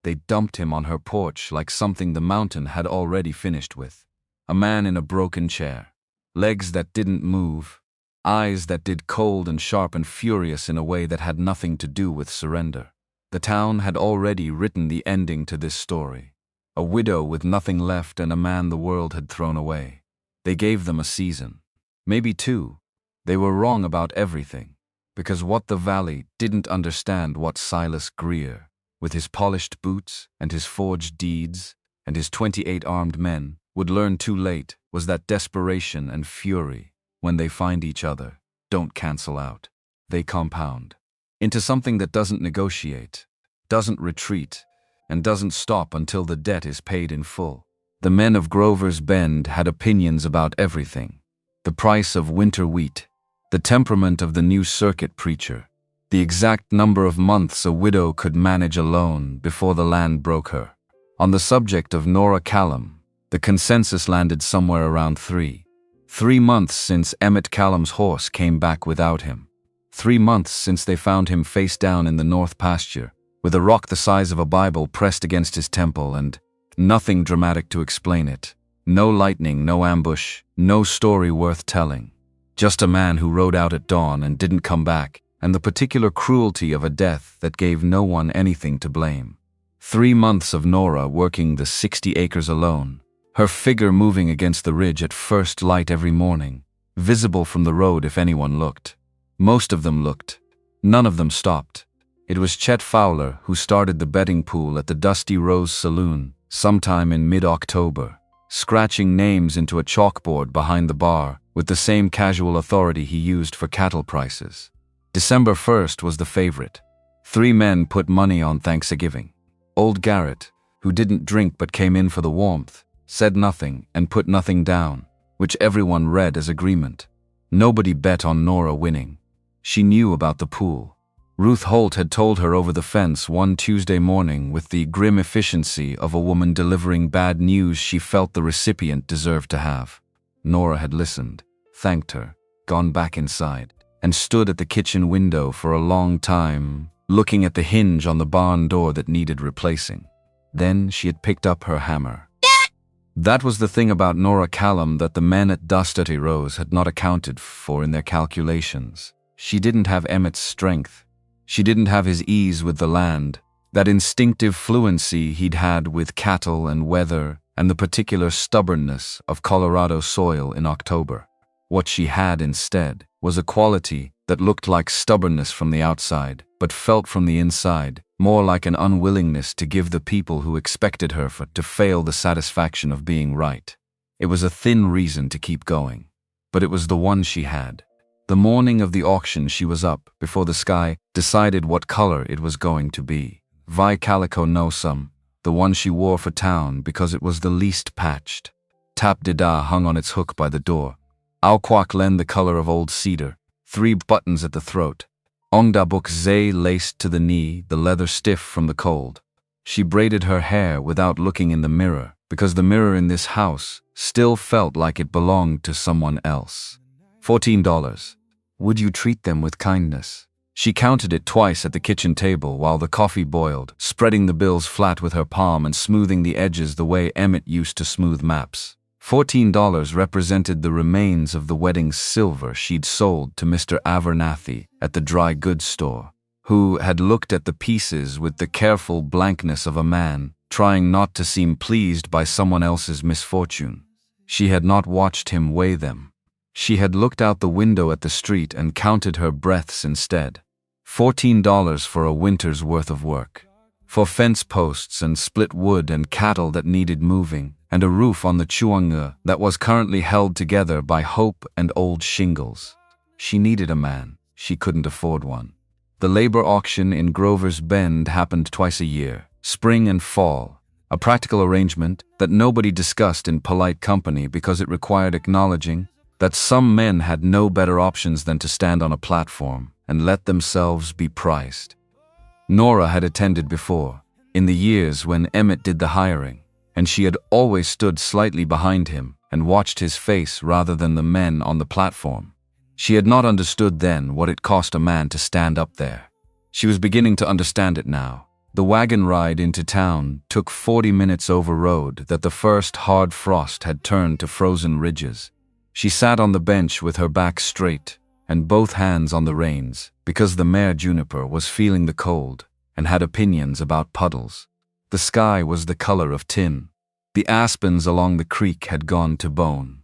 They dumped him on her porch like something the mountain had already finished with. A man in a broken chair. Legs that didn't move. Eyes that did cold and sharp and furious in a way that had nothing to do with surrender. The town had already written the ending to this story. A widow with nothing left and a man the world had thrown away. They gave them a season. Maybe two. They were wrong about everything. Because what the valley didn't understand what Silas Greer, with his polished boots and his forged deeds and his 28 armed men, would learn too late was that desperation and fury, when they find each other, don't cancel out. They compound into something that doesn't negotiate, doesn't retreat, and doesn't stop until the debt is paid in full. The men of Grover's Bend had opinions about everything. The price of winter wheat, the temperament of the new circuit preacher, the exact number of months a widow could manage alone before the land broke her. On the subject of Nora Callum, the consensus landed somewhere around 3. 3 months since Emmett Callum's horse came back without him. 3 months since they found him face down in the north pasture, with a rock the size of a Bible pressed against his temple, and nothing dramatic to explain it. No lightning, no ambush, no story worth telling. Just a man who rode out at dawn and didn't come back, and the particular cruelty of a death that gave no one anything to blame. 3 months of Nora working the 60 acres alone, her figure moving against the ridge at first light every morning, visible from the road if anyone looked. Most of them looked. None of them stopped. It was Chet Fowler who started the betting pool at the Dusty Rose Saloon sometime in mid-October, scratching names into a chalkboard behind the bar with the same casual authority he used for cattle prices. December 1st was the favorite. 3 men put money on Thanksgiving. Old Garrett, who didn't drink but came in for the warmth, said nothing and put nothing down, which everyone read as agreement. Nobody bet on Nora winning. She knew about the pool. Ruth Holt had told her over the fence one Tuesday morning with the grim efficiency of a woman delivering bad news she felt the recipient deserved to have. Nora had listened, thanked her, gone back inside, and stood at the kitchen window for a long time, looking at the hinge on the barn door that needed replacing. Then she had picked up her hammer. That was the thing about Nora Callum that the men at Dusty Rose had not accounted for in their calculations. She didn't have Emmett's strength. She didn't have his ease with the land, that instinctive fluency he'd had with cattle and weather, and the particular stubbornness of Colorado soil in October. What she had instead was a quality that looked like stubbornness from the outside, but felt from the inside more like an unwillingness to give the people who expected her to fail the satisfaction of being right. It was a thin reason to keep going, but it was the one she had. The morning of the auction she was up before the sky decided what color it was going to be. Vi Calico no some, the one she wore for town because it was the least patched. Tap Dida hung on its hook by the door. Auquak Len the color of old cedar, 3 buttons at the throat. Ongda Buk Zay laced to the knee, the leather stiff from the cold. She braided her hair without looking in the mirror, because the mirror in this house still felt like it belonged to someone else. $14. Would you treat them with kindness? She counted it twice at the kitchen table while the coffee boiled, spreading the bills flat with her palm and smoothing the edges the way Emmett used to smooth maps. $14 represented the remains of the wedding silver she'd sold to Mr. Abernathy at the dry goods store, who had looked at the pieces with the careful blankness of a man trying not to seem pleased by someone else's misfortune. She had not watched him weigh them. She had looked out the window at the street and counted her breaths instead. $14 for a winter's worth of work. For fence posts and split wood and cattle that needed moving, and a roof on the Chuanga that was currently held together by hope and old shingles. She needed a man. She couldn't afford one. The labor auction in Grover's Bend happened twice a year, spring and fall, a practical arrangement that nobody discussed in polite company because it required acknowledging that some men had no better options than to stand on a platform and let themselves be priced. Nora had attended before, in the years when Emmett did the hiring, and she had always stood slightly behind him and watched his face rather than the men on the platform. She had not understood then what it cost a man to stand up there. She was beginning to understand it now, The wagon ride into town took 40 minutes over road that the first hard frost had turned to frozen ridges. She sat on the bench with her back straight and both hands on the reins because the mare Juniper was feeling the cold and had opinions about puddles. The sky was the color of tin. The aspens along the creek had gone to bone.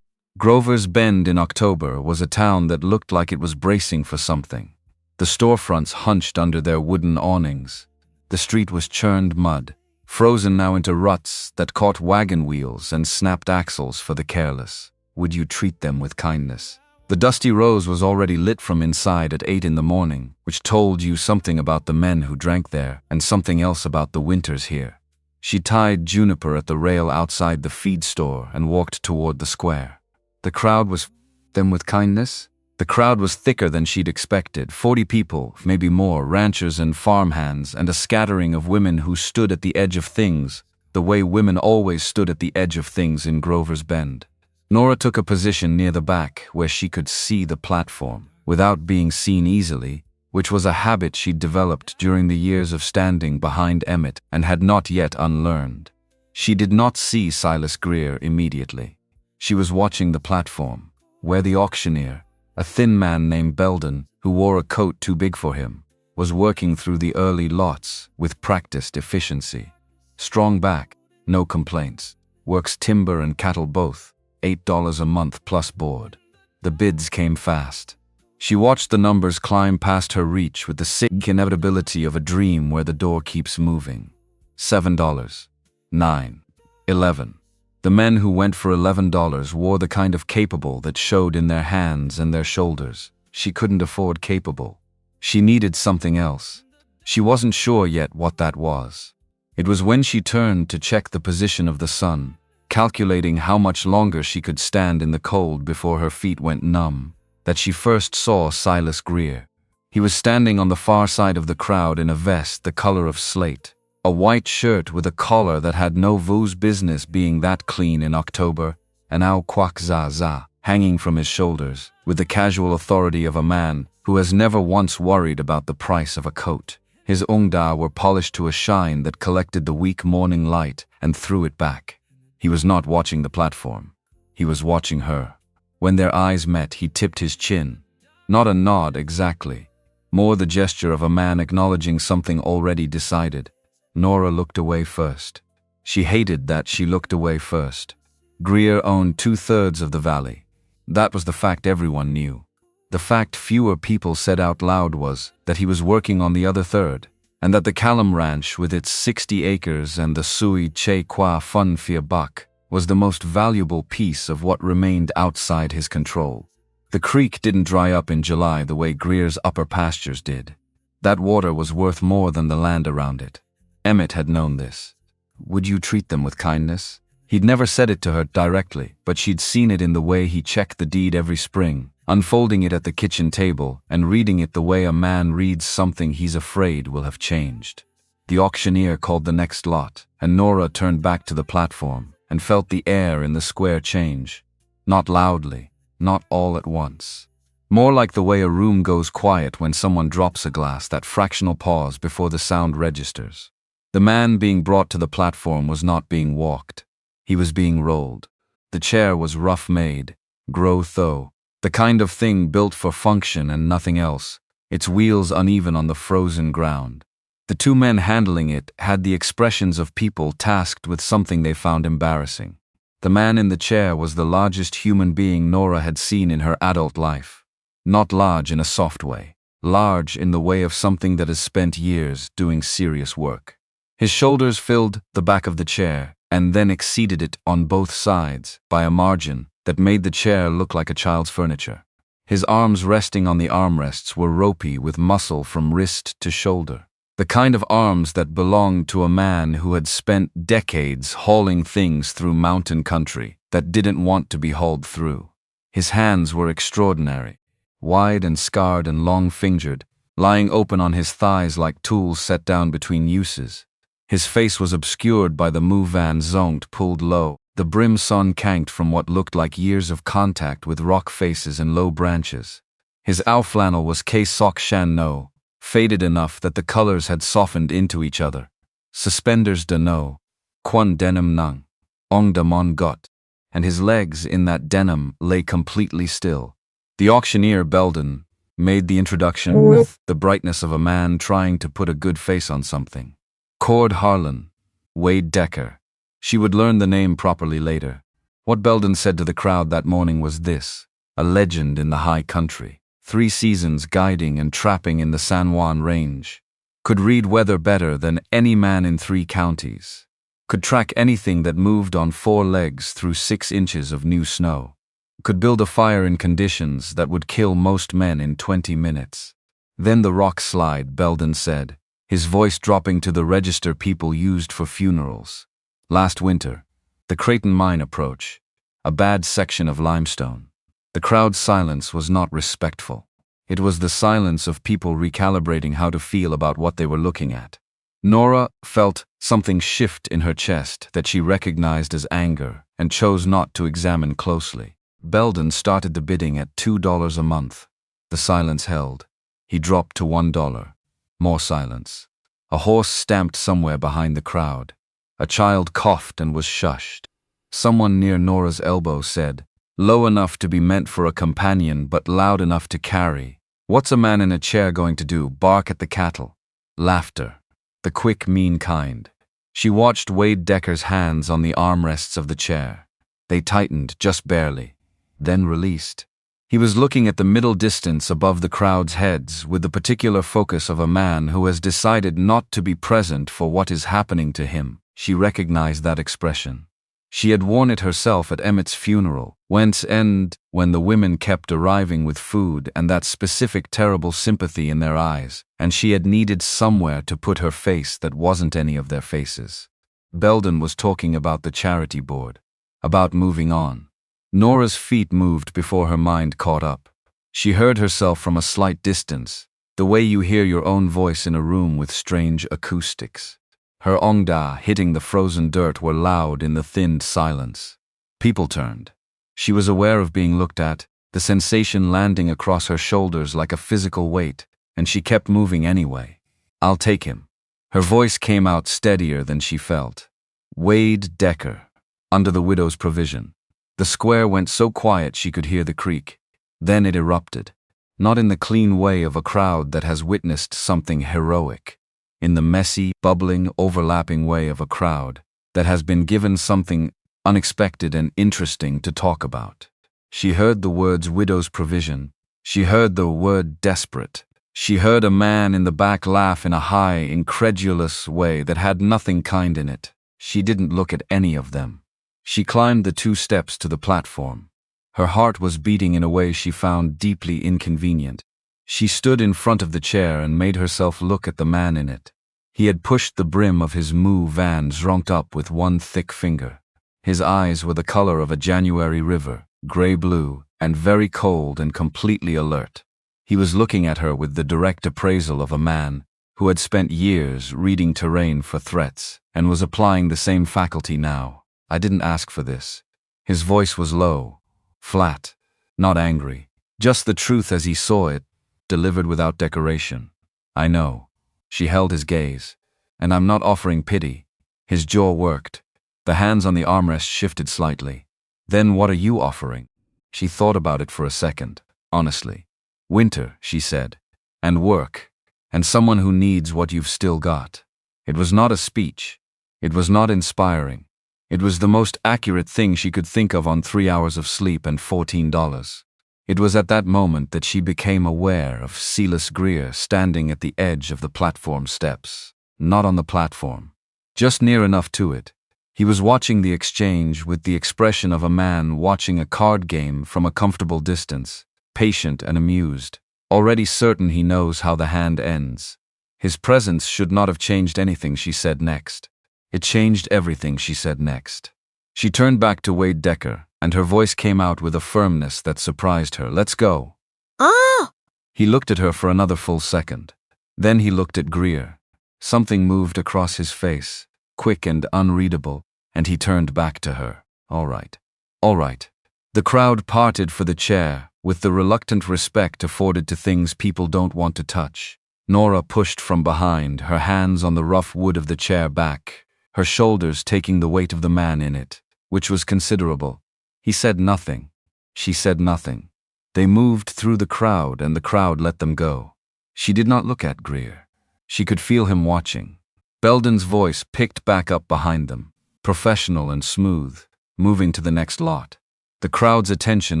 Grover's Bend in October was a town that looked like it was bracing for something. The storefronts hunched under their wooden awnings. The street was churned mud, frozen now into ruts that caught wagon wheels and snapped axles for the careless. Would you treat them with kindness? The Dusty Rose was already lit from inside at 8 in the morning, which told you something about the men who drank there and something else about the winters here. She tied Juniper at the rail outside the feed store and walked toward the square. The crowd was them with kindness? The crowd was thicker than she'd expected. 40 people, maybe more, ranchers and farmhands, and a scattering of women who stood at the edge of things, the way women always stood at the edge of things in Grover's Bend. Nora took a position near the back where she could see the platform, without being seen easily, which was a habit she'd developed during the years of standing behind Emmett and had not yet unlearned. She did not see Silas Greer immediately. She was watching the platform, where the auctioneer, a thin man named Belden, who wore a coat too big for him, was working through the early lots with practiced efficiency. Strong back, no complaints, works timber and cattle both, $8 a month plus board. The bids came fast. She watched the numbers climb past her reach with the sick inevitability of a dream where the door keeps moving. $7, $9, $11. The men who went for $11 wore the kind of capable that showed in their hands and their shoulders. She couldn't afford capable. She needed something else. She wasn't sure yet what that was. It was when she turned to check the position of the sun, calculating how much longer she could stand in the cold before her feet went numb, that she first saw Silas Greer. He was standing on the far side of the crowd in a vest the color of slate, a white shirt with a collar that had no voos business being that clean in October, an au quack za za hanging from his shoulders, with the casual authority of a man who has never once worried about the price of a coat. His ungda were polished to a shine that collected the weak morning light and threw it back. He was not watching the platform. He was watching her. When their eyes met, he tipped his chin. Not a nod exactly, more the gesture of a man acknowledging something already decided. Nora looked away first. She hated that she looked away first. Greer owned 2/3 of the valley. That was the fact everyone knew. The fact fewer people said out loud was that he was working on the other third, and that the Callum Ranch, with its 60 acres and the Sui Che Qua Fun Fia Buck, was the most valuable piece of what remained outside his control. The creek didn't dry up in July the way Greer's upper pastures did. That water was worth more than the land around it. Emmett had known this. Would you treat them with kindness? He'd never said it to her directly, but she'd seen it in the way he checked the deed every spring, unfolding it at the kitchen table and reading it the way a man reads something he's afraid will have changed. The auctioneer called the next lot, and Nora turned back to the platform and felt the air in the square change. Not loudly, not all at once. More like the way a room goes quiet when someone drops a glass, that fractional pause before the sound registers. The man being brought to the platform was not being walked. He was being rolled. The chair was rough made, gros-though, the kind of thing built for function and nothing else, its wheels uneven on the frozen ground. The two men handling it had the expressions of people tasked with something they found embarrassing. The man in the chair was the largest human being Nora had seen in her adult life. Not large in a soft way, large in the way of something that has spent years doing serious work. His shoulders filled the back of the chair and then exceeded it on both sides by a margin that made the chair look like a child's furniture. His arms resting on the armrests were ropey with muscle from wrist to shoulder. The kind of arms that belonged to a man who had spent decades hauling things through mountain country that didn't want to be hauled through. His hands were extraordinary, wide and scarred and long-fingered, lying open on his thighs like tools set down between uses. His face was obscured by the mouvan zongt pulled low, the brim sun canked from what looked like years of contact with rock faces and low branches. His ow flannel was K-Sok Shan No, faded enough that the colors had softened into each other. Suspenders de no, quan denim nung, ong de mon got, and his legs in that denim lay completely still. The auctioneer, Belden, made the introduction with the brightness of a man trying to put a good face on something. Cord Harlan, Wade Decker. She would learn the name properly later. What Belden said to the crowd that morning was this: a legend in the high country, 3 seasons guiding and trapping in the San Juan Range, could read weather better than any man in 3 counties, could track anything that moved on 4 legs through 6 inches of new snow, could build a fire in conditions that would kill most men in 20 minutes. Then the rock slide, Belden said, his voice dropping to the register people used for funerals. Last winter, the Creighton Mine approach, a bad section of limestone. The crowd's silence was not respectful. It was the silence of people recalibrating how to feel about what they were looking at. Nora felt something shift in her chest that she recognized as anger and chose not to examine closely. Belden started the bidding at $2 a month. The silence held. He dropped to $1. More silence. A horse stamped somewhere behind the crowd. A child coughed and was shushed. Someone near Nora's elbow said, low enough to be meant for a companion but loud enough to carry, "What's a man in a chair going to do, bark at the cattle?" Laughter. The quick, mean kind. She watched Wade Decker's hands on the armrests of the chair. They tightened just barely, then released. He was looking at the middle distance above the crowd's heads with the particular focus of a man who has decided not to be present for what is happening to him. She recognized that expression. She had worn it herself at Emmett's funeral, when the women kept arriving with food and that specific terrible sympathy in their eyes, and she had needed somewhere to put her face that wasn't any of their faces. Belden was talking about the charity board, about moving on. Nora's feet moved before her mind caught up. She heard herself from a slight distance, the way you hear your own voice in a room with strange acoustics. Her ongda hitting the frozen dirt were loud in the thinned silence. People turned. She was aware of being looked at, the sensation landing across her shoulders like a physical weight, and she kept moving anyway. "I'll take him." Her voice came out steadier than she felt. Wade Decker, under the widow's provision. The square went so quiet she could hear the creak. Then it erupted. Not in the clean way of a crowd that has witnessed something heroic. In the messy, bubbling, overlapping way of a crowd that has been given something unexpected and interesting to talk about. She heard the words widow's provision. She heard the word desperate. She heard a man in the back laugh in a high, incredulous way that had nothing kind in it. She didn't look at any of them. She climbed the 2 steps to the platform. Her heart was beating in a way she found deeply inconvenient. She stood in front of the chair and made herself look at the man in it. He had pushed the brim of his moo van zronked up with one thick finger. His eyes were the color of a January river, gray-blue, and very cold and completely alert. He was looking at her with the direct appraisal of a man who had spent years reading terrain for threats and was applying the same faculty now. "I didn't ask for this." His voice was low, flat, not angry, just the truth as he saw it, delivered without decoration. "I know." She held his gaze. "And I'm not offering pity." His jaw worked. The hands on the armrest shifted slightly. "Then what are you offering?" She thought about it for a second, honestly. "Winter," she said. "And work. And someone who needs what you've still got." It was not a speech. It was not inspiring. It was the most accurate thing she could think of on 3 hours of sleep and $14. It was at that moment that she became aware of Silas Greer standing at the edge of the platform steps. Not on the platform. Just near enough to it. He was watching the exchange with the expression of a man watching a card game from a comfortable distance, patient and amused, already certain he knows how the hand ends. His presence should not have changed anything, she said next. It changed everything, she said next. She turned back to Wade Decker, and her voice came out with a firmness that surprised her. "Let's go." Ah! He looked at her for another full second. Then he looked at Greer. Something moved across his face, quick and unreadable, and he turned back to her. "All right. All right." The crowd parted for the chair, with the reluctant respect afforded to things people don't want to touch. Nora pushed from behind, her hands on the rough wood of the chair back, her shoulders taking the weight of the man in it, which was considerable. He said nothing. She said nothing. They moved through the crowd, and the crowd let them go. She did not look at Greer. She could feel him watching. Belden's voice picked back up behind them, professional and smooth, moving to the next lot. The crowd's attention,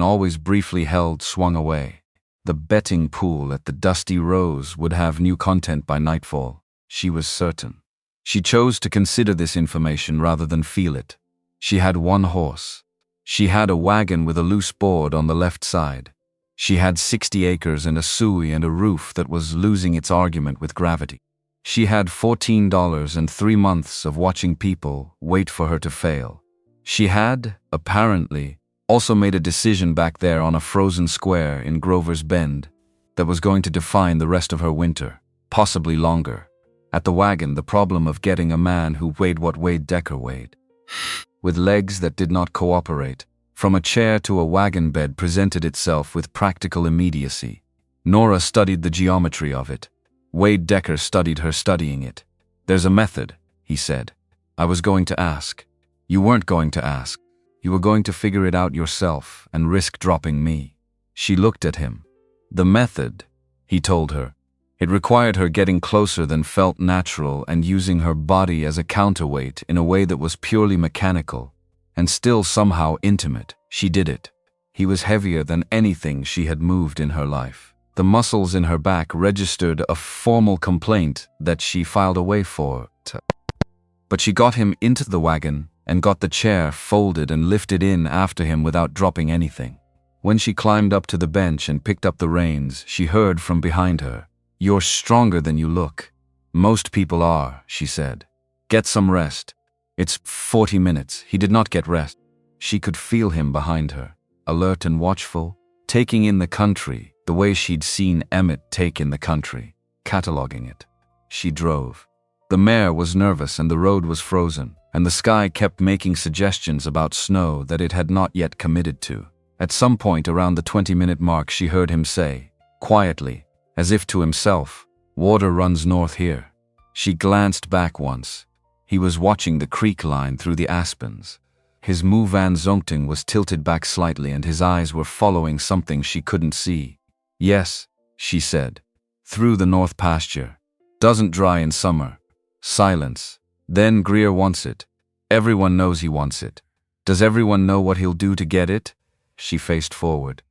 always briefly held, swung away. The betting pool at the Dusty Rose would have new content by nightfall. She was certain. She chose to consider this information rather than feel it. She had one horse. She had a wagon with a loose board on the left side. She had 60 acres and a suey and a roof that was losing its argument with gravity. She had $14 and 3 months of watching people wait for her to fail. She had, apparently, also made a decision back there on a frozen square in Grover's Bend that was going to define the rest of her winter, possibly longer. At the wagon, the problem of getting a man who weighed what Wade Decker weighed, with legs that did not cooperate, from a chair to a wagon bed presented itself with practical immediacy. Nora studied the geometry of it. Wade Decker studied her studying it. "There's a method," he said. "I was going to ask. You weren't going to ask. You were going to figure it out yourself and risk dropping me." She looked at him. "The method," he told her. It required her getting closer than felt natural and using her body as a counterweight in a way that was purely mechanical and still somehow intimate. She did it. He was heavier than anything she had moved in her life. The muscles in her back registered a formal complaint that she filed away for. But she got him into the wagon and got the chair folded and lifted in after him without dropping anything. When she climbed up to the bench and picked up the reins, she heard from behind her, "You're stronger than you look." "Most people are," she said. "Get some rest." It's 40 minutes. He did not get rest. She could feel him behind her, alert and watchful, taking in the country the way she'd seen Emmett take in the country, cataloging it. She drove. The mare was nervous and the road was frozen, and the sky kept making suggestions about snow that it had not yet committed to. At some point around the 20-minute mark, she heard him say, quietly, as if to himself, "Water runs north here." She glanced back once. He was watching the creek line through the aspens. His Move Van Zonkting was tilted back slightly and his eyes were following something she couldn't see. "Yes," she said. "Through the north pasture. Doesn't dry in summer." Silence. "Then Greer wants it. Everyone knows he wants it. Does everyone know what he'll do to get it?" She faced forward.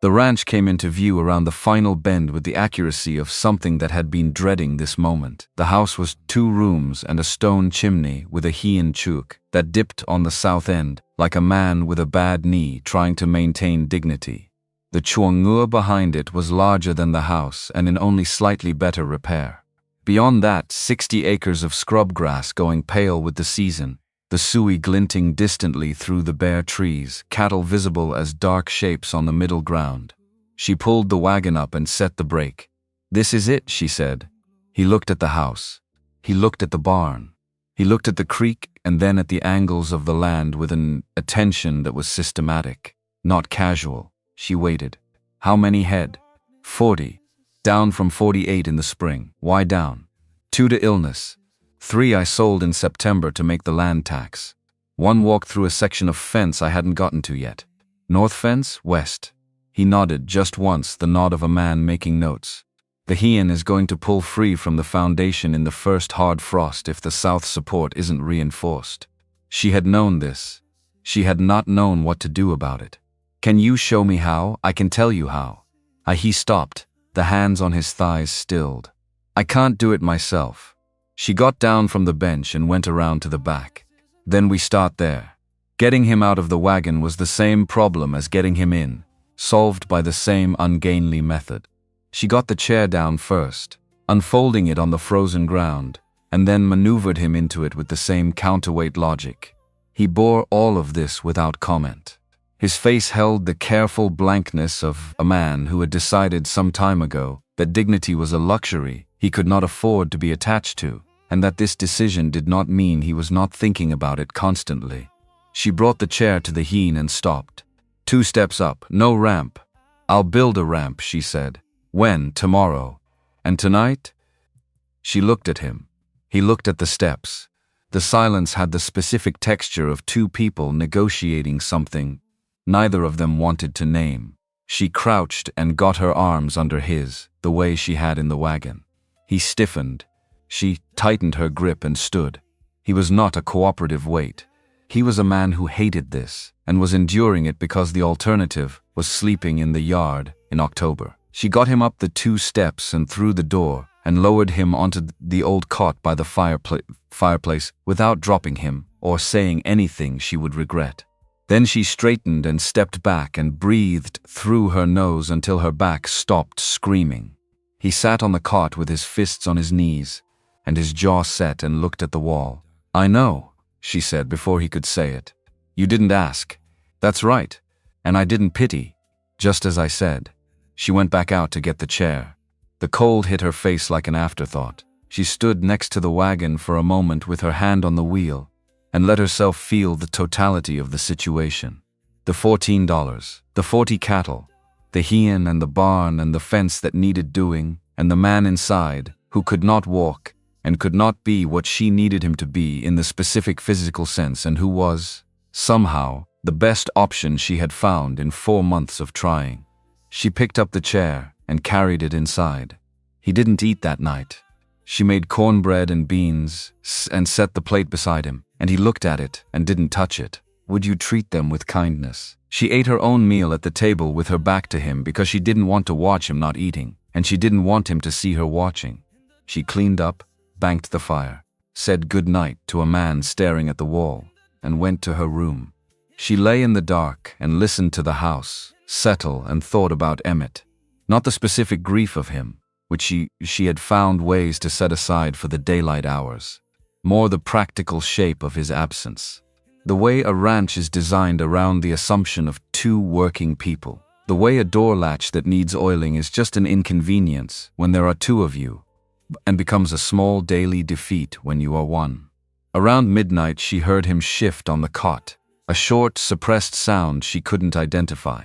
The ranch came into view around the final bend with the accuracy of something that had been dreading this moment. The house was 2 rooms and a stone chimney with a heian chuk that dipped on the south end, like a man with a bad knee trying to maintain dignity. The chuangua behind it was larger than the house and in only slightly better repair. Beyond that, 60 acres of scrub grass going pale with the season, the suey glinting distantly through the bare trees, cattle visible as dark shapes on the middle ground. She pulled the wagon up and set the brake. "This is it," she said. He looked at the house. He looked at the barn. He looked at the creek and then at the angles of the land with an attention that was systematic, not casual. She waited. "How many head?" 40. Down from 48 in the spring. "Why down?" 2 to illness. 3 I sold in September to make the land tax. 1 walked through a section of fence I hadn't gotten to yet. North fence, west. He nodded just once, the nod of a man making notes. "The heian is going to pull free from the foundation in the first hard frost if the south support isn't reinforced." She had known this. She had not known what to do about it. "Can you show me how? I can tell you how." He stopped, the hands on his thighs stilled. "I can't do it myself." She got down from the bench and went around to the back. "Then we start there." Getting him out of the wagon was the same problem as getting him in, solved by the same ungainly method. She got the chair down first, unfolding it on the frozen ground, and then maneuvered him into it with the same counterweight logic. He bore all of this without comment. His face held the careful blankness of a man who had decided some time ago that dignity was a luxury he could not afford to be attached to, and that this decision did not mean he was not thinking about it constantly. She brought the chair to the heian and stopped. 2 steps up, no ramp. "I'll build a ramp," she said. When? Tomorrow. And tonight? She looked at him. He looked at the steps. The silence had the specific texture of two people negotiating something neither of them wanted to name. She crouched and got her arms under his, the way she had in the wagon. He stiffened. She tightened her grip and stood. He was not a cooperative weight. He was a man who hated this and was enduring it because the alternative was sleeping in the yard in October. She got him up the 2 steps and through the door and lowered him onto the old cot by the fireplace without dropping him or saying anything she would regret. Then she straightened and stepped back and breathed through her nose until her back stopped screaming. He sat on the cot with his fists on his knees and his jaw set and looked at the wall. "I know," she said before he could say it. "You didn't ask. That's right. And I didn't pity, just as I said." She went back out to get the chair. The cold hit her face like an afterthought. She stood next to the wagon for a moment with her hand on the wheel and let herself feel the totality of the situation. The $14, the 40 cattle, the hen and the barn and the fence that needed doing, and the man inside who could not walk and could not be what she needed him to be in the specific physical sense and who was, somehow, the best option she had found in 4 months of trying. She picked up the chair and carried it inside. He didn't eat that night. She made cornbread and beans and set the plate beside him, and he looked at it and didn't touch it. Would you treat them with kindness? She ate her own meal at the table with her back to him because she didn't want to watch him not eating, and she didn't want him to see her watching. She cleaned up, banked the fire, said good night to a man staring at the wall, and went to her room. She lay in the dark and listened to the house settle and thought about Emmett. Not the specific grief of him, which she had found ways to set aside for the daylight hours. More the practical shape of his absence. The way a ranch is designed around the assumption of 2 working people. The way a door latch that needs oiling is just an inconvenience when there are 2 of you, and becomes a small daily defeat when you are 1. Around midnight she heard him shift on the cot, a short, suppressed sound she couldn't identify.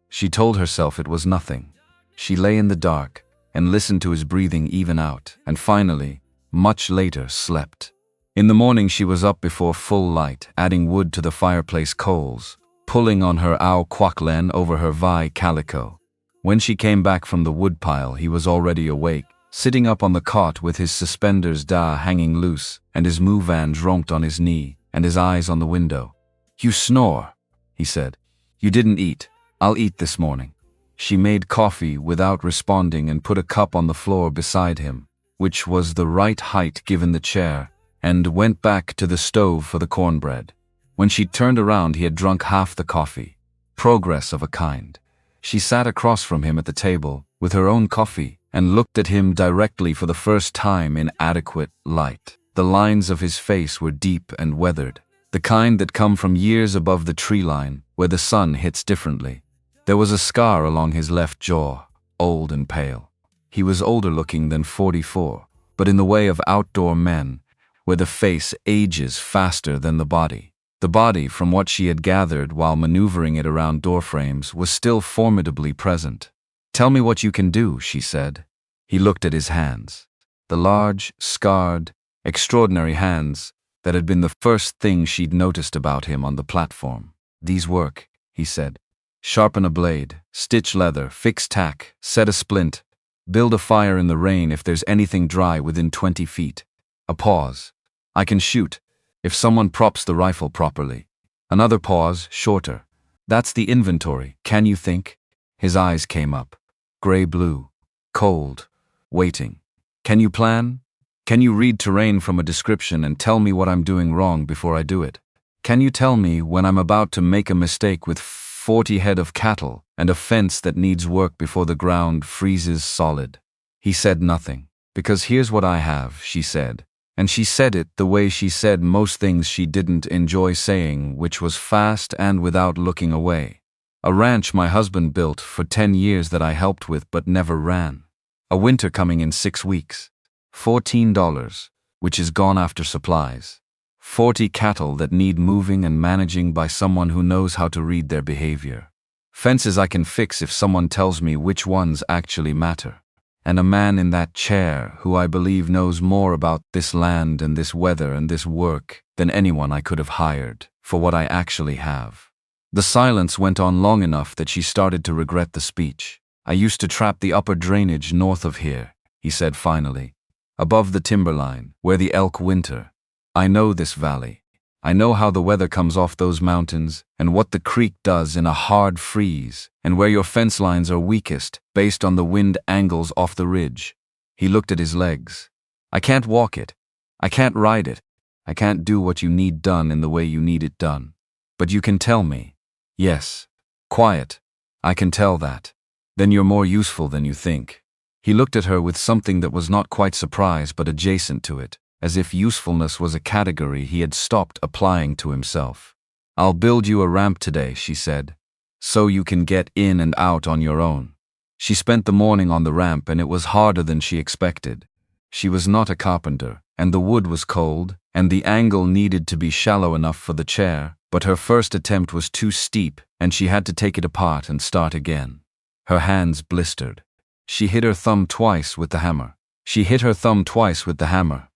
She told herself it was nothing. She lay in the dark and listened to his breathing even out, and finally, much later, slept. In the morning she was up before full light, adding wood to the fireplace coals, pulling on her ow quacklen over her vi calico. When she came back from the woodpile, he was already awake, sitting up on the cot with his suspenders hanging loose and his mouvan dronked on his knee and his eyes on the window. "You snore," he said. "You didn't eat. I'll eat this morning." She made coffee without responding and put a cup on the floor beside him, which was the right height given the chair, and went back to the stove for the cornbread. When she turned around, he had drunk half the coffee. Progress of a kind. She sat across from him at the table with her own coffee and looked at him directly for the first time in adequate light. The lines of his face were deep and weathered, the kind that come from years above the tree line where the sun hits differently. There was a scar along his left jaw, old and pale. He was older looking than 44, but in the way of outdoor men, where the face ages faster than the body. The body, from what she had gathered while maneuvering it around doorframes, was still formidably present. "Tell me what you can do," she said. He looked at his hands. The large, scarred, extraordinary hands that had been the first thing she'd noticed about him on the platform. "These work," he said. "Sharpen a blade, stitch leather, fix tack, set a splint, build a fire in the rain if there's anything dry within 20 feet. A pause. I can shoot, if someone props the rifle properly. Another pause, shorter. That's the inventory. Can you think?" His eyes came up. Gray-blue. Cold. Waiting. "Can you plan? Can you read terrain from a description and tell me what I'm doing wrong before I do it? Can you tell me when I'm about to make a mistake with 40 head of cattle and a fence that needs work before the ground freezes solid?" He said nothing. "Because here's what I have," she said. And she said it the way she said most things she didn't enjoy saying, which was fast and without looking away. "A ranch my husband built for 10 years that I helped with but never ran. A winter coming in 6 weeks. $14, which is gone after supplies. 40 cattle that need moving and managing by someone who knows how to read their behavior. Fences I can fix if someone tells me which ones actually matter. And a man in that chair who I believe knows more about this land and this weather and this work than anyone I could have hired for what I actually have. The silence went on long enough that she started to regret the speech. I used to trap the upper drainage north of here, he said finally, above the timberline, where the elk winter. I know this valley. I know how the weather comes off those mountains and what the creek does in a hard freeze and where your fence lines are weakest based on the wind angles off the ridge. He looked at his legs. I can't walk it. I can't ride it. I can't do what you need done in the way you need it done. But you can tell me. Yes. Quiet. I can tell that. Then you're more useful than you think. He looked at her with something that was not quite surprise but adjacent to it, as if usefulness was a category he had stopped applying to himself. I'll build you a ramp today, she said, so you can get in and out on your own. She spent the morning on the ramp and it was harder than she expected. She was not a carpenter, and the wood was cold, and the angle needed to be shallow enough for the chair, but her first attempt was too steep and she had to take it apart and start again. Her hands blistered. She hit her thumb twice with the hammer.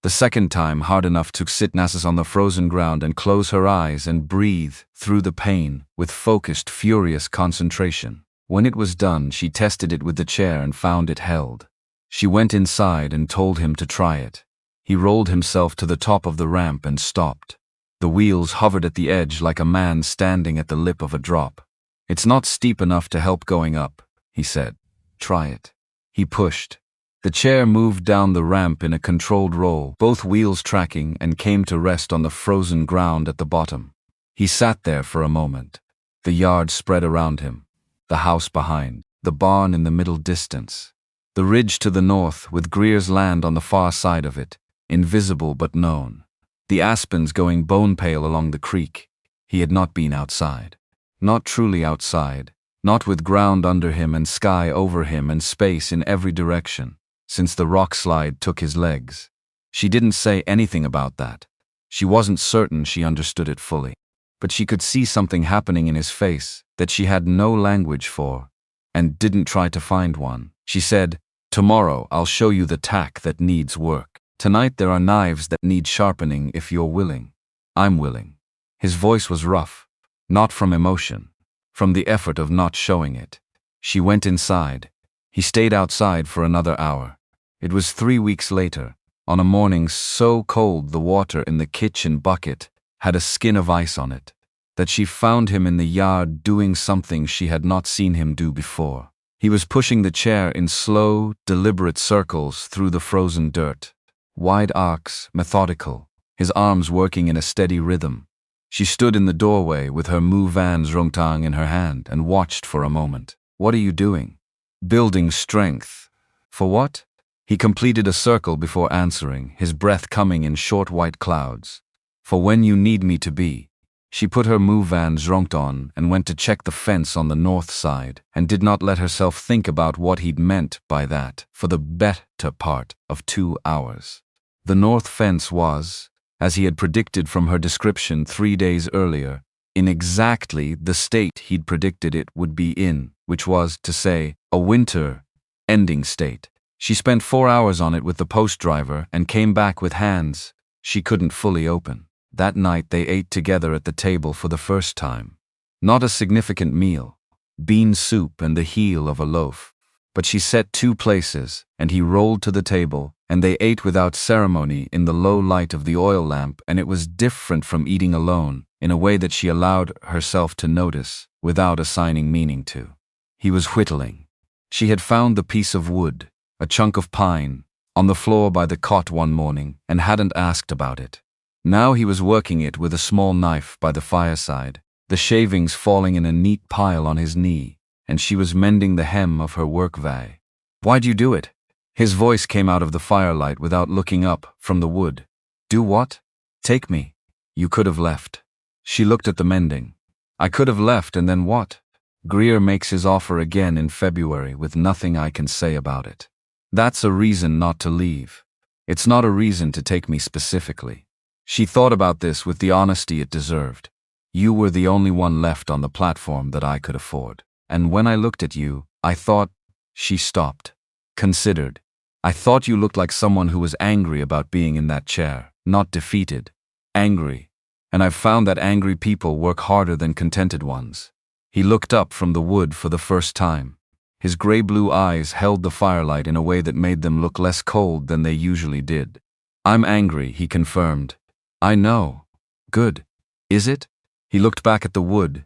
The second time hard enough to sit Nassus on the frozen ground and close her eyes and breathe through the pain with focused, furious concentration. When it was done, she tested it with the chair and found it held. She went inside and told him to try it. He rolled himself to the top of the ramp and stopped. The wheels hovered at the edge like a man standing at the lip of a drop. It's not steep enough to help going up, he said. Try it. He pushed. The chair moved down the ramp in a controlled roll, both wheels tracking, and came to rest on the frozen ground at the bottom. He sat there for a moment. The yard spread around him, the house behind, the barn in the middle distance, the ridge to the north with Greer's land on the far side of it, invisible but known, the aspens going bone pale along the creek. He had not been outside. Not truly outside, not with ground under him and sky over him and space in every direction, since the rock slide took his legs. She didn't say anything about that. She wasn't certain she understood it fully. But she could see something happening in his face that she had no language for, and didn't try to find one. She said, "Tomorrow I'll show you the tack that needs work. Tonight there are knives that need sharpening if you're willing." "I'm willing." His voice was rough, not from emotion, from the effort of not showing it. She went inside. He stayed outside for another hour. It was 3 weeks later, on a morning so cold the water in the kitchen bucket had a skin of ice on it, that she found him in the yard doing something she had not seen him do before. He was pushing the chair in slow, deliberate circles through the frozen dirt, wide arcs, methodical, his arms working in a steady rhythm. She stood in the doorway with her Mu Van's rungtang in her hand and watched for a moment. "What are you doing?" "Building strength." "For what?" He completed a circle before answering, his breath coming in short white clouds. "For when you need me to be." She put her Mu Van zronkt on and went to check the fence on the north side, and did not let herself think about what he'd meant by that for the better part of 2 hours. The north fence was, as he had predicted from her description 3 days earlier, in exactly the state he'd predicted it would be in, which was, to say, a winter-ending state. She spent 4 hours on it with the post driver and came back with hands she couldn't fully open. That night they ate together at the table for the first time. Not a significant meal, bean soup and the heel of a loaf. But she set 2 places, and he rolled to the table, and they ate without ceremony in the low light of the oil lamp, and it was different from eating alone, in a way that she allowed herself to notice, without assigning meaning to. He was whittling. She had found the piece of wood, a chunk of pine, on the floor by the cot one morning, and hadn't asked about it. Now he was working it with a small knife by the fireside, the shavings falling in a neat pile on his knee, and she was mending the hem of her work vai. "Why'd you do it?" His voice came out of the firelight without looking up from the wood. "Do what?" "Take me. You could have left." She looked at the mending. "I could have left, and then what?" "Greer makes his offer again in February with nothing I can say about it. That's a reason not to leave. It's not a reason to take me specifically." She thought about this with the honesty it deserved. "You were the only one left on the platform that I could afford." And when I looked at you, I thought—" She stopped. Considered. "I thought you looked like someone who was angry about being in that chair, not defeated. Angry. And I've found that angry people work harder than contented ones." He looked up from the wood for the first time. His gray-blue eyes held the firelight in a way that made them look less cold than they usually did. "I'm angry," he confirmed. "I know. Good. Is it?" He looked back at the wood.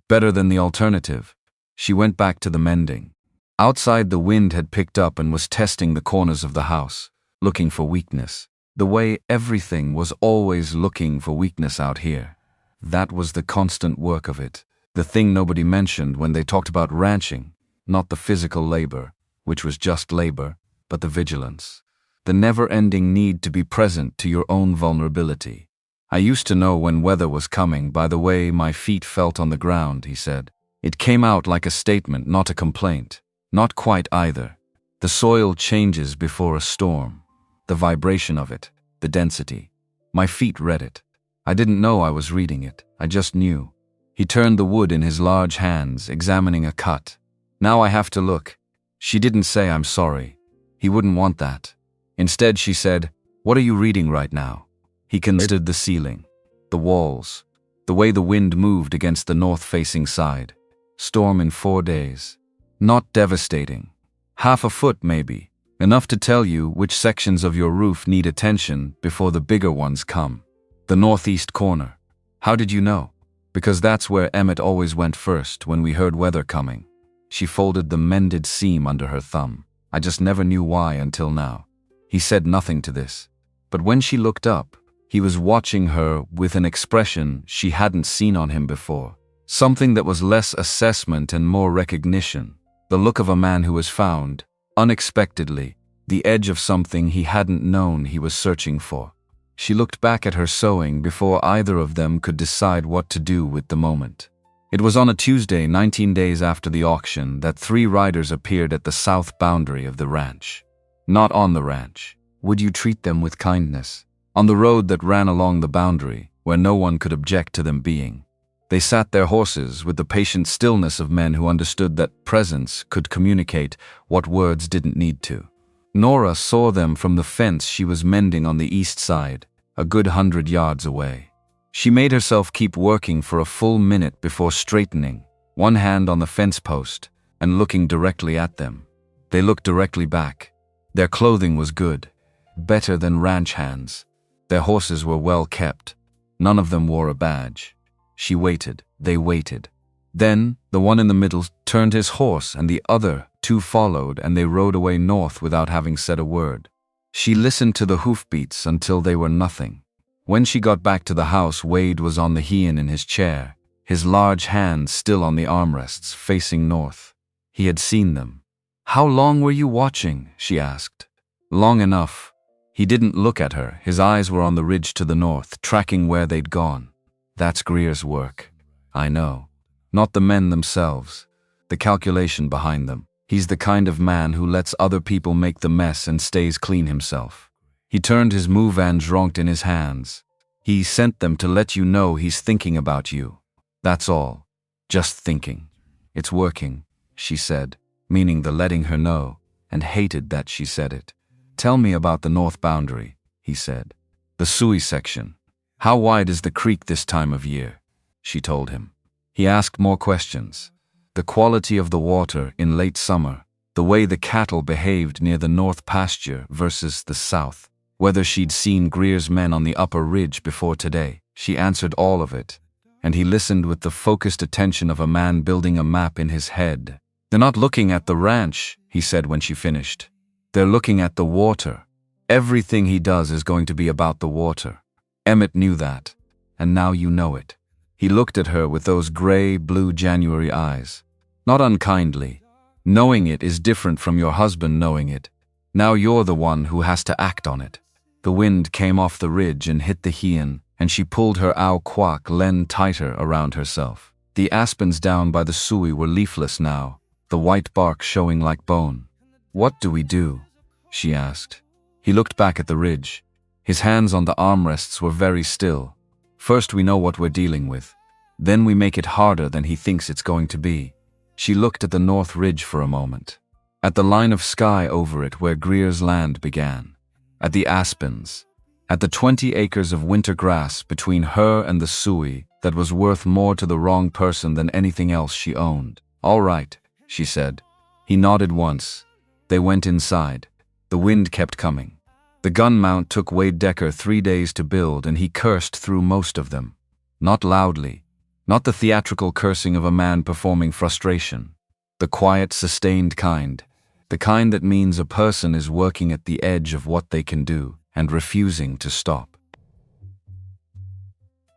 Better than the alternative. She went back to the mending. Outside, the wind had picked up and was testing the corners of the house, looking for weakness. The way everything was always looking for weakness out here. That was the constant work of it. The thing nobody mentioned when they talked about ranching. Not the physical labor, which was just labor, but the vigilance. The never-ending need to be present to your own vulnerability. "I used to know when weather was coming by the way my feet felt on the ground," he said. "It came out like a statement, not a complaint. Not quite either. The soil changes before a storm. The vibration of it, the density. My feet read it. I didn't know I was reading it, I just knew." He turned the wood in his large hands, examining a cut. "Now I have to look." She didn't say "I'm sorry." He wouldn't want that. Instead, she said, "What are you reading right now?" He considered the ceiling, the walls, the way the wind moved against the north-facing side. Storm in 4 days. Not devastating. 1/2 foot, maybe. Enough to tell you which sections of your roof need attention before the bigger ones come. The northeast corner. How did you know? Because that's where Emmett always went first when we heard weather coming. She folded the mended seam under her thumb. "I just never knew why until now." He said nothing to this. But when she looked up, he was watching her with an expression she hadn't seen on him before. Something that was less assessment and more recognition. The look of a man who has found, unexpectedly, the edge of something he hadn't known he was searching for. She looked back at her sewing before either of them could decide what to do with the moment. It was on a Tuesday, 19 days after the auction, that 3 riders appeared at the south boundary of the ranch. Not on the ranch. Would you treat them with kindness? On the road that ran along the boundary, where no one could object to them being. They sat their horses with the patient stillness of men who understood that presence could communicate what words didn't need to. Nora saw them from the fence she was mending on the east side, a good 100 yards away. She made herself keep working for a full minute before straightening, one hand on the fence post, and looking directly at them. They looked directly back. Their clothing was good, better than ranch hands. Their horses were well kept. None of them wore a badge. She waited. They waited. Then, the one in the middle turned his horse and the other 2 followed, and they rode away north without having said a word. She listened to the hoofbeats until they were nothing. When she got back to the house, Wade was on the heian in his chair, his large hands still on the armrests, facing north. He had seen them. "How long were you watching?" she asked. "Long enough." He didn't look at her. His eyes were on the ridge to the north, tracking where they'd gone. "That's Greer's work." "I know. Not the men themselves. The calculation behind them. He's the kind of man who lets other people make the mess and stays clean himself." He turned his Mouvan in his hands. "He sent them to let you know he's thinking about you. That's all. Just thinking. It's working," she said, meaning the letting her know, and hated that she said it. "Tell me about the north boundary," he said. "The Sui section. How wide is the creek this time of year?" She told him. He asked more questions. The quality of the water in late summer, the way the cattle behaved near the north pasture versus the south, whether she'd seen Greer's men on the upper ridge before today. She answered all of it, and he listened with the focused attention of a man building a map in his head. "They're not looking at the ranch," he said when she finished. "They're looking at the water. Everything he does is going to be about the water. Emmett knew that, and now you know it." He looked at her with those gray-blue January eyes. "Not unkindly. Knowing it is different from your husband knowing it. Now you're the one who has to act on it." The wind came off the ridge and hit the heian, and she pulled her au quoc len tighter around herself. The aspens down by the Sui were leafless now, the white bark showing like bone. "What do we do?" she asked. He looked back at the ridge. His hands on the armrests were very still. "First we know what we're dealing with. Then we make it harder than he thinks it's going to be." She looked at the north ridge for a moment, at the line of sky over it where Greer's land began, at the aspens, at the 20 acres of winter grass between her and the Sui that was worth more to the wrong person than anything else she owned. "All right," she said. He nodded once. They went inside. The wind kept coming. The gun mount took Wade Decker 3 days to build, and he cursed through most of them. Not loudly, not the theatrical cursing of a man performing frustration. The quiet, sustained kind. The kind that means a person is working at the edge of what they can do and refusing to stop.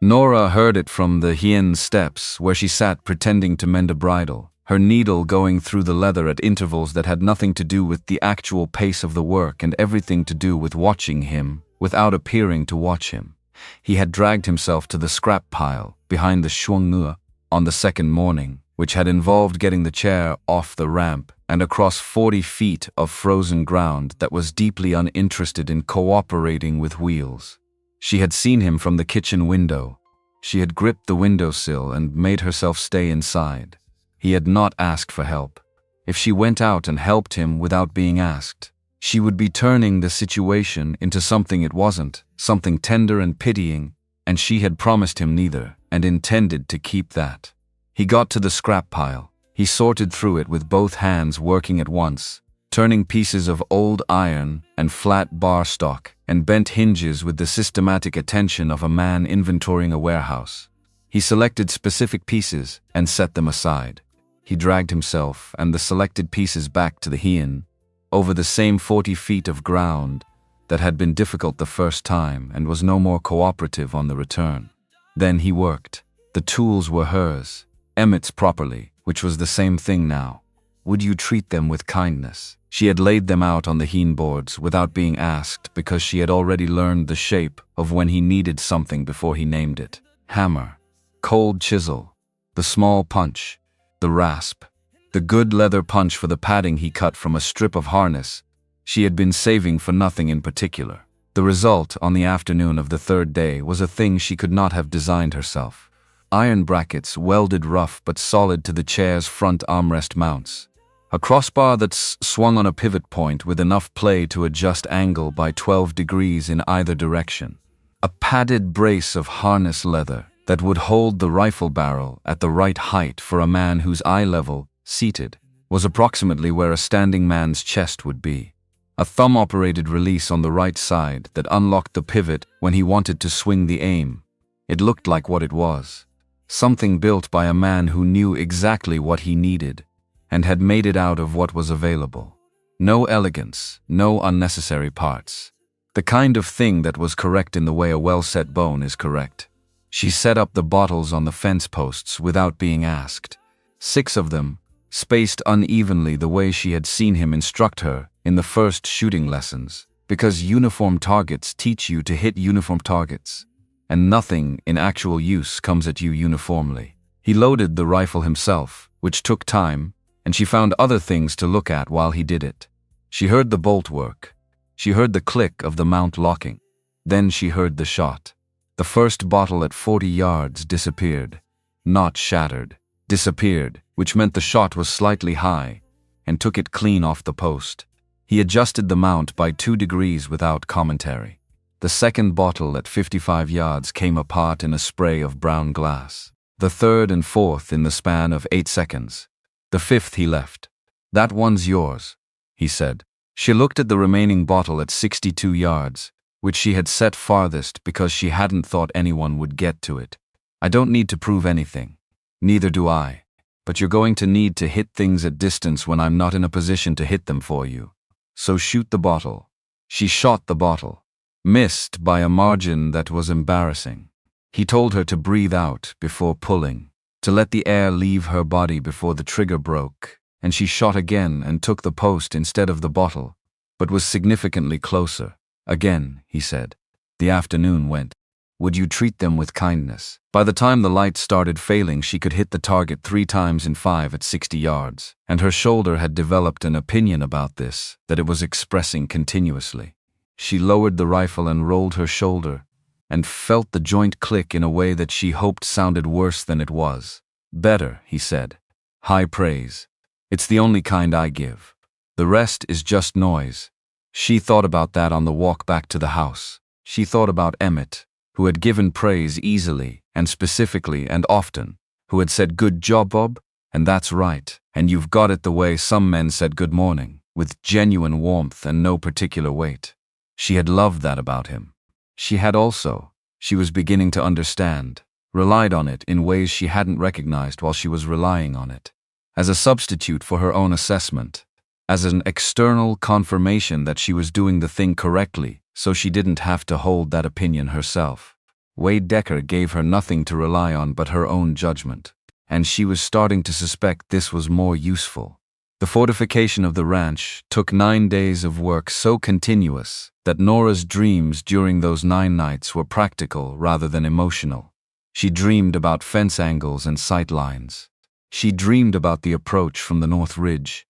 Nora heard it from the hien steps where she sat pretending to mend a bridle, her needle going through the leather at intervals that had nothing to do with the actual pace of the work and everything to do with watching him without appearing to watch him. He had dragged himself to the scrap pile behind the shuangnua on the second morning, which had involved getting the chair off the ramp and across 40 feet of frozen ground that was deeply uninterested in cooperating with wheels. She had seen him from the kitchen window. She had gripped the windowsill and made herself stay inside. He had not asked for help. If she went out and helped him without being asked, she would be turning the situation into something it wasn't, something tender and pitying, and she had promised him neither and intended to keep that. He got to the scrap pile. He sorted through it with both hands working at once, turning pieces of old iron and flat bar stock and bent hinges with the systematic attention of a man inventorying a warehouse. He selected specific pieces and set them aside. He dragged himself and the selected pieces back to the hien, over the same 40 feet of ground that had been difficult the first time and was no more cooperative on the return. Then he worked. The tools were hers, Emmett's properly, which was the same thing now. Would you treat them with kindness? She had laid them out on the hien boards without being asked because she had already learned the shape of when he needed something before he named it. Hammer, cold chisel, the small punch, the rasp, the good leather punch for the padding he cut from a strip of harness she had been saving for nothing in particular. The result on the afternoon of the third day was a thing she could not have designed herself. Iron brackets welded rough but solid to the chair's front armrest mounts. A crossbar that swung on a pivot point with enough play to adjust angle by 12 degrees in either direction. A padded brace of harness leather that would hold the rifle barrel at the right height for a man whose eye level, seated, was approximately where a standing man's chest would be. A thumb-operated release on the right side that unlocked the pivot when he wanted to swing the aim. It looked like what it was. Something built by a man who knew exactly what he needed and had made it out of what was available. No elegance, no unnecessary parts. The kind of thing that was correct in the way a well-set bone is correct. She set up the bottles on the fence posts without being asked. 6 of them, spaced unevenly the way she had seen him instruct her in the first shooting lessons, because uniform targets teach you to hit uniform targets, and nothing in actual use comes at you uniformly. He loaded the rifle himself, which took time, and she found other things to look at while he did it. She heard the bolt work. She heard the click of the mount locking. Then she heard the shot. The first bottle at 40 yards disappeared. Not shattered. Disappeared, which meant the shot was slightly high, and took it clean off the post. He adjusted the mount by 2 degrees without commentary. The second bottle at 55 yards came apart in a spray of brown glass. The third and fourth in the span of 8 seconds. The fifth he left. "That one's yours," he said. She looked at the remaining bottle at 62 yards, which she had set farthest because she hadn't thought anyone would get to it. "I don't need to prove anything. Neither do I. But you're going to need to hit things at distance when I'm not in a position to hit them for you. So shoot the bottle." She shot the bottle. Missed by a margin that was embarrassing. He told her to breathe out before pulling, to let the air leave her body before the trigger broke, and she shot again and took the post instead of the bottle, but was significantly closer. "Again," he said. The afternoon went. Would you treat them with kindness? By the time the light started failing, she could hit the target 3 times in 5 at 60 yards, and her shoulder had developed an opinion about this that it was expressing continuously. She lowered the rifle and rolled her shoulder, and felt the joint click in a way that she hoped sounded worse than it was. "Better," he said. High praise. It's the only kind I give. The rest is just noise. She thought about that on the walk back to the house. She thought about Emmett, who had given praise easily and specifically and often, who had said, "Good job, Bob," and "That's right," and "You've got it," the way some men said good morning, with genuine warmth and no particular weight. She had loved that about him. She had also, she was beginning to understand, relied on it in ways she hadn't recognized while she was relying on it, as a substitute for her own assessment, as an external confirmation that she was doing the thing correctly, so she didn't have to hold that opinion herself. Wade Decker gave her nothing to rely on but her own judgment, and she was starting to suspect this was more useful. The fortification of the ranch took 9 days of work so continuous that Nora's dreams during those 9 nights were practical rather than emotional. She dreamed about fence angles and sight lines. She dreamed about the approach from the North Ridge,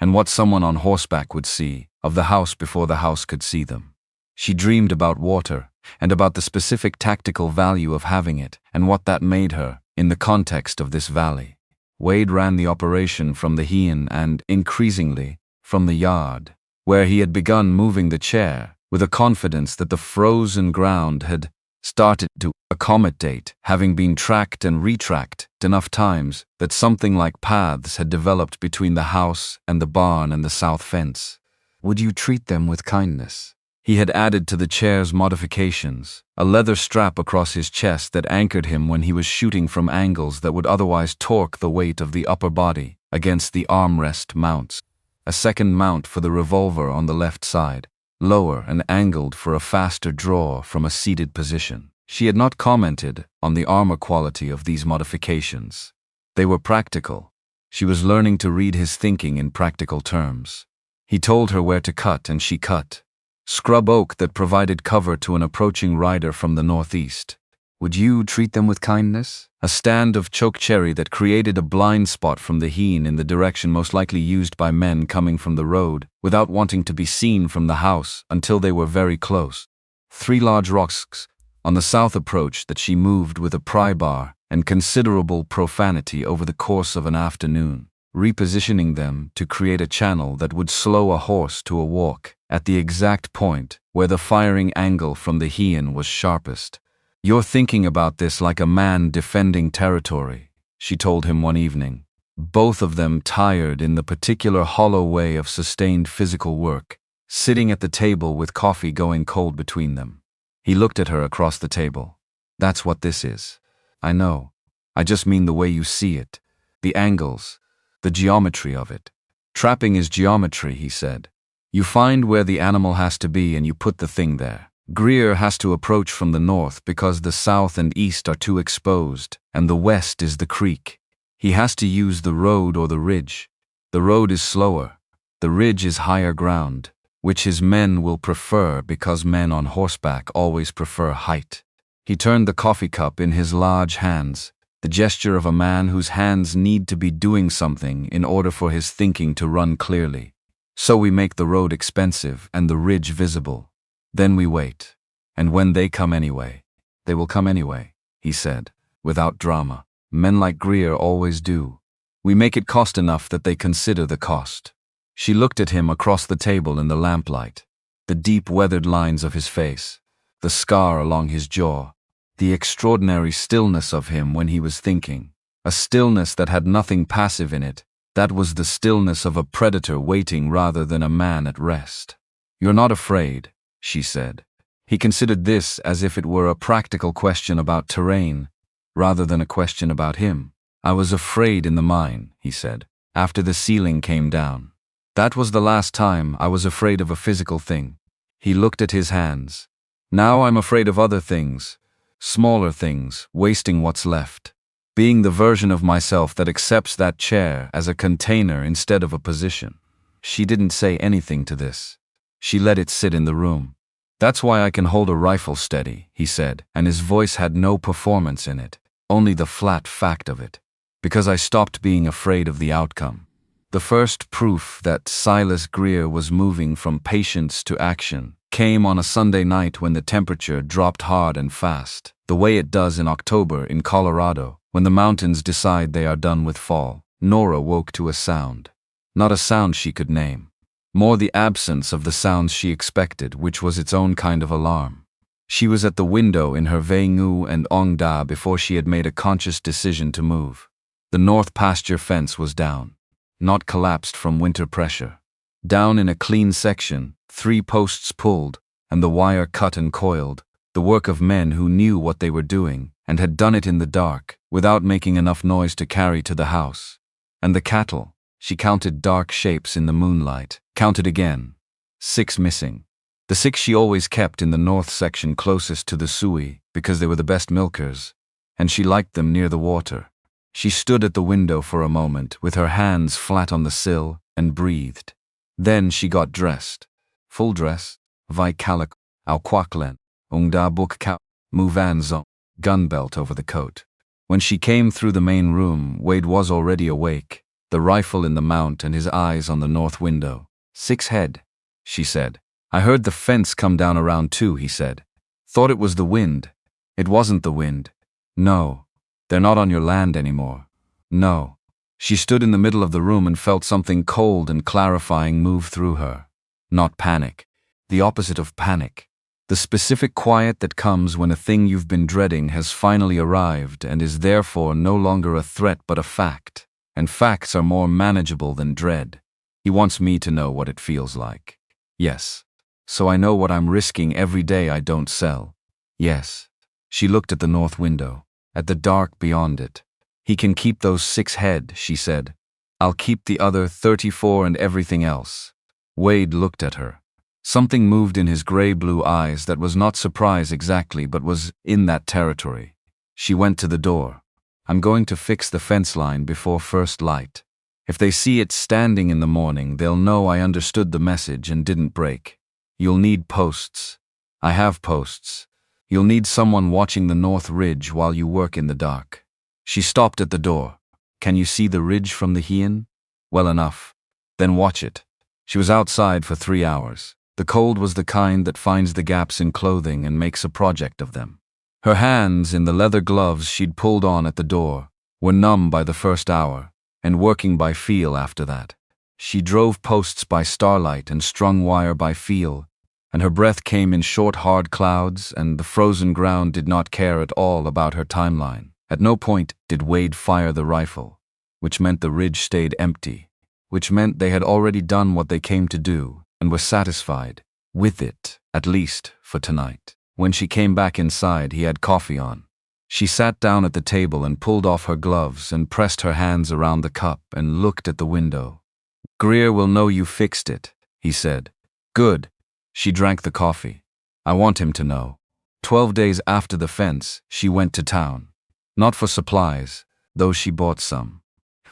and what someone on horseback would see of the house before the house could see them. She dreamed about water and about the specific tactical value of having it and what that made her in the context of this valley. Wade ran the operation from the heian and, increasingly, from the yard, where he had begun moving the chair with a confidence that the frozen ground had started to accommodate, having been tracked and retracked enough times that something like paths had developed between the house and the barn and the south fence. Would you treat them with kindness? He had added to the chair's modifications a leather strap across his chest that anchored him when he was shooting from angles that would otherwise torque the weight of the upper body against the armrest mounts. A second mount for the revolver on the left side, lower and angled for a faster draw from a seated position. She had not commented on the armor quality of these modifications. They were practical. She was learning to read his thinking in practical terms. He told her where to cut, and she cut. Scrub oak that provided cover to an approaching rider from the northeast. Would you treat them with kindness? A stand of chokecherry that created a blind spot from the heian in the direction most likely used by men coming from the road without wanting to be seen from the house until they were very close. 3 large rocks on the south approach that she moved with a pry bar and considerable profanity over the course of an afternoon, repositioning them to create a channel that would slow a horse to a walk at the exact point where the firing angle from the heian was sharpest. "You're thinking about this like a man defending territory," she told him one evening, both of them tired in the particular hollow way of sustained physical work, sitting at the table with coffee going cold between them. He looked at her across the table. "That's what this is." "I know. I just mean the way you see it. The angles. The geometry of it." "Trapping is geometry," he said. "You find where the animal has to be and you put the thing there. Greer has to approach from the north because the south and east are too exposed, and the west is the creek. He has to use the road or the ridge. The road is slower. The ridge is higher ground, which his men will prefer because men on horseback always prefer height." He turned the coffee cup in his large hands, the gesture of a man whose hands need to be doing something in order for his thinking to run clearly. "So we make the road expensive and the ridge visible. Then we wait. And when they come anyway, they will come anyway," he said, without drama. "Men like Greer always do. We make it cost enough that they consider the cost." She looked at him across the table in the lamplight, the deep weathered lines of his face, the scar along his jaw, the extraordinary stillness of him when he was thinking, a stillness that had nothing passive in it. That was the stillness of a predator waiting rather than a man at rest. "You're not afraid," she said. He considered this as if it were a practical question about terrain, rather than a question about him. "I was afraid in the mine," he said, "after the ceiling came down. That was the last time I was afraid of a physical thing." He looked at his hands. "Now I'm afraid of other things, smaller things, wasting what's left. Being the version of myself that accepts that chair as a container instead of a position." She didn't say anything to this. She let it sit in the room. "That's why I can hold a rifle steady," he said, and his voice had no performance in it, only the flat fact of it. "Because I stopped being afraid of the outcome." The first proof that Silas Greer was moving from patience to action came on a Sunday night when the temperature dropped hard and fast, the way it does in October in Colorado, When the mountains decide they are done with fall, Nora woke to a sound. Not a sound she could name. More the absence of the sounds she expected, which was its own kind of alarm. She was at the window in her Veingu and Ongda before she had made a conscious decision to move. The north pasture fence was down. Not collapsed from winter pressure. Down in a clean section, 3 posts pulled, and the wire cut and coiled, the work of men who knew what they were doing, and had done it in the dark, without making enough noise to carry to the house. And the cattle, she counted dark shapes in the moonlight, counted again. 6 missing. The 6 she always kept in the north section closest to the Sui, because they were the best milkers, and she liked them near the water. She stood at the window for a moment, with her hands flat on the sill, and breathed. Then she got dressed. Full dress, vai kalak, au kwaklen, ungda buk ka, muvan zong, gun belt over the coat. When she came through the main room, Wade was already awake, the rifle in the mount and his eyes on the north window. 6 head, she said. I heard the fence come down around 2, he said. Thought it was the wind. It wasn't the wind. No. They're not on your land anymore. No. She stood in the middle of the room and felt something cold and clarifying move through her. Not panic. The opposite of panic. The specific quiet that comes when a thing you've been dreading has finally arrived and is therefore no longer a threat but a fact. And facts are more manageable than dread. He wants me to know what it feels like. Yes. So I know what I'm risking every day I don't sell. Yes. She looked at the north window, at the dark beyond it. He can keep those 6 head, she said. I'll keep the other 34 and everything else. Wade looked at her. Something moved in his gray-blue eyes that was not surprise exactly but was in that territory. She went to the door. I'm going to fix the fence line before first light. If they see it standing in the morning, they'll know I understood the message and didn't break. You'll need posts. I have posts. You'll need someone watching the north ridge while you work in the dark. She stopped at the door. Can you see the ridge from the Heian? Well enough. Then watch it. She was outside for 3 hours. The cold was the kind that finds the gaps in clothing and makes a project of them. Her hands, in the leather gloves she'd pulled on at the door, were numb by the first hour, and working by feel after that. She drove posts by starlight and strung wire by feel, and her breath came in short, hard clouds, and the frozen ground did not care at all about her timeline. At no point did Wade fire the rifle, which meant the ridge stayed empty, which meant they had already done what they came to do and were satisfied with it, at least for tonight. When she came back inside, he had coffee on. She sat down at the table and pulled off her gloves and pressed her hands around the cup and looked at the window. Greer will know you fixed it, he said. Good. She drank the coffee. I want him to know. 12 days after the fence, she went to town. Not for supplies, though she bought some.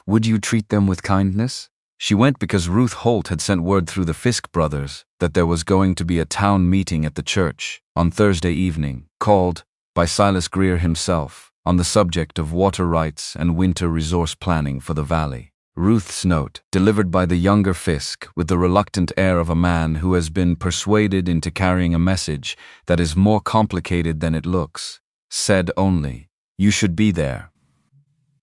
Would you treat them with kindness? She went because Ruth Holt had sent word through the Fisk brothers that there was going to be a town meeting at the church on Thursday evening, called by Silas Greer himself, on the subject of water rights and winter resource planning for the valley. Ruth's note, delivered by the younger Fisk with the reluctant air of a man who has been persuaded into carrying a message that is more complicated than it looks, said only, "You should be there.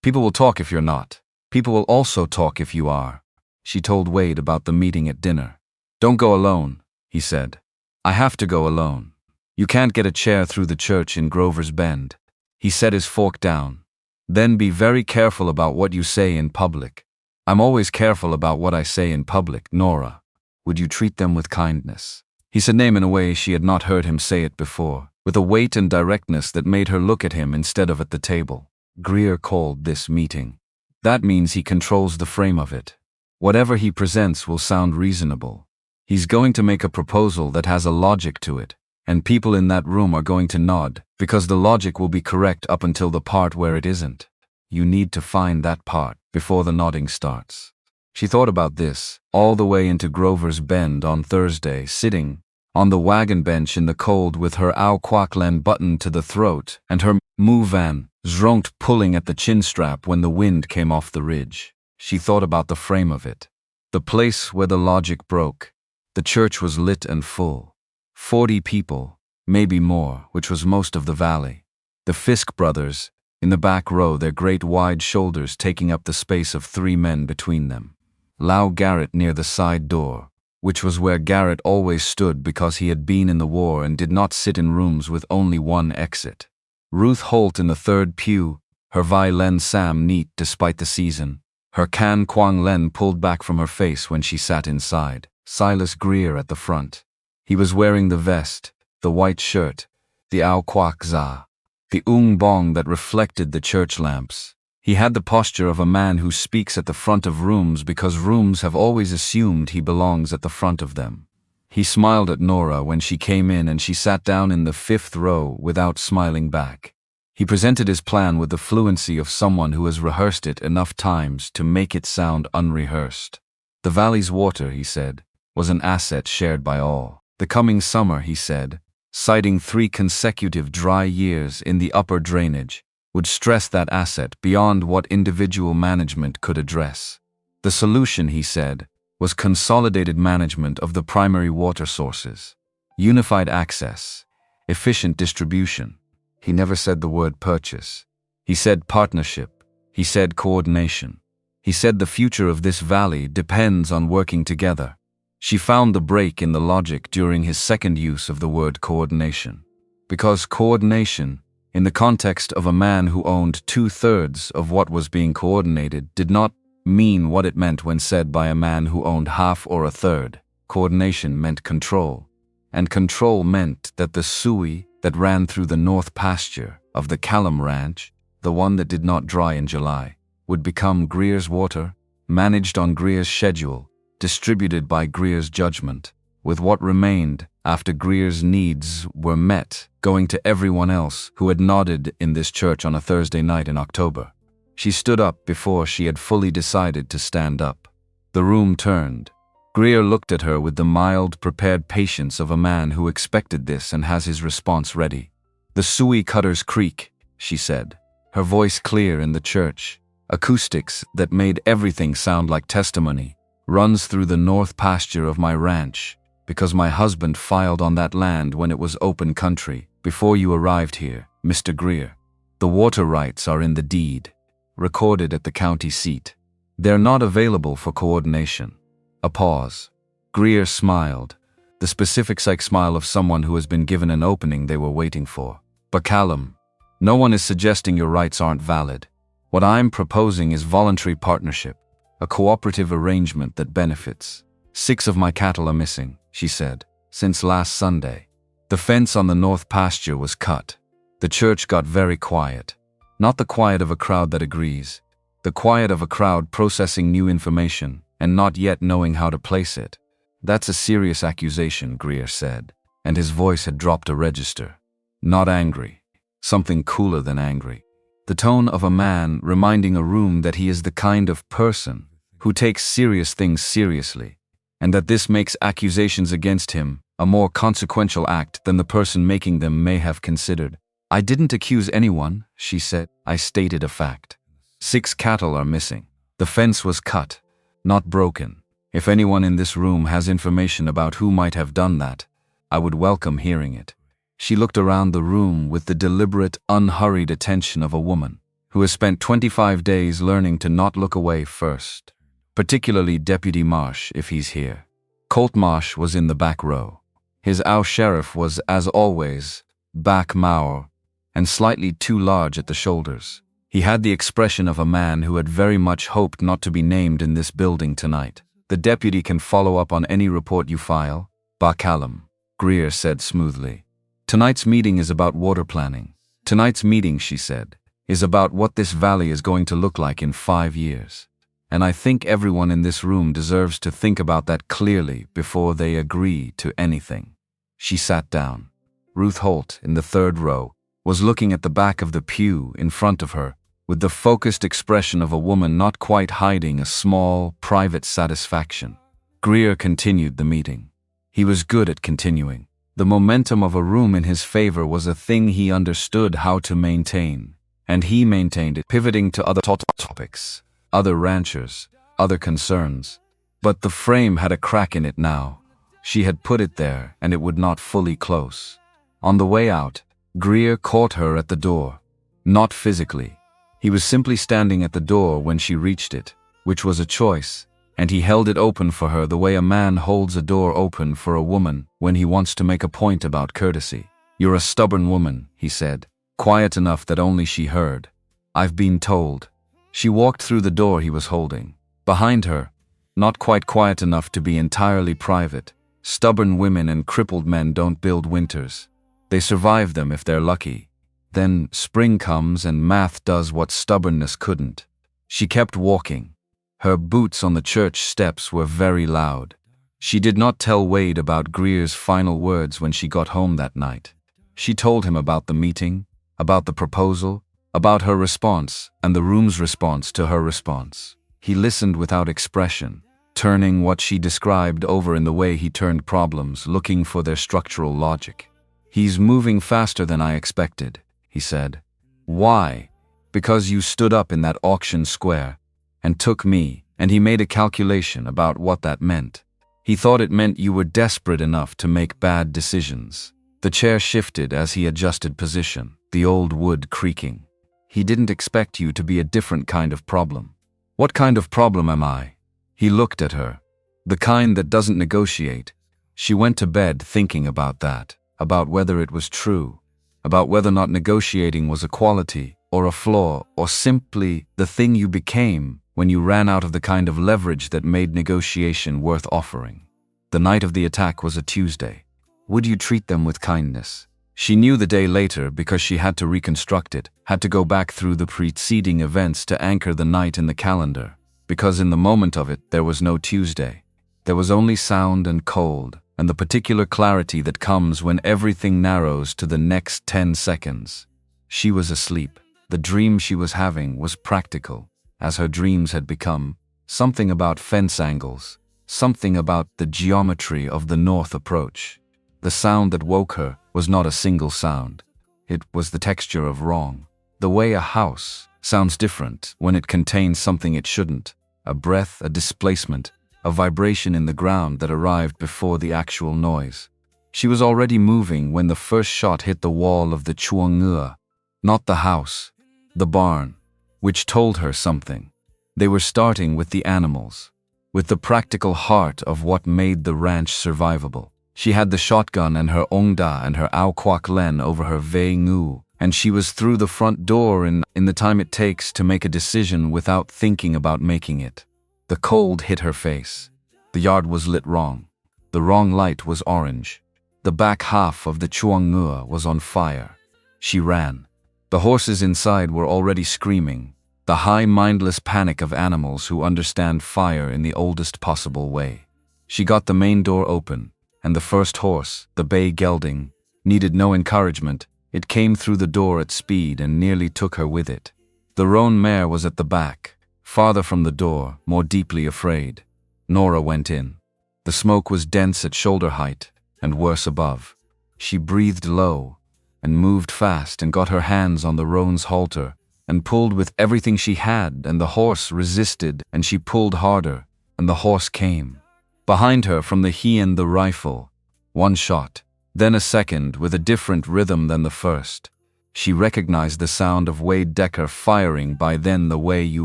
People will talk if you're not. People will also talk if you are." She told Wade about the meeting at dinner. "Don't go alone," he said. "I have to go alone. You can't get a chair through the church in Grover's Bend." He set his fork down. "Then be very careful about what you say in public." "I'm always careful about what I say in public, Nora. Would you treat them with kindness?" He said name in a way she had not heard him say it before, with a weight and directness that made her look at him instead of at the table. Greer called this meeting. That means he controls the frame of it. Whatever he presents will sound reasonable. He's going to make a proposal that has a logic to it, and people in that room are going to nod, because the logic will be correct up until the part where it isn't. You need to find that part before the nodding starts. She thought about this all the way into Grover's Bend on Thursday, sitting on the wagon bench in the cold with her Au Kwaklen buttoned to the throat and her Mouvan Zronkt pulling at the chin strap when the wind came off the ridge. She thought about the frame of it. The place where the logic broke. The church was lit and full. 40 people, maybe more, which was most of the valley. The Fisk brothers, in the back row, their great wide shoulders taking up the space of 3 men between them. Lau Garrett near the side door, which was where Garrett always stood because he had been in the war and did not sit in rooms with only one exit. Ruth Holt in the 3rd pew, her Vai Len Sam neat despite the season, her Can Quang Len pulled back from her face when she sat inside. Silas Greer at the front. He was wearing the vest, the white shirt, the Ao Kwak Za, the bong that reflected the church lamps. He had the posture of a man who speaks at the front of rooms because rooms have always assumed he belongs at the front of them. He smiled at Nora when she came in and she sat down in the 5th row without smiling back. He presented his plan with the fluency of someone who has rehearsed it enough times to make it sound unrehearsed. The valley's water, he said, was an asset shared by all. The coming summer, he said, citing 3 consecutive dry years in the upper drainage, would stress that asset beyond what individual management could address. The solution, he said, was consolidated management of the primary water sources, unified access, efficient distribution. He never said the word purchase. He said partnership. He said coordination. He said the future of this valley depends on working together. She found the break in the logic during his second use of the word coordination. Because coordination, in the context of a man who owned 2/3 of what was being coordinated, did not mean what it meant when said by a man who owned half or a third. Coordination meant control. And control meant that the Sui that ran through the north pasture of the Callum Ranch, the one that did not dry in July, would become Greer's water, managed on Greer's schedule, distributed by Greer's judgment, with what remained after Greer's needs were met, going to everyone else who had nodded in this church on a Thursday night in October. She stood up before she had fully decided to stand up. The room turned. Greer looked at her with the mild, prepared patience of a man who expected this and has his response ready. "The Sui Cutters Creek," she said, her voice clear in the church, acoustics that made everything sound like testimony, "runs through the north pasture of my ranch, because my husband filed on that land when it was open country, before you arrived here, Mr. Greer. The water rights are in the deed, recorded at the county seat. They're not available for coordination." A pause. Greer smiled, the specific psych smile of someone who has been given an opening they were waiting for. "But Callum, no one is suggesting your rights aren't valid. What I'm proposing is voluntary partnership, a cooperative arrangement that benefits. 6 of my cattle are missing," she said, "since last Sunday. The fence on the north pasture was cut. The church got very quiet. Not the quiet of a crowd that agrees, the quiet of a crowd processing new information and not yet knowing how to place it." "That's a serious accusation," Greer said, and his voice had dropped a register. Not angry, something cooler than angry. The tone of a man reminding a room that he is the kind of person who takes serious things seriously, and that this makes accusations against him a more consequential act than the person making them may have considered. "I didn't accuse anyone," she said. "I stated a fact. 6 cattle are missing. The fence was cut, not broken. If anyone in this room has information about who might have done that, I would welcome hearing it." She looked around the room with the deliberate, unhurried attention of a woman who has spent 25 days learning to not look away first. Particularly Deputy Marsh, if he's here. Colt Marsh was in the back row. His Ao Sheriff was, as always, back Maor, and slightly too large at the shoulders. He had the expression of a man who had very much hoped not to be named in this building tonight. "The deputy can follow up on any report you file, Ba Callum," Greer said smoothly. "Tonight's meeting is about water planning. Tonight's meeting," she said, "is about what this valley is going to look like in 5 years. And I think everyone in this room deserves to think about that clearly before they agree to anything." She sat down. Ruth Holt, in the 3rd row, was looking at the back of the pew in front of her with the focused expression of a woman not quite hiding a small, private satisfaction. Greer continued the meeting. He was good at continuing. The momentum of a room in his favor was a thing he understood how to maintain, and he maintained it, pivoting to other topics, other ranchers, other concerns. But the frame had a crack in it now. She had put it there, and it would not fully close. On the way out, Greer caught her at the door. Not physically. He was simply standing at the door when she reached it, which was a choice, and he held it open for her the way a man holds a door open for a woman when he wants to make a point about courtesy. "You're a stubborn woman," he said, quiet enough that only she heard. "I've been told." She walked through the door he was holding. Behind her, not quite quiet enough to be entirely private, stubborn women and crippled men don't build winters. They survive them if they're lucky. Then spring comes and math does what stubbornness couldn't. She kept walking. Her boots on the church steps were very loud. She did not tell Wade about Greer's final words when she got home that night. She told him about the meeting, about the proposal, about her response and the room's response to her response. He listened without expression, turning what she described over in the way he turned problems, looking for their structural logic. "He's moving faster than I expected," he said. "Why?" "Because you stood up in that auction square and took me," and he made a calculation about what that meant. He thought it meant you were desperate enough to make bad decisions. The chair shifted as he adjusted position, the old wood creaking. "He didn't expect you to be a different kind of problem." "What kind of problem am I?" He looked at her. "The kind that doesn't negotiate." She went to bed thinking about that, about whether it was true, about whether not negotiating was a quality or a flaw or simply the thing you became when you ran out of the kind of leverage that made negotiation worth offering. The night of the attack was a Tuesday. Would you treat them with kindness? She knew the day later because she had to reconstruct it, had to go back through the preceding events to anchor the night in the calendar, because in the moment of it there was no Tuesday. There was only sound and cold, and the particular clarity that comes when everything narrows to the next 10 seconds. She was asleep. The dream she was having was practical, as her dreams had become, something about fence angles, something about the geometry of the north approach. The sound that woke her was not a single sound. It was the texture of wrong. The way a house sounds different when it contains something it shouldn't. A breath, a displacement, a vibration in the ground that arrived before the actual noise. She was already moving when the first shot hit the wall of the Chuangua, not the house, the barn, which told her something. They were starting with the animals, with the practical heart of what made the ranch survivable. She had the shotgun and her Ongda and her Ao Kwak Len over her Vei Ngu, and she was through the front door in the time it takes to make a decision without thinking about making it. The cold hit her face. The yard was lit wrong. The wrong light was orange. The back half of the Chuangua was on fire. She ran. The horses inside were already screaming, the high mindless panic of animals who understand fire in the oldest possible way. She got the main door open, and the first horse, the bay gelding, needed no encouragement. It came through the door at speed and nearly took her with it. The roan mare was at the back, farther from the door, more deeply afraid. Nora went in. The smoke was dense at shoulder height, and worse above. She breathed low, and moved fast and got her hands on the roan's halter, and pulled with everything she had, and the horse resisted, and she pulled harder, and the horse came. Behind her from the Hien the rifle. One shot, then a second with a different rhythm than the first. She recognized the sound of Wade Decker firing by then the way you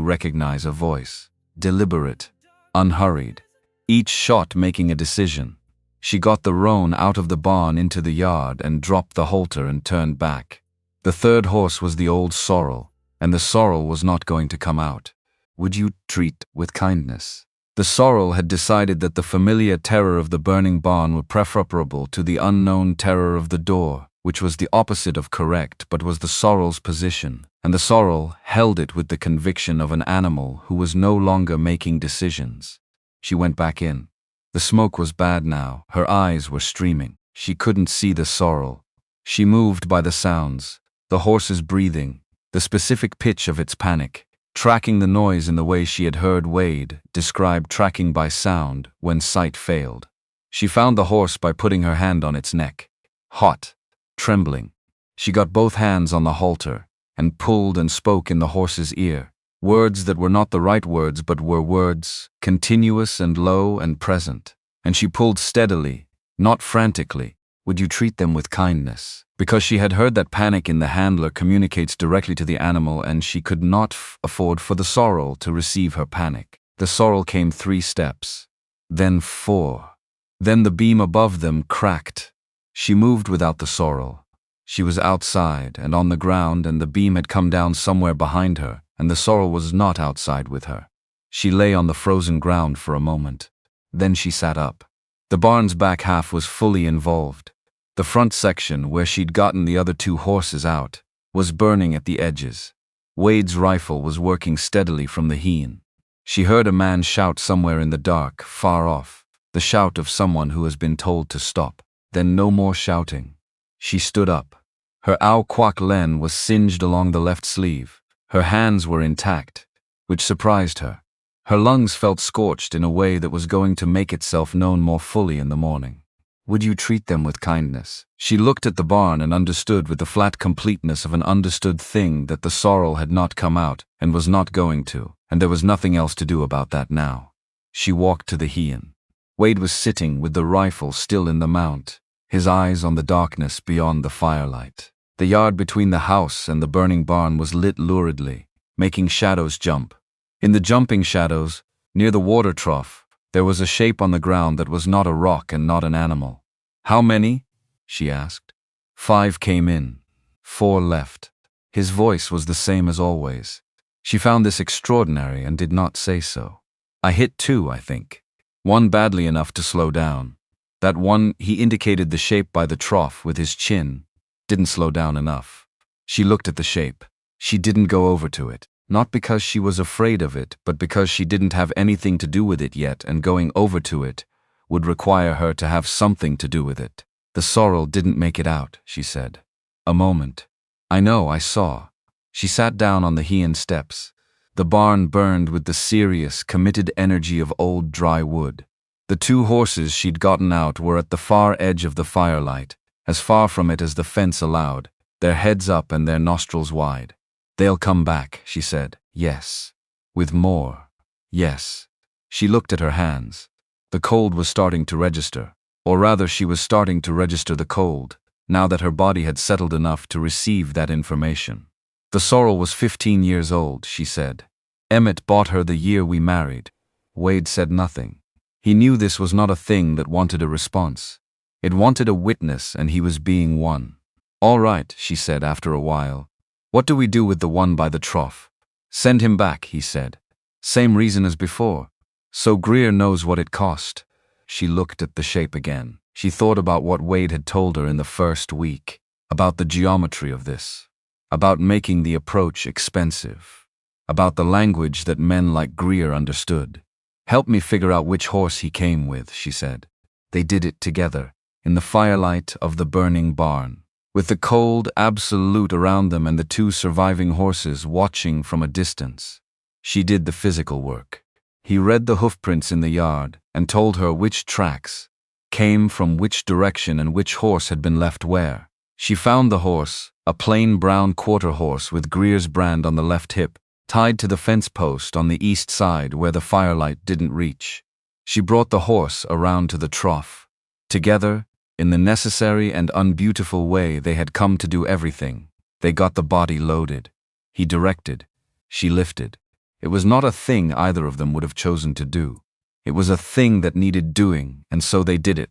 recognize a voice. Deliberate, unhurried, each shot making a decision. She got the roan out of the barn into the yard and dropped the halter and turned back. The third horse was the old sorrel, and the sorrel was not going to come out. Would you treat with kindness? The sorrel had decided that the familiar terror of the burning barn were preferable to the unknown terror of the door, which was the opposite of correct but was the sorrel's position, and the sorrel held it with the conviction of an animal who was no longer making decisions. She went back in. The smoke was bad now. Her eyes were streaming. She couldn't see the sorrel. She moved by the sounds, the horse's breathing, the specific pitch of its panic, tracking the noise in the way she had heard Wade describe tracking by sound when sight failed. She found the horse by putting her hand on its neck. Hot, trembling. She got both hands on the halter and pulled and spoke in the horse's ear, words that were not the right words but were words, continuous and low and present. And she pulled steadily, not frantically, Would you treat them with kindness? Because she had heard that panic in the handler communicates directly to the animal, and she could not afford for the sorrel to receive her panic. The sorrel came 3 steps, then 4. Then the beam above them cracked. She moved without the sorrel. She was outside and on the ground, and the beam had come down somewhere behind her, and the sorrel was not outside with her. She lay on the frozen ground for a moment. Then she sat up. The barn's back half was fully involved. The front section, where she'd gotten the other 2 horses out, was burning at the edges. Wade's rifle was working steadily from the heen. She heard a man shout somewhere in the dark, far off, the shout of someone who has been told to stop. Then no more shouting. She stood up. Her au quoc len was singed along the left sleeve. Her hands were intact, which surprised her. Her lungs felt scorched in a way that was going to make itself known more fully in the morning. Would you treat them with kindness? She looked at the barn and understood with the flat completeness of an understood thing that the sorrel had not come out and was not going to, and there was nothing else to do about that now. She walked to the heen. Wade was sitting with the rifle still in the mount, his eyes on the darkness beyond the firelight. The yard between the house and the burning barn was lit luridly, making shadows jump. In the jumping shadows, near the water trough, there was a shape on the ground that was not a rock and not an animal. How many? She asked. 5 came in. 4 left. His voice was the same as always. She found this extraordinary and did not say so. I hit 2, I think. 1 badly enough to slow down. That one, he indicated the shape by the trough with his chin, didn't slow down enough. She looked at the shape. She didn't go over to it. Not because she was afraid of it, but because she didn't have anything to do with it yet, and going over to it would require her to have something to do with it. The sorrel didn't make it out, she said. A moment. I know, I saw. She sat down on the heen steps. The barn burned with the serious, committed energy of old dry wood. The 2 horses she'd gotten out were at the far edge of the firelight, as far from it as the fence allowed, their heads up and their nostrils wide. They'll come back, she said. Yes. With more. Yes. She looked at her hands. The cold was starting to register, or rather she was starting to register the cold, now that her body had settled enough to receive that information. The sorrel was 15 years old, she said. Emmett bought her the year we married. Wade said nothing. He knew this was not a thing that wanted a response. It wanted a witness, and he was being one. All right, she said after a while. What do we do with the one by the trough? Send him back, he said. Same reason as before. So Greer knows what it cost. She looked at the shape again. She thought about what Wade had told her in the first week, about the geometry of this, about making the approach expensive, about the language that men like Greer understood. Help me figure out which horse he came with, she said. They did it together, in the firelight of the burning barn, with the cold absolute around them and the 2 surviving horses watching from a distance. She did the physical work. He read the hoofprints in the yard and told her which tracks came from which direction and which horse had been left where. She found the horse, a plain brown quarter horse with Greer's brand on the left hip, tied to the fence post on the east side where the firelight didn't reach. She brought the horse around to the trough. Together, in the necessary and unbeautiful way they had come to do everything, they got the body loaded. He directed. She lifted. It was not a thing either of them would have chosen to do. It was a thing that needed doing, and so they did it.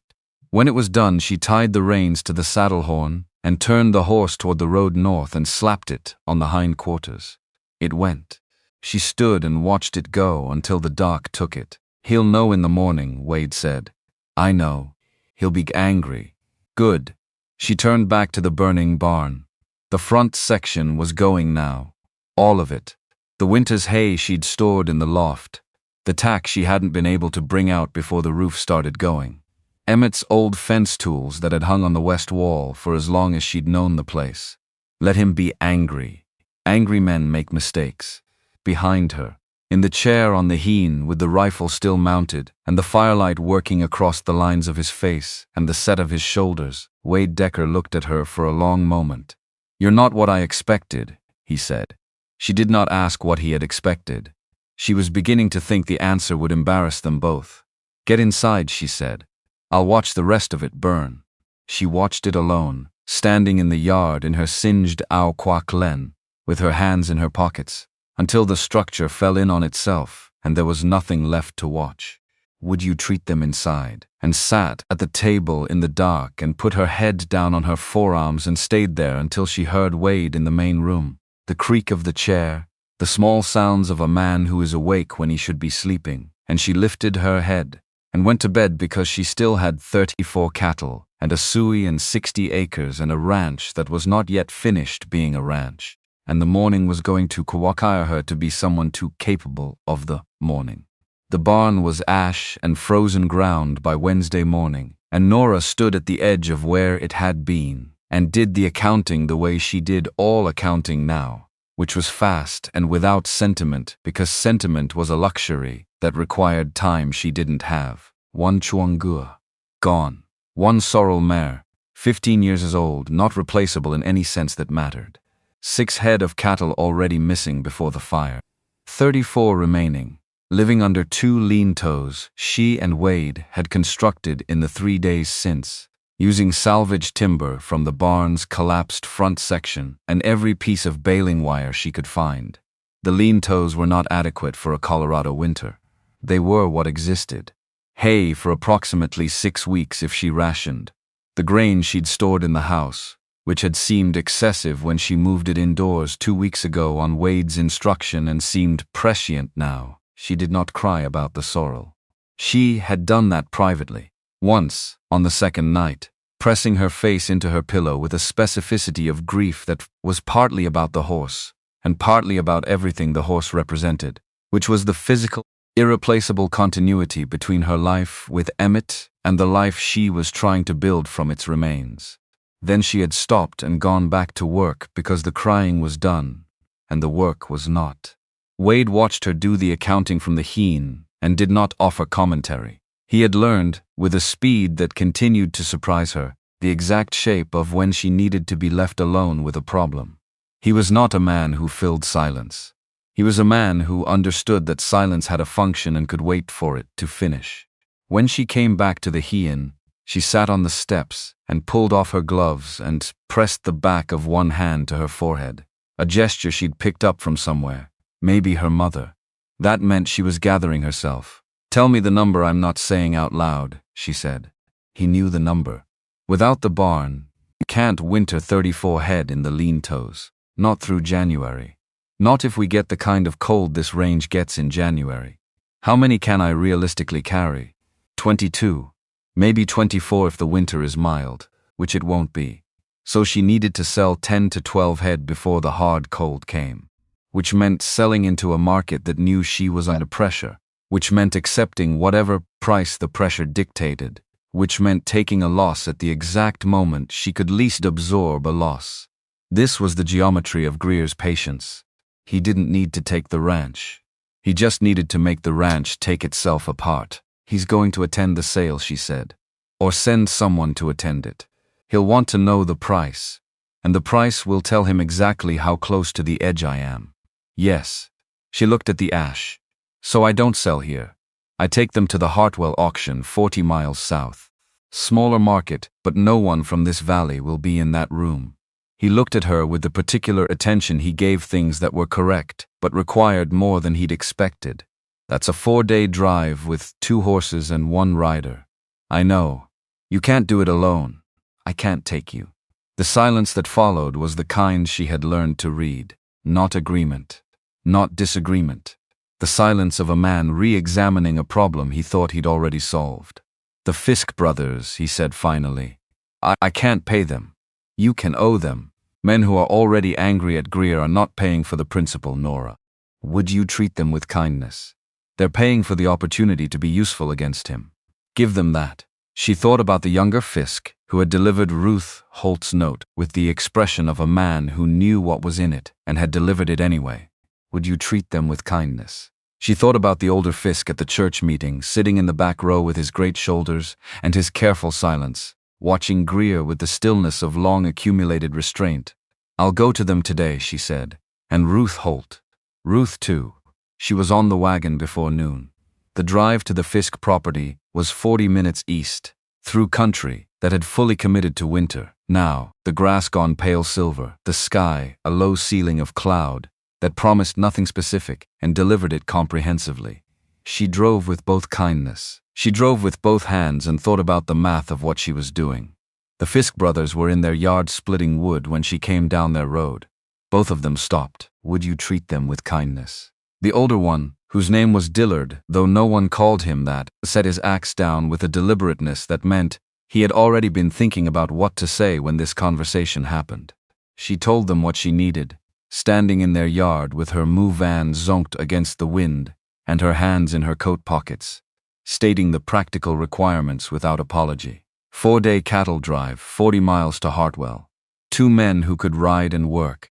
When it was done, she tied the reins to the saddle horn and turned the horse toward the road north and slapped it on the hindquarters. It went. She stood and watched it go until the dark took it. He'll know in the morning, Wade said. I know. He'll be angry. Good. She turned back to the burning barn. The front section was going now. All of it. The winter's hay she'd stored in the loft. The tack she hadn't been able to bring out before the roof started going. Emmett's old fence tools that had hung on the west wall for as long as she'd known the place. Let him be angry. Angry men make mistakes. Behind her, in the chair on the heen with the rifle still mounted and the firelight working across the lines of his face and the set of his shoulders, Wade Decker looked at her for a long moment. You're not what I expected, he said. She did not ask what he had expected. She was beginning to think the answer would embarrass them both. Get inside, she said. I'll watch the rest of it burn. She watched it alone, standing in the yard in her singed au quoc len, with her hands in her pockets, until the structure fell in on itself and there was nothing left to watch. Would you treat them inside? And sat at the table in the dark and put her head down on her forearms and stayed there until she heard Wade in the main room, the creak of the chair, the small sounds of a man who is awake when he should be sleeping, and she lifted her head and went to bed because she still had 34 cattle and a suey and 60 acres and a ranch that was not yet finished being a ranch, and the morning was going to require her to be someone too capable of the morning. The barn was ash and frozen ground by Wednesday morning, and Nora stood at the edge of where it had been and did the accounting the way she did all accounting now, which was fast and without sentiment, because sentiment was a luxury that required time she didn't have. One chuangua, gone. One sorrel mare, 15 years old, not replaceable in any sense that mattered. 6 head of cattle already missing before the fire. 34 remaining, living under 2 lean toes she and Wade had constructed in the 3 days since, using salvaged timber from the barn's collapsed front section and every piece of baling wire she could find. The lean toes were not adequate for a Colorado winter. They were what existed. Hay for approximately 6 weeks if she rationed. The grain she'd stored in the house, which had seemed excessive when she moved it indoors 2 weeks ago on Wade's instruction and seemed prescient now. She did not cry about the sorrel. She had done that privately, once, on the second night, pressing her face into her pillow with a specificity of grief that was partly about the horse, and partly about everything the horse represented, which was the physical, irreplaceable continuity between her life with Emmett and the life she was trying to build from its remains. Then she had stopped and gone back to work because the crying was done, and the work was not. Wade watched her do the accounting from the heen and did not offer commentary. He had learned, with a speed that continued to surprise her, the exact shape of when she needed to be left alone with a problem. He was not a man who filled silence. He was a man who understood that silence had a function and could wait for it to finish. When she came back to the heen, she sat on the steps and pulled off her gloves and pressed the back of one hand to her forehead, a gesture she'd picked up from somewhere, maybe her mother. That meant she was gathering herself. "Tell me the number I'm not saying out loud," she said. He knew the number. Without the barn, you can't winter 34 head in the lean toes, not through January. Not if we get the kind of cold this range gets in January. How many can I realistically carry? 22. Maybe 24 if the winter is mild, which it won't be. So she needed to sell 10 to 12 head before the hard cold came, which meant selling into a market that knew she was under pressure, which meant accepting whatever price the pressure dictated, which meant taking a loss at the exact moment she could least absorb a loss. This was the geometry of Greer's patience. He didn't need to take the ranch. He just needed to make the ranch take itself apart. He's going to attend the sale, she said. Or send someone to attend it. He'll want to know the price. And the price will tell him exactly how close to the edge I am. Yes. She looked at the ash. So I don't sell here. I take them to the Hartwell auction 40 miles south. Smaller market, but no one from this valley will be in that room. He looked at her with the particular attention he gave things that were correct, but required more than he'd expected. That's a 4-day drive with 2 horses and 1 rider. I know. You can't do it alone. I can't take you. The silence that followed was the kind she had learned to read. Not agreement. Not disagreement. The silence of a man re-examining a problem he thought he'd already solved. "The Fisk brothers," he said finally. I can't pay them. You can owe them. Men who are already angry at Greer are not paying for the principal, Nora. Would you treat them with kindness? They're paying for the opportunity to be useful against him. Give them that. She thought about the younger Fisk, who had delivered Ruth Holt's note with the expression of a man who knew what was in it and had delivered it anyway. Would you treat them with kindness? She thought about the older Fisk at the church meeting, sitting in the back row with his great shoulders and his careful silence, watching Greer with the stillness of long-accumulated restraint. "I'll go to them today," she said. And Ruth Holt. Ruth, too. She was on the wagon before noon. The drive to the Fisk property was 40 minutes east, through country that had fully committed to winter. Now, the grass gone pale silver, the sky, a low ceiling of cloud, that promised nothing specific and delivered it comprehensively. She drove with both kindness. She drove with both hands and thought about the math of what she was doing. The Fisk brothers were in their yard splitting wood when she came down their road. Both of them stopped. Would you treat them with kindness? The older one, whose name was Dillard, though no one called him that, set his axe down with a deliberateness that meant he had already been thinking about what to say when this conversation happened. She told them what she needed, standing in their yard with her van zonked against the wind and her hands in her coat pockets, stating the practical requirements without apology. 4-day cattle drive, 40 miles to Hartwell. 2 men who could ride and work.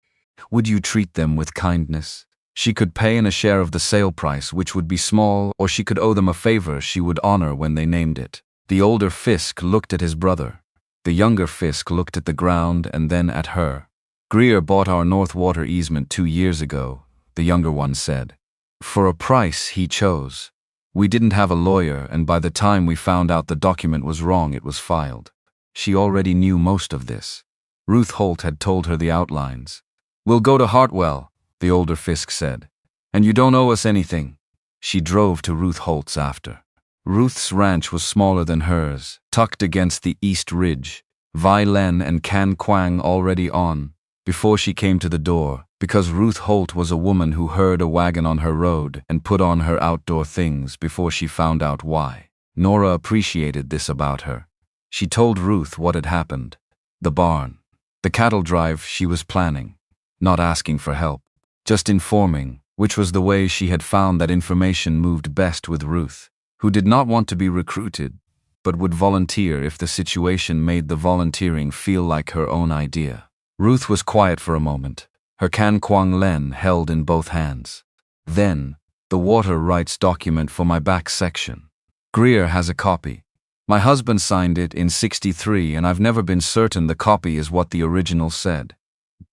Would you treat them with kindness? She could pay in a share of the sale price, which would be small, or she could owe them a favor she would honor when they named it. The older Fisk looked at his brother. The younger Fisk looked at the ground and then at her. Greer bought our North Water easement 2 years ago, the younger one said. For a price he chose. We didn't have a lawyer, and by the time we found out the document was wrong, it was filed. She already knew most of this. Ruth Holt had told her the outlines. We'll go to Hartwell, the older Fisk said. And you don't owe us anything. She drove to Ruth Holt's after. Ruth's ranch was smaller than hers, tucked against the east ridge, Vai Len and Can Quang already on, before she came to the door, because Ruth Holt was a woman who heard a wagon on her road and put on her outdoor things before she found out why. Nora appreciated this about her. She told Ruth what had happened. The barn. The cattle drive she was planning. Not asking for help. Just informing, which was the way she had found that information moved best with Ruth, who did not want to be recruited, but would volunteer if the situation made the volunteering feel like her own idea. Ruth was quiet for a moment, her Can Quang Len held in both hands. Then, the water rights document for my back section. Greer has a copy. My husband signed it in '63, and I've never been certain the copy is what the original said.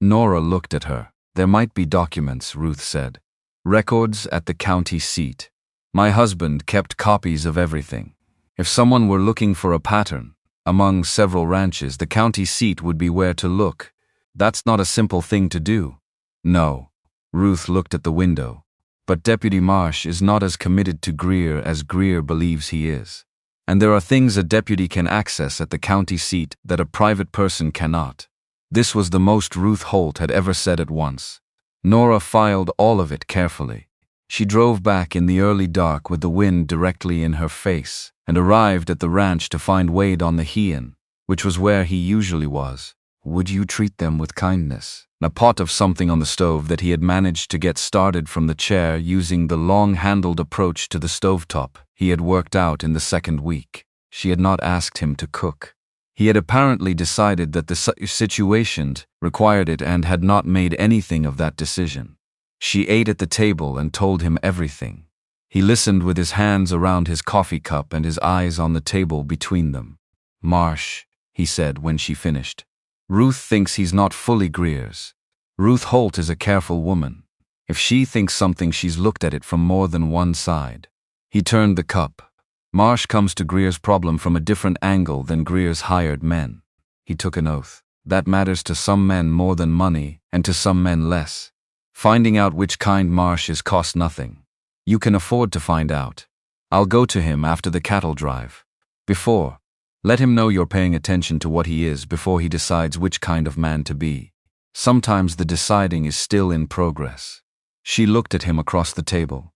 Nora looked at her. There might be documents, Ruth said. Records at the county seat. My husband kept copies of everything. If someone were looking for a pattern, among several ranches, the county seat would be where to look. That's not a simple thing to do. No. Ruth looked at the window. But Deputy Marsh is not as committed to Greer as Greer believes he is. And there are things a deputy can access at the county seat that a private person cannot. This was the most Ruth Holt had ever said at once. Nora filed all of it carefully. She drove back in the early dark with the wind directly in her face, and arrived at the ranch to find Wade on the heian, which was where he usually was. Would you treat them with kindness? A pot of something on the stove that he had managed to get started from the chair using the long-handled approach to the stovetop he had worked out in the second week. She had not asked him to cook. He had apparently decided that the situation required it and had not made anything of that decision. She ate at the table and told him everything. He listened with his hands around his coffee cup and his eyes on the table between them. Marsh, he said when she finished. Ruth thinks he's not fully Greer's. Ruth Holt is a careful woman. If she thinks something, she's looked at it from more than one side. He turned the cup. Marsh comes to Greer's problem from a different angle than Greer's hired men. He took an oath. That matters to some men more than money, and to some men less. Finding out which kind Marsh is costs nothing. You can afford to find out. I'll go to him after the cattle drive. Before, let him know you're paying attention to what he is before he decides which kind of man to be. Sometimes the deciding is still in progress. She looked at him across the table.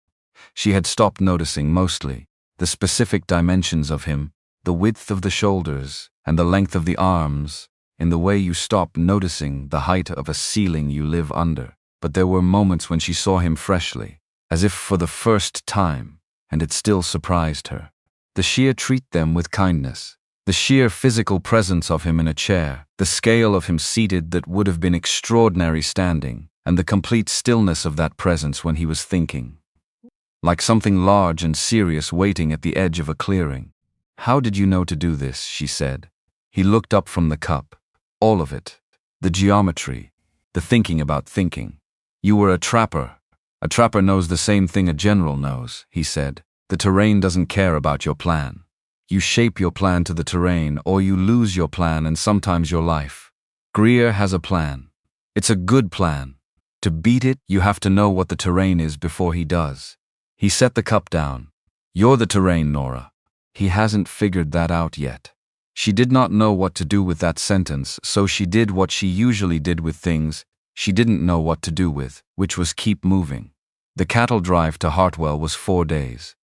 She had stopped noticing mostly the specific dimensions of him, the width of the shoulders, and the length of the arms, in the way you stop noticing the height of a ceiling you live under. But there were moments when she saw him freshly, as if for the first time, and it still surprised her. The sheer treat them with kindness, the sheer physical presence of him in a chair, the scale of him seated that would have been extraordinary standing, and the complete stillness of that presence when he was thinking. Like something large and serious waiting at the edge of a clearing. How did you know to do this? She said. He looked up from the cup. All of it. The geometry. The thinking about thinking. You were a trapper. A trapper knows the same thing a general knows, he said. The terrain doesn't care about your plan. You shape your plan to the terrain, or you lose your plan and sometimes your life. Greer has a plan. It's a good plan. To beat it, you have to know what the terrain is before he does. He set the cup down. You're the terrain, Nora. He hasn't figured that out yet. She did not know what to do with that sentence, so she did what she usually did with things she didn't know what to do with, which was keep moving. The cattle drive to Hartwell was 4 days.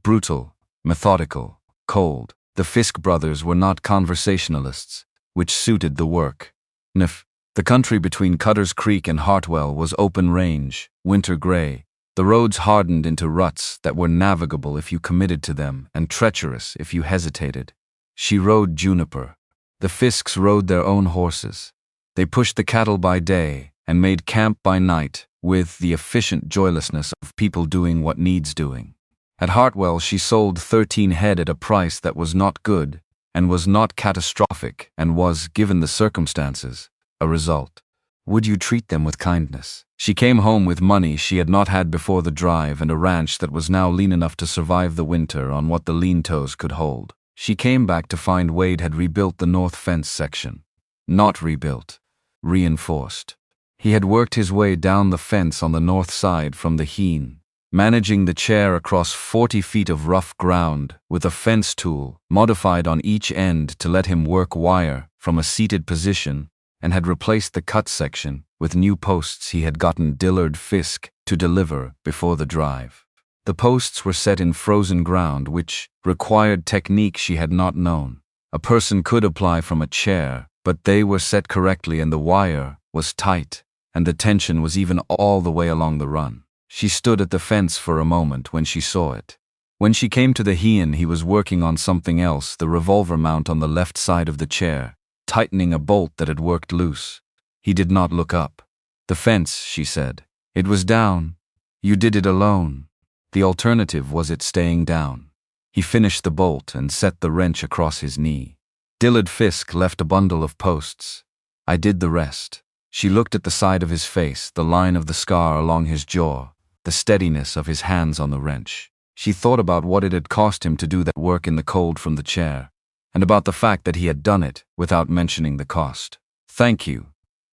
Brutal, methodical, cold. The Fisk brothers were not conversationalists, which suited the work. The country between Cutter's Creek and Hartwell was open range, winter gray. The roads hardened into ruts that were navigable if you committed to them and treacherous if you hesitated. She rode Juniper. The Fisks rode their own horses. They pushed the cattle by day and made camp by night with the efficient joylessness of people doing what needs doing. At Hartwell, she sold 13 head at a price that was not good and was not catastrophic and was, given the circumstances, a result. Would you treat them with kindness? She came home with money she had not had before the drive and a ranch that was now lean enough to survive the winter on what the lean toes could hold. She came back to find Wade had rebuilt the north fence section. Not rebuilt. Reinforced. He had worked his way down the fence on the north side from the heen, managing the chair across 40 feet of rough ground with a fence tool modified on each end to let him work wire from a seated position, and had replaced the cut section with new posts he had gotten Dillard Fisk to deliver before the drive. The posts were set in frozen ground, which required technique she had not known. A person could apply from a chair, but they were set correctly and the wire was tight, and the tension was even all the way along the run. She stood at the fence for a moment when she saw it. When she came to the heen, he was working on something else, the revolver mount on the left side of the chair, tightening a bolt that had worked loose. He did not look up. The fence, she said. It was down. You did it alone. The alternative was it staying down. He finished the bolt and set the wrench across his knee. Dillard Fisk left a bundle of posts. I did the rest. She looked at the side of his face, the line of the scar along his jaw, the steadiness of his hands on the wrench. She thought about what it had cost him to do that work in the cold from the chair, and about the fact that he had done it without mentioning the cost. Thank you,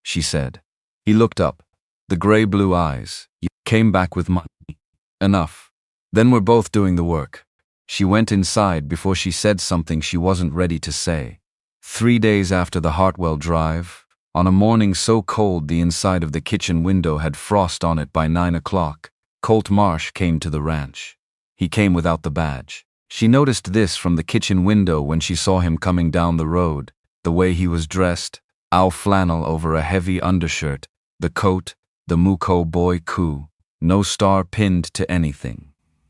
she said. He looked up. The gray-blue eyes. You came back with money. Enough. Then we're both doing the work. She went inside before she said something she wasn't ready to say. 3 days after the Hartwell drive, on a morning so cold the inside of the kitchen window had frost on it by 9 o'clock, Colt Marsh came to the ranch. He came without the badge. She noticed this from the kitchen window when she saw him coming down the road, the way he was dressed, owl flannel over a heavy undershirt, the coat, the Muko boy coup, no star pinned to anything.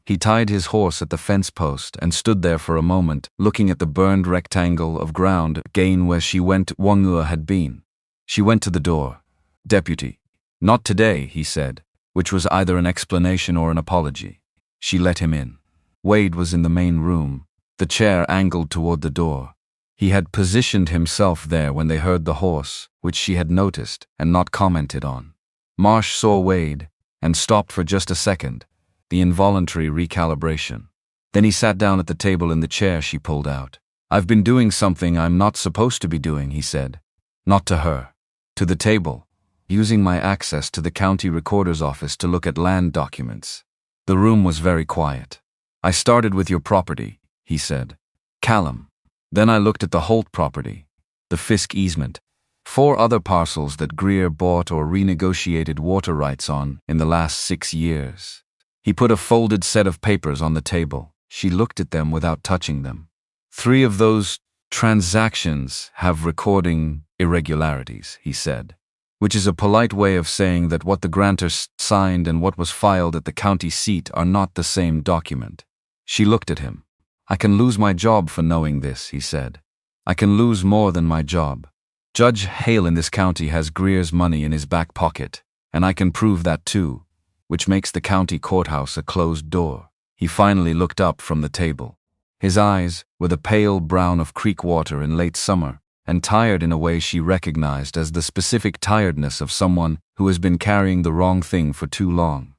He tied his horse at the fence post and stood there for a moment, looking at the burned rectangle of ground again where she went Wangua had been. She went to the door. Deputy. Not today, he said, which was either an explanation or an apology. She let him in. Wade was in the main room, the chair angled toward the door. He had positioned himself there when they heard the horse, which she had noticed and not commented on. Marsh saw Wade and stopped for just a second, the involuntary recalibration. Then he sat down at the table in the chair she pulled out. I've been doing something I'm not supposed to be doing, he said. Not to her. To the table. Using my access to the county recorder's office to look at land documents. The room was very quiet. I started with your property, he said. Callum. Then I looked at the Holt property, the Fisk easement, 4 other parcels that Greer bought or renegotiated water rights on in the last 6 years. He put a folded set of papers on the table. She looked at them without touching them. 3 of those transactions have recording irregularities, he said, which is a polite way of saying that what the grantor signed and what was filed at the county seat are not the same document. She looked at him. I can lose my job for knowing this, he said. I can lose more than my job. Judge Hale in this county has Greer's money in his back pocket, and I can prove that too, which makes the county courthouse a closed door. He finally looked up from the table. His eyes were the pale brown of creek water in late summer, and tired in a way she recognized as the specific tiredness of someone who has been carrying the wrong thing for too long.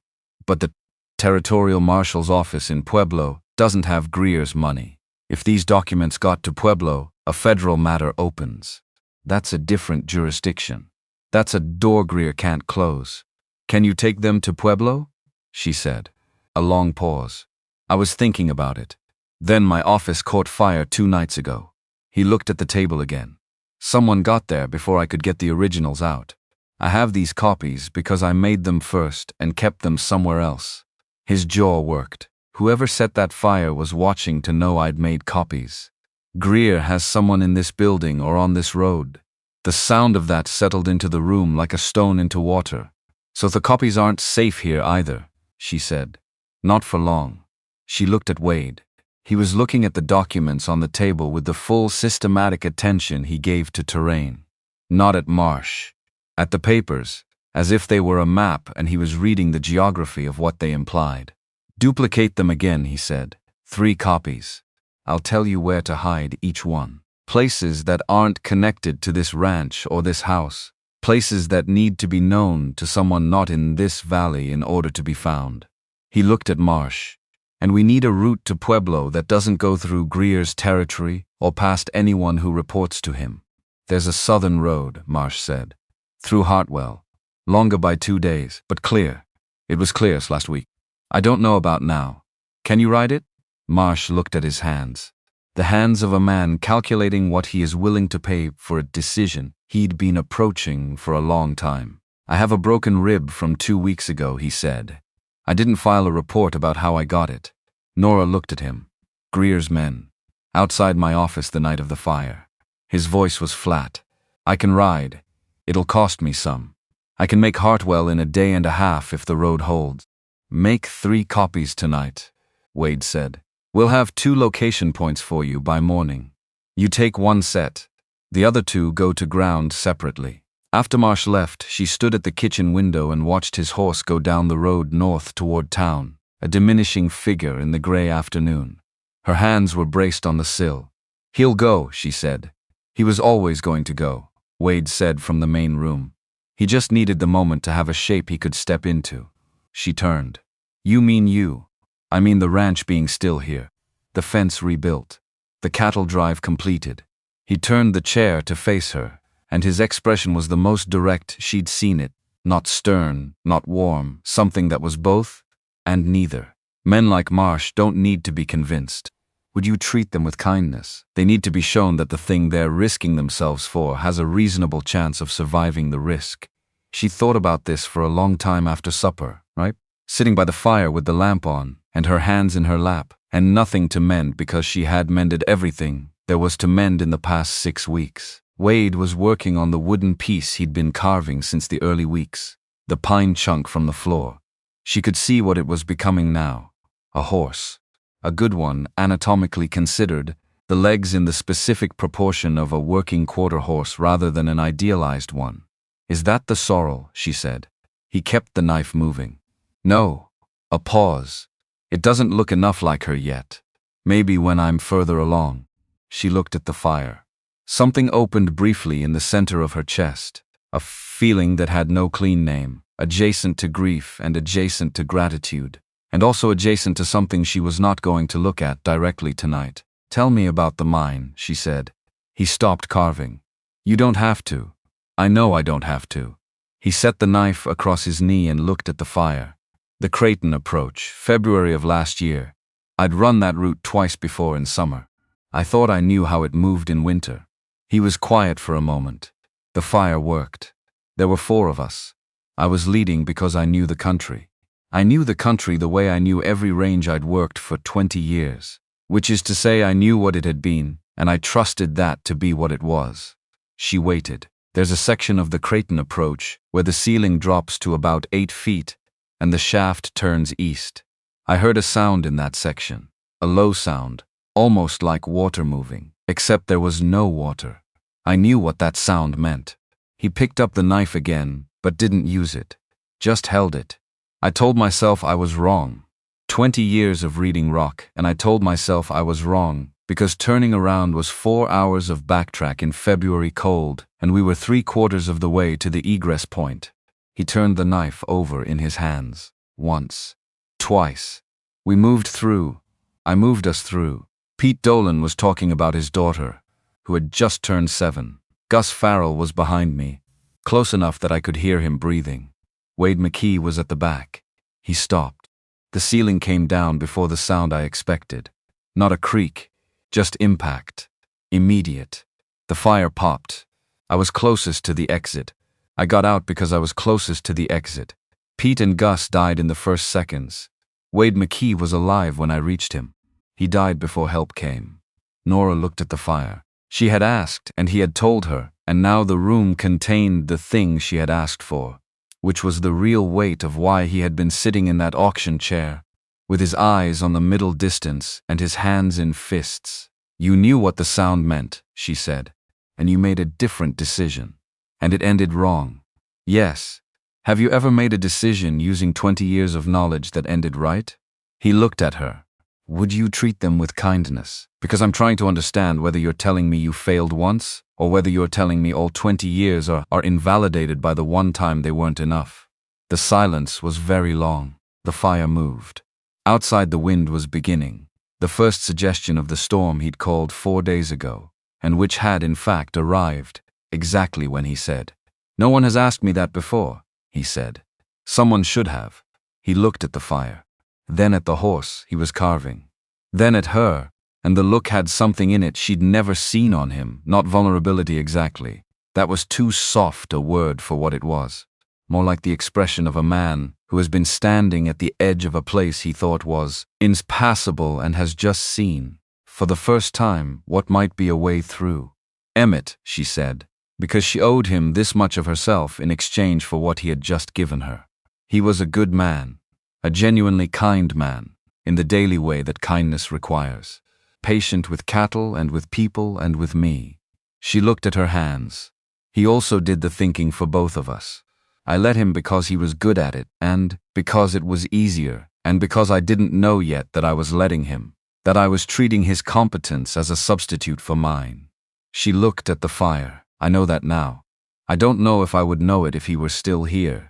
But the territorial marshal's office in Pueblo doesn't have Greer's money. If these documents got to Pueblo, a federal matter opens. That's a different jurisdiction. That's a door Greer can't close. Can you take them to Pueblo? She said. A long pause. I was thinking about it. Then my office caught fire 2 nights ago. He looked at the table again. Someone got there before I could get the originals out. I have these copies because I made them first and kept them somewhere else. His jaw worked. Whoever set that fire was watching to know I'd made copies. Greer has someone in this building or on this road. The sound of that settled into the room like a stone into water. So the copies aren't safe here either, she said. Not for long. She looked at Wade. He was looking at the documents on the table with the full systematic attention he gave to terrain. Not at Marsh. At the papers, as if they were a map and he was reading the geography of what they implied. Duplicate them again, he said. 3 copies. I'll tell you where to hide each one. Places that aren't connected to this ranch or this house. Places that need to be known to someone not in this valley in order to be found. He looked at Marsh. And we need a route to Pueblo that doesn't go through Greer's territory or past anyone who reports to him. There's a southern road, Marsh said. Through Hartwell. Longer by 2 days, but clear. It was clear last week. I don't know about now. Can you ride it? Marsh looked at his hands. The hands of a man calculating what he is willing to pay for a decision he'd been approaching for a long time. I have a broken rib from 2 weeks ago, he said. I didn't file a report about how I got it. Nora looked at him. Greer's men. Outside my office the night of the fire. His voice was flat. I can ride. It'll cost me some. I can make Hartwell in a day and a half if the road holds. Make 3 copies tonight, Wade said. We'll have 2 location points for you by morning. You take 1 set. The other 2 go to ground separately. After Marsh left, she stood at the kitchen window and watched his horse go down the road north toward town, a diminishing figure in the gray afternoon. Her hands were braced on the sill. He'll go, she said. He was always going to go, Wade said from the main room. He just needed the moment to have a shape he could step into. She turned. You mean you? I mean the ranch being still here. The fence rebuilt. The cattle drive completed. He turned the chair to face her, and his expression was the most direct she'd seen it, not stern, not warm, something that was both and neither. Men like Marsh don't need to be convinced. Would you treat them with kindness? They need to be shown that the thing they're risking themselves for has a reasonable chance of surviving the risk. She thought about this for a long time after supper, right? Sitting by the fire with the lamp on, and her hands in her lap, and nothing to mend because she had mended everything there was to mend in the past 6 weeks. Wade was working on the wooden piece he'd been carving since the early weeks, the pine chunk from the floor. She could see what it was becoming now. A horse. A good one, anatomically considered, the legs in the specific proportion of a working quarter horse rather than an idealized one. Is that the sorrel? She said. He kept the knife moving. No. A pause. It doesn't look enough like her yet. Maybe when I'm further along. She looked at the fire. Something opened briefly in the center of her chest, a feeling that had no clean name, adjacent to grief and adjacent to gratitude, and also adjacent to something she was not going to look at directly tonight. Tell me about the mine, she said. He stopped carving. You don't have to. I know I don't have to. He set the knife across his knee and looked at the fire. The Creighton approach, February of last year. I'd run that route twice before in summer. I thought I knew how it moved in winter. He was quiet for a moment. The fire worked. There were 4 of us. I was leading because I knew the country. I knew the country the way I knew every range I'd worked for 20 years. Which is to say I knew what it had been, and I trusted that to be what it was. She waited. There's a section of the Creighton approach where the ceiling drops to about 8 feet, and the shaft turns east. I heard a sound in that section. A low sound, almost like water moving. Except there was no water. I knew what that sound meant. He picked up the knife again, but didn't use it. Just held it. I told myself I was wrong. 20 years of reading rock, and I told myself I was wrong, because turning around was 4 hours of backtrack in February cold, and we were 3/4 of the way to the egress point. He turned the knife over in his hands. Once. Twice. We moved through. I moved us through. Pete Dolan was talking about his daughter, who had just turned 7. Gus Farrell was behind me, close enough that I could hear him breathing. Wade McKee was at the back. He stopped. The ceiling came down before the sound I expected. Not a creak, just impact. Immediate. The fire popped. I was closest to the exit. I got out because I was closest to the exit. Pete and Gus died in the first seconds. Wade McKee was alive when I reached him. He died before help came. Nora looked at the fire. She had asked, and he had told her, and now the room contained the thing she had asked for, which was the real weight of why he had been sitting in that auction chair, with his eyes on the middle distance and his hands in fists. You knew what the sound meant, she said, and you made a different decision. And it ended wrong. Yes. Have you ever made a decision using 20 years of knowledge that ended right? He looked at her. Would you treat them with kindness? Because I'm trying to understand whether you're telling me you failed once, or whether you're telling me all 20 years are invalidated by the one time they weren't enough. The silence was very long. The fire moved. Outside the wind was beginning, the first suggestion of the storm he'd called 4 days ago, and which had in fact arrived, exactly when he said. No one has asked me that before, he said. Someone should have. He looked at the fire. Then at the horse he was carving. Then at her, and the look had something in it she'd never seen on him, not vulnerability exactly. That was too soft a word for what it was. More like the expression of a man who has been standing at the edge of a place he thought was impassable and has just seen, for the first time, what might be a way through. Emmett, she said, because she owed him this much of herself in exchange for what he had just given her. He was a good man, a genuinely kind man, in the daily way that kindness requires. Patient with cattle and with people and with me. She looked at her hands. He also did the thinking for both of us. I let him because he was good at it, and because it was easier, and because I didn't know yet that I was letting him, that I was treating his competence as a substitute for mine. She looked at the fire. I know that now. I don't know if I would know it if he were still here.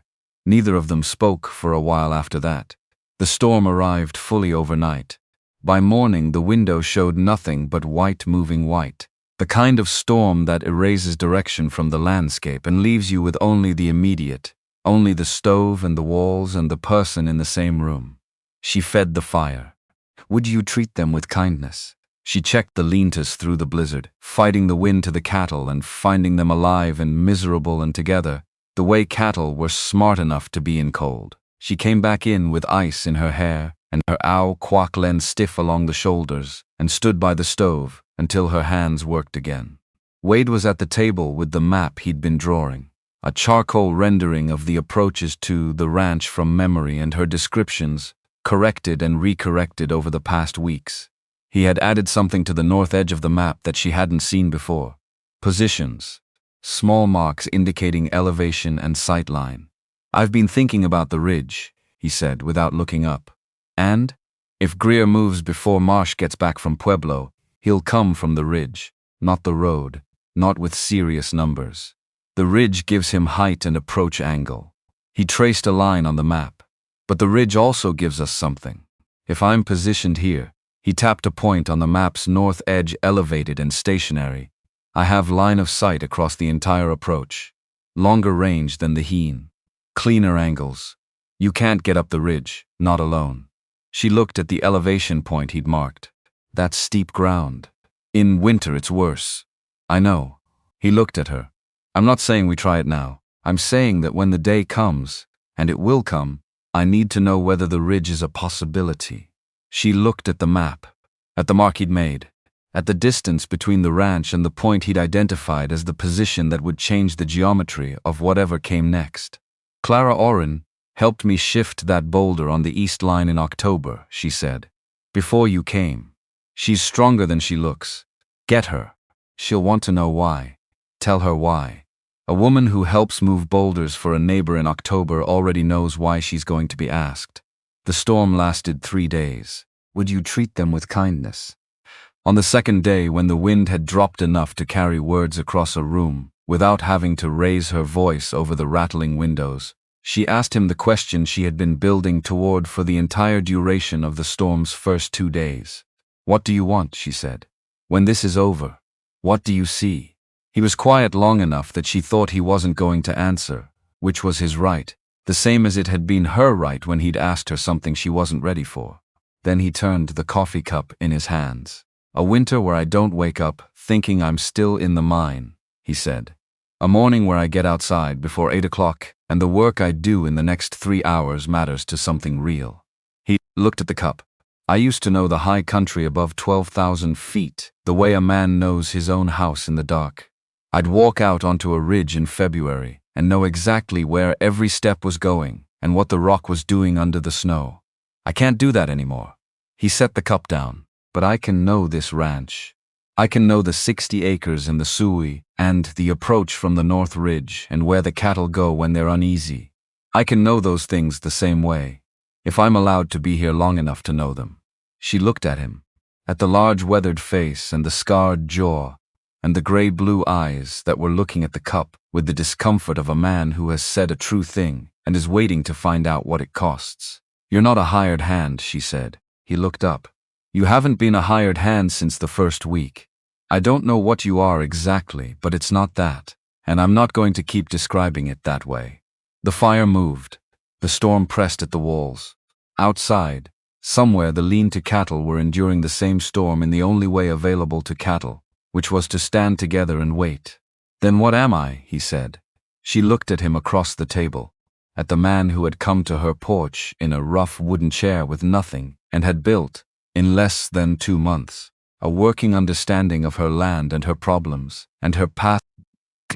Neither of them spoke for a while after that. The storm arrived fully overnight. By morning, the window showed nothing but white moving white. The kind of storm that erases direction from the landscape and leaves you with only the immediate, only the stove and the walls and the person in the same room. She fed the fire. Would you treat them with kindness? She checked the lean-tos through the blizzard, fighting the wind to the cattle and finding them alive and miserable and together, the way cattle were smart enough to be in cold. She came back in with ice in her hair and her ow quack lens stiff along the shoulders and stood by the stove until her hands worked again. Wade was at the table with the map he'd been drawing, a charcoal rendering of the approaches to the ranch from memory and her descriptions, corrected and recorrected over the past weeks. He had added something to the north edge of the map that she hadn't seen before. Positions. Small marks indicating elevation and sightline. I've been thinking about the ridge, he said without looking up. And, if Greer moves before Marsh gets back from Pueblo, he'll come from the ridge, not the road, not with serious numbers. The ridge gives him height and approach angle. He traced a line on the map. But the ridge also gives us something. If I'm positioned here, he tapped a point on the map's north edge elevated and stationary. I have line of sight across the entire approach. Longer range than the Heen. Cleaner angles. You can't get up the ridge, not alone. She looked at the elevation point he'd marked. That's steep ground. In winter it's worse. I know. He looked at her. I'm not saying we try it now. I'm saying that when the day comes, and it will come, I need to know whether the ridge is a possibility. She looked at the map, at the mark he'd made, at the distance between the ranch and the point he'd identified as the position that would change the geometry of whatever came next. Clara Oren helped me shift that boulder on the east line in October, she said. Before you came. She's stronger than she looks. Get her. She'll want to know why. Tell her why. A woman who helps move boulders for a neighbor in October already knows why she's going to be asked. The storm lasted 3 days. Would you treat them with kindness? On the second day, when the wind had dropped enough to carry words across a room, without having to raise her voice over the rattling windows, she asked him the question she had been building toward for the entire duration of the storm's first 2 days. What do you want? She said. When this is over, what do you see? He was quiet long enough that she thought he wasn't going to answer, which was his right, the same as it had been her right when he'd asked her something she wasn't ready for. Then he turned the coffee cup in his hands. A winter where I don't wake up thinking I'm still in the mine, he said. A morning where I get outside before 8 o'clock and the work I do in the next 3 hours matters to something real. He looked at the cup. I used to know the high country above 12,000 feet, the way a man knows his own house in the dark. I'd walk out onto a ridge in February and know exactly where every step was going and what the rock was doing under the snow. I can't do that anymore. He set the cup down. But I can know this ranch. I can know the 60 acres in the Sui and the approach from the North Ridge and where the cattle go when they're uneasy. I can know those things the same way, if I'm allowed to be here long enough to know them. She looked at him, at the large weathered face and the scarred jaw, and the gray-blue eyes that were looking at the cup with the discomfort of a man who has said a true thing and is waiting to find out what it costs. You're not a hired hand, she said. He looked up. You haven't been a hired hand since the first week. I don't know what you are exactly, but it's not that, and I'm not going to keep describing it that way. The fire moved. The storm pressed at the walls. Outside, somewhere the lean-to cattle were enduring the same storm in the only way available to cattle, which was to stand together and wait. Then what am I? He said. She looked at him across the table, at the man who had come to her porch in a rough wooden chair with nothing and had built, in less than 2 months, a working understanding of her land and her problems, and her path,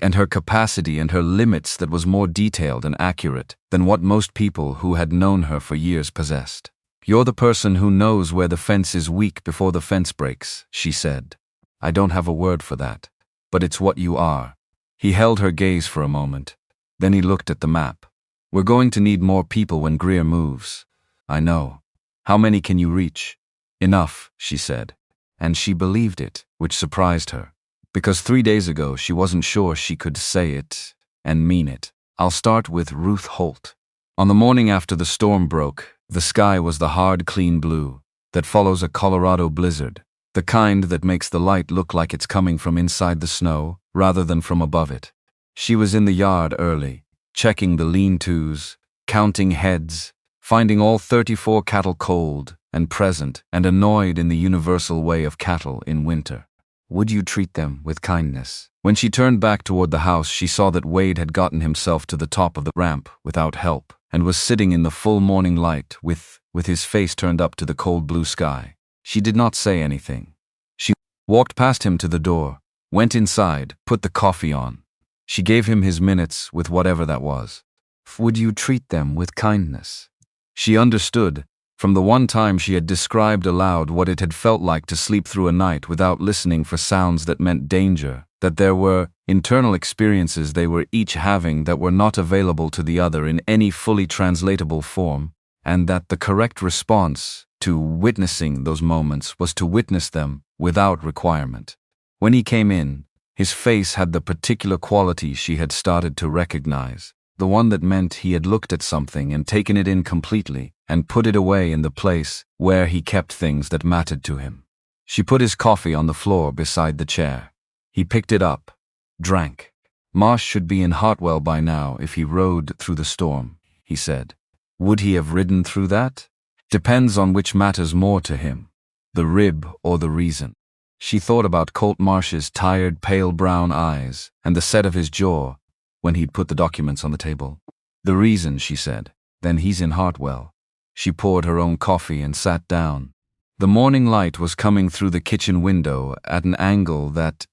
and her capacity and her limits that was more detailed and accurate than what most people who had known her for years possessed. You're the person who knows where the fence is weak before the fence breaks, she said. I don't have a word for that, but it's what you are. He held her gaze for a moment. Then he looked at the map. We're going to need more people when Greer moves. I know. How many can you reach? Enough, she said. And she believed it, which surprised her. Because 3 days ago she wasn't sure she could say it and mean it. I'll start with Ruth Holt. On the morning after the storm broke, the sky was the hard, clean blue that follows a Colorado blizzard, the kind that makes the light look like it's coming from inside the snow rather than from above it. She was in the yard early, checking the lean-tos, counting heads, finding all 34 cattle cold and present and annoyed in the universal way of cattle in winter. Would you treat them with kindness? When she turned back toward the house, she saw that Wade had gotten himself to the top of the ramp without help and was sitting in the full morning light with his face turned up to the cold blue sky. She did not say anything. She walked past him to the door, went inside, put the coffee on. She gave him his minutes with whatever that was. Would you treat them with kindness? She understood, from the one time she had described aloud what it had felt like to sleep through a night without listening for sounds that meant danger, that there were internal experiences they were each having that were not available to the other in any fully translatable form, and that the correct response to witnessing those moments was to witness them without requirement. When he came in, his face had the particular quality she had started to recognize, the one that meant he had looked at something and taken it in completely and put it away in the place where he kept things that mattered to him. She put his coffee on the floor beside the chair. He picked it up, drank. Marsh should be in Hartwell by now if he rode through the storm, he said. Would he have ridden through that? Depends on which matters more to him, the rib or the reason. She thought about Colt Marsh's tired, pale brown eyes and the set of his jaw when he'd put the documents on the table. The reason, she said. Then he's in Hartwell. She poured her own coffee and sat down. The morning light was coming through the kitchen window at an angle that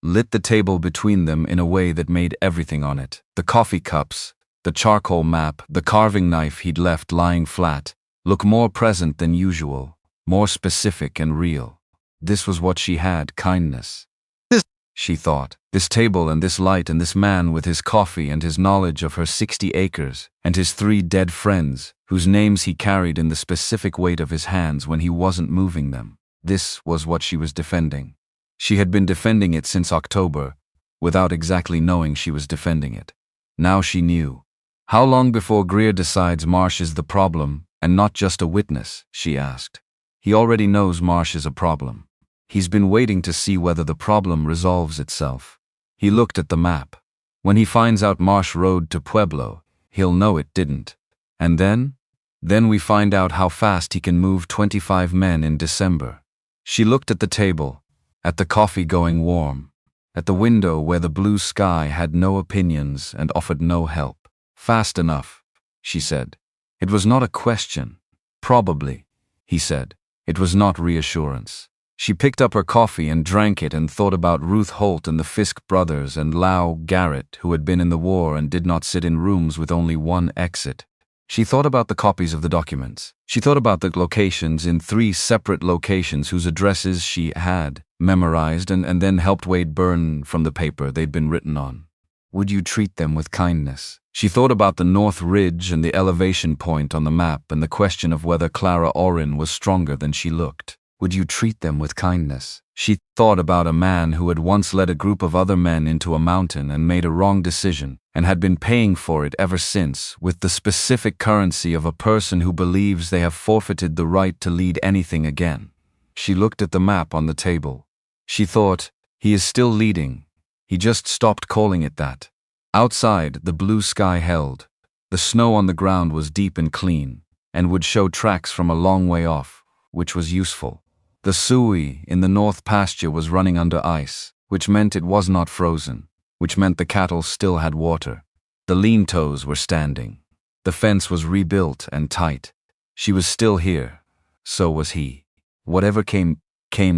lit the table between them in a way that made everything on it. The coffee cups, the charcoal map, the carving knife he'd left lying flat, look more present than usual, more specific and real. This was what she had, kindness. This, she thought, this table and this light and this man with his coffee and his knowledge of her 60 acres and his 3 dead friends, whose names he carried in the specific weight of his hands when he wasn't moving them. This was what she was defending. She had been defending it since October, without exactly knowing she was defending it. Now she knew. How long before Greer decides Marsh is the problem and not just a witness, she asked. He already knows Marsh is a problem. He's been waiting to see whether the problem resolves itself. He looked at the map. When he finds out Marsh rode to Pueblo, he'll know it didn't. And then we find out how fast he can move 25 men in December. She looked at the table, at the coffee going warm, at the window where the blue sky had no opinions and offered no help. Fast enough, she said. It was not a question. Probably, he said. It was not reassurance. She picked up her coffee and drank it and thought about Ruth Holt and the Fisk brothers and Lau Garrett, who had been in the war and did not sit in rooms with only one exit. She thought about the copies of the documents. She thought about the locations in 3 separate locations whose addresses she had memorized and then helped Wade burn from the paper they'd been written on. Would you treat them with kindness? She thought about the North Ridge and the elevation point on the map and the question of whether Clara Orrin was stronger than she looked. Would you treat them with kindness? She thought about a man who had once led a group of other men into a mountain and made a wrong decision, and had been paying for it ever since with the specific currency of a person who believes they have forfeited the right to lead anything again. She looked at the map on the table. She thought, he is still leading. He just stopped calling it that. Outside, the blue sky held. The snow on the ground was deep and clean, and would show tracks from a long way off, which was useful. The suey in the north pasture was running under ice, which meant it was not frozen, which meant the cattle still had water. The lean toes were standing. The fence was rebuilt and tight. She was still here. So was he. Whatever came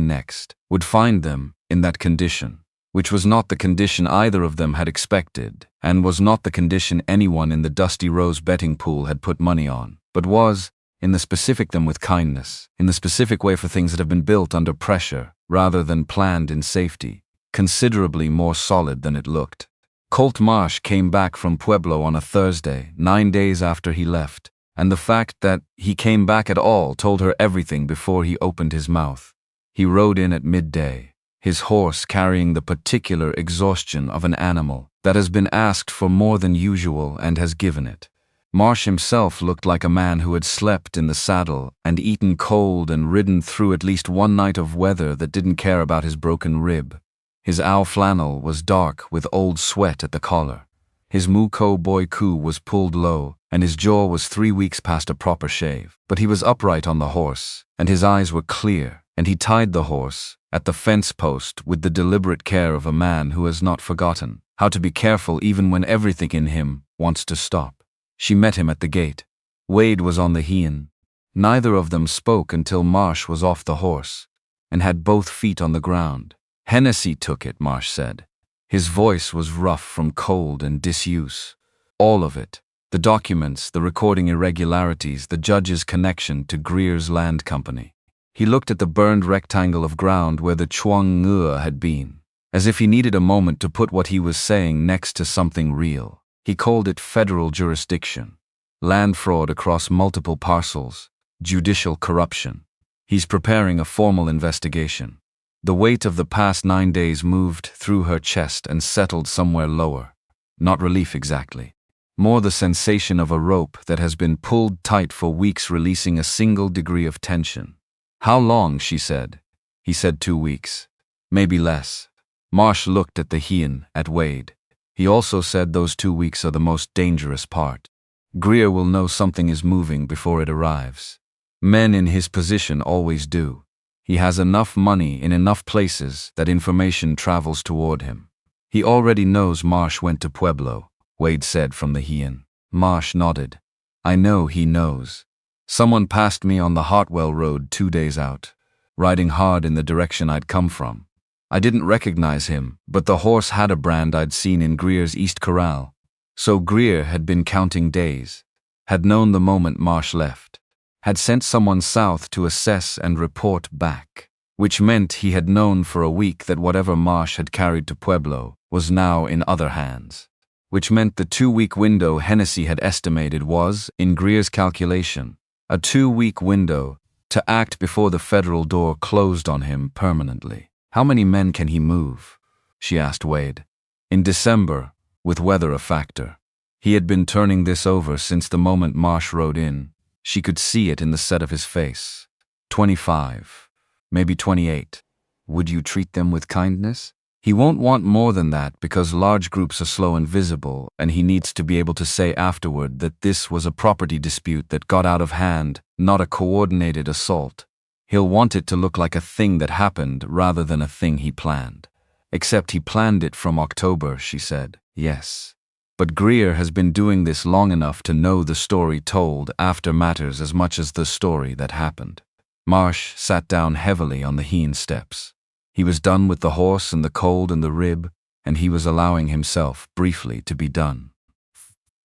next would find them in that condition, which was not the condition either of them had expected, and was not the condition anyone in the Dusty Rose betting pool had put money on, but was, in the specific, them with kindness, in the specific way for things that have been built under pressure rather than planned in safety, considerably more solid than it looked. Colt Marsh came back from Pueblo on a Thursday, 9 days after he left, and the fact that he came back at all told her everything before he opened his mouth. He rode in at midday, his horse carrying the particular exhaustion of an animal that has been asked for more than usual and has given it. Marsh himself looked like a man who had slept in the saddle and eaten cold and ridden through at least one night of weather that didn't care about his broken rib. His owl flannel was dark with old sweat at the collar. His Muko boy coup was pulled low, and his jaw was 3 weeks past a proper shave. But he was upright on the horse, and his eyes were clear, and he tied the horse at the fence post with the deliberate care of a man who has not forgotten how to be careful even when everything in him wants to stop. She met him at the gate. Wade was on the heian. Neither of them spoke until Marsh was off the horse and had both feet on the ground. Hennessy took it, Marsh said. His voice was rough from cold and disuse. All of it. The documents, the recording irregularities, the judge's connection to Greer's Land Company. He looked at the burned rectangle of ground where the Chuang Ngua had been, as if he needed a moment to put what he was saying next to something real. He called it federal jurisdiction, land fraud across multiple parcels, judicial corruption. He's preparing a formal investigation. The weight of the past 9 days moved through her chest and settled somewhere lower. Not relief exactly. More the sensation of a rope that has been pulled tight for weeks, releasing a single degree of tension. How long, she said. He said 2 weeks. Maybe less. Marsh looked at the heian, at Wade. He also said those 2 weeks are the most dangerous part. Greer will know something is moving before it arrives. Men in his position always do. He has enough money in enough places that information travels toward him. He already knows Marsh went to Pueblo, Wade said from the heian. Marsh nodded. I know he knows. Someone passed me on the Hartwell Road 2 days out, riding hard in the direction I'd come from. I didn't recognize him, but the horse had a brand I'd seen in Greer's East Corral. So Greer had been counting days, had known the moment Marsh left, had sent someone south to assess and report back, which meant he had known for a week that whatever Marsh had carried to Pueblo was now in other hands, which meant the 2-week window Hennessy had estimated was, in Greer's calculation, a 2-week window to act before the federal door closed on him permanently. How many men can he move? She asked Wade. In December, with weather a factor. He had been turning this over since the moment Marsh rode in. She could see it in the set of his face. 25. Maybe 28. Would you treat them with kindness? He won't want more than that because large groups are slow and visible, and he needs to be able to say afterward that this was a property dispute that got out of hand, not a coordinated assault. He'll want it to look like a thing that happened rather than a thing he planned. Except he planned it from October, she said. Yes. But Greer has been doing this long enough to know the story told after matters as much as the story that happened. Marsh sat down heavily on the Heen steps. He was done with the horse and the cold and the rib, and he was allowing himself, briefly, to be done.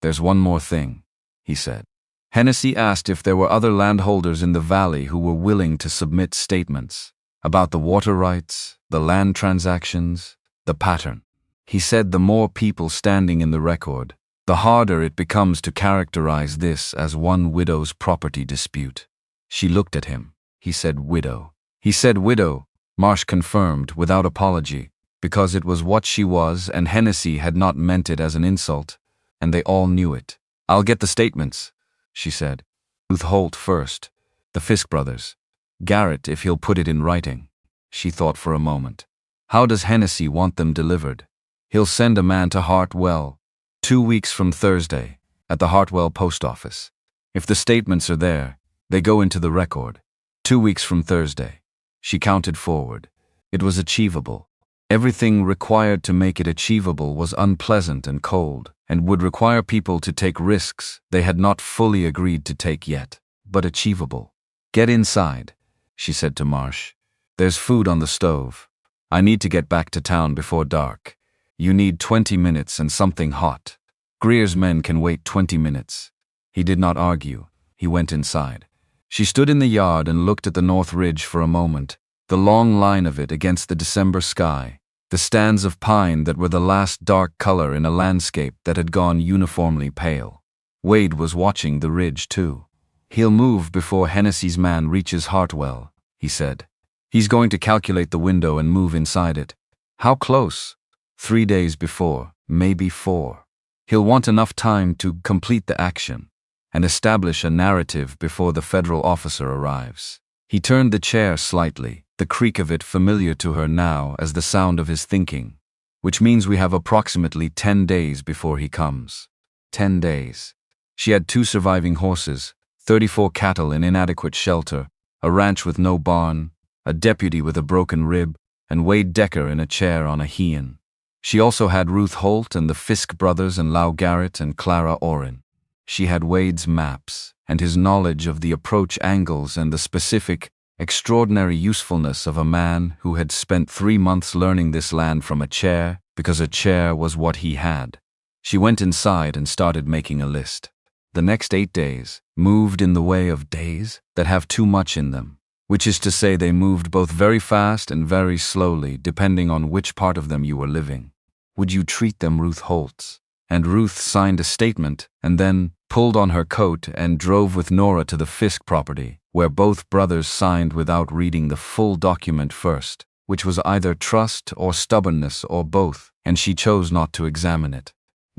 There's one more thing, he said. Hennessy asked if there were other landholders in the valley who were willing to submit statements about the water rights, the land transactions, the pattern. He said the more people standing in the record, the harder it becomes to characterize this as one widow's property dispute. She looked at him. He said widow. He said widow, Marsh confirmed without apology, because it was what she was and Hennessy had not meant it as an insult, and they all knew it. I'll get the statements, she said. Ruth Holt first. The Fisk brothers. Garrett if he'll put it in writing. She thought for a moment. How does Hennessy want them delivered? He'll send a man to Hartwell 2 weeks from Thursday at the Hartwell post office. If the statements are there, they go into the record. 2 weeks from Thursday. She counted forward. It was achievable. Everything required to make it achievable was unpleasant and cold, and would require people to take risks they had not fully agreed to take yet, but achievable. Get inside, she said to Marsh. There's food on the stove. I need to get back to town before dark. You need 20 minutes and something hot. Greer's men can wait 20 minutes. He did not argue. He went inside. She stood in the yard and looked at the North Ridge for a moment, the long line of it against the December sky, the stands of pine that were the last dark color in a landscape that had gone uniformly pale. Wade was watching the ridge too. He'll move before Hennessy's man reaches Hartwell, he said. He's going to calculate the window and move inside it. How close? 3 days before, maybe 4. He'll want enough time to complete the action and establish a narrative before the federal officer arrives. He turned the chair slightly, the creak of it familiar to her now as the sound of his thinking, which means we have approximately 10 days before he comes. 10 days. She had 2 surviving horses, 34 cattle in inadequate shelter, a ranch with no barn, a deputy with a broken rib, and Wade Decker in a chair on a Heen. She also had Ruth Holt and the Fisk brothers and Lau Garrett and Clara Orrin. She had Wade's maps and his knowledge of the approach angles and the specific, extraordinary usefulness of a man who had spent 3 months learning this land from a chair because a chair was what he had. She went inside and started making a list. The next 8 days moved in the way of days that have too much in them, which is to say they moved both very fast and very slowly depending on which part of them you were living. Would you treat them Ruth Holt's? And Ruth signed a statement and then pulled on her coat and drove with Nora to the Fisk property, where both brothers signed without reading the full document first, which was either trust or stubbornness or both, and she chose not to examine it.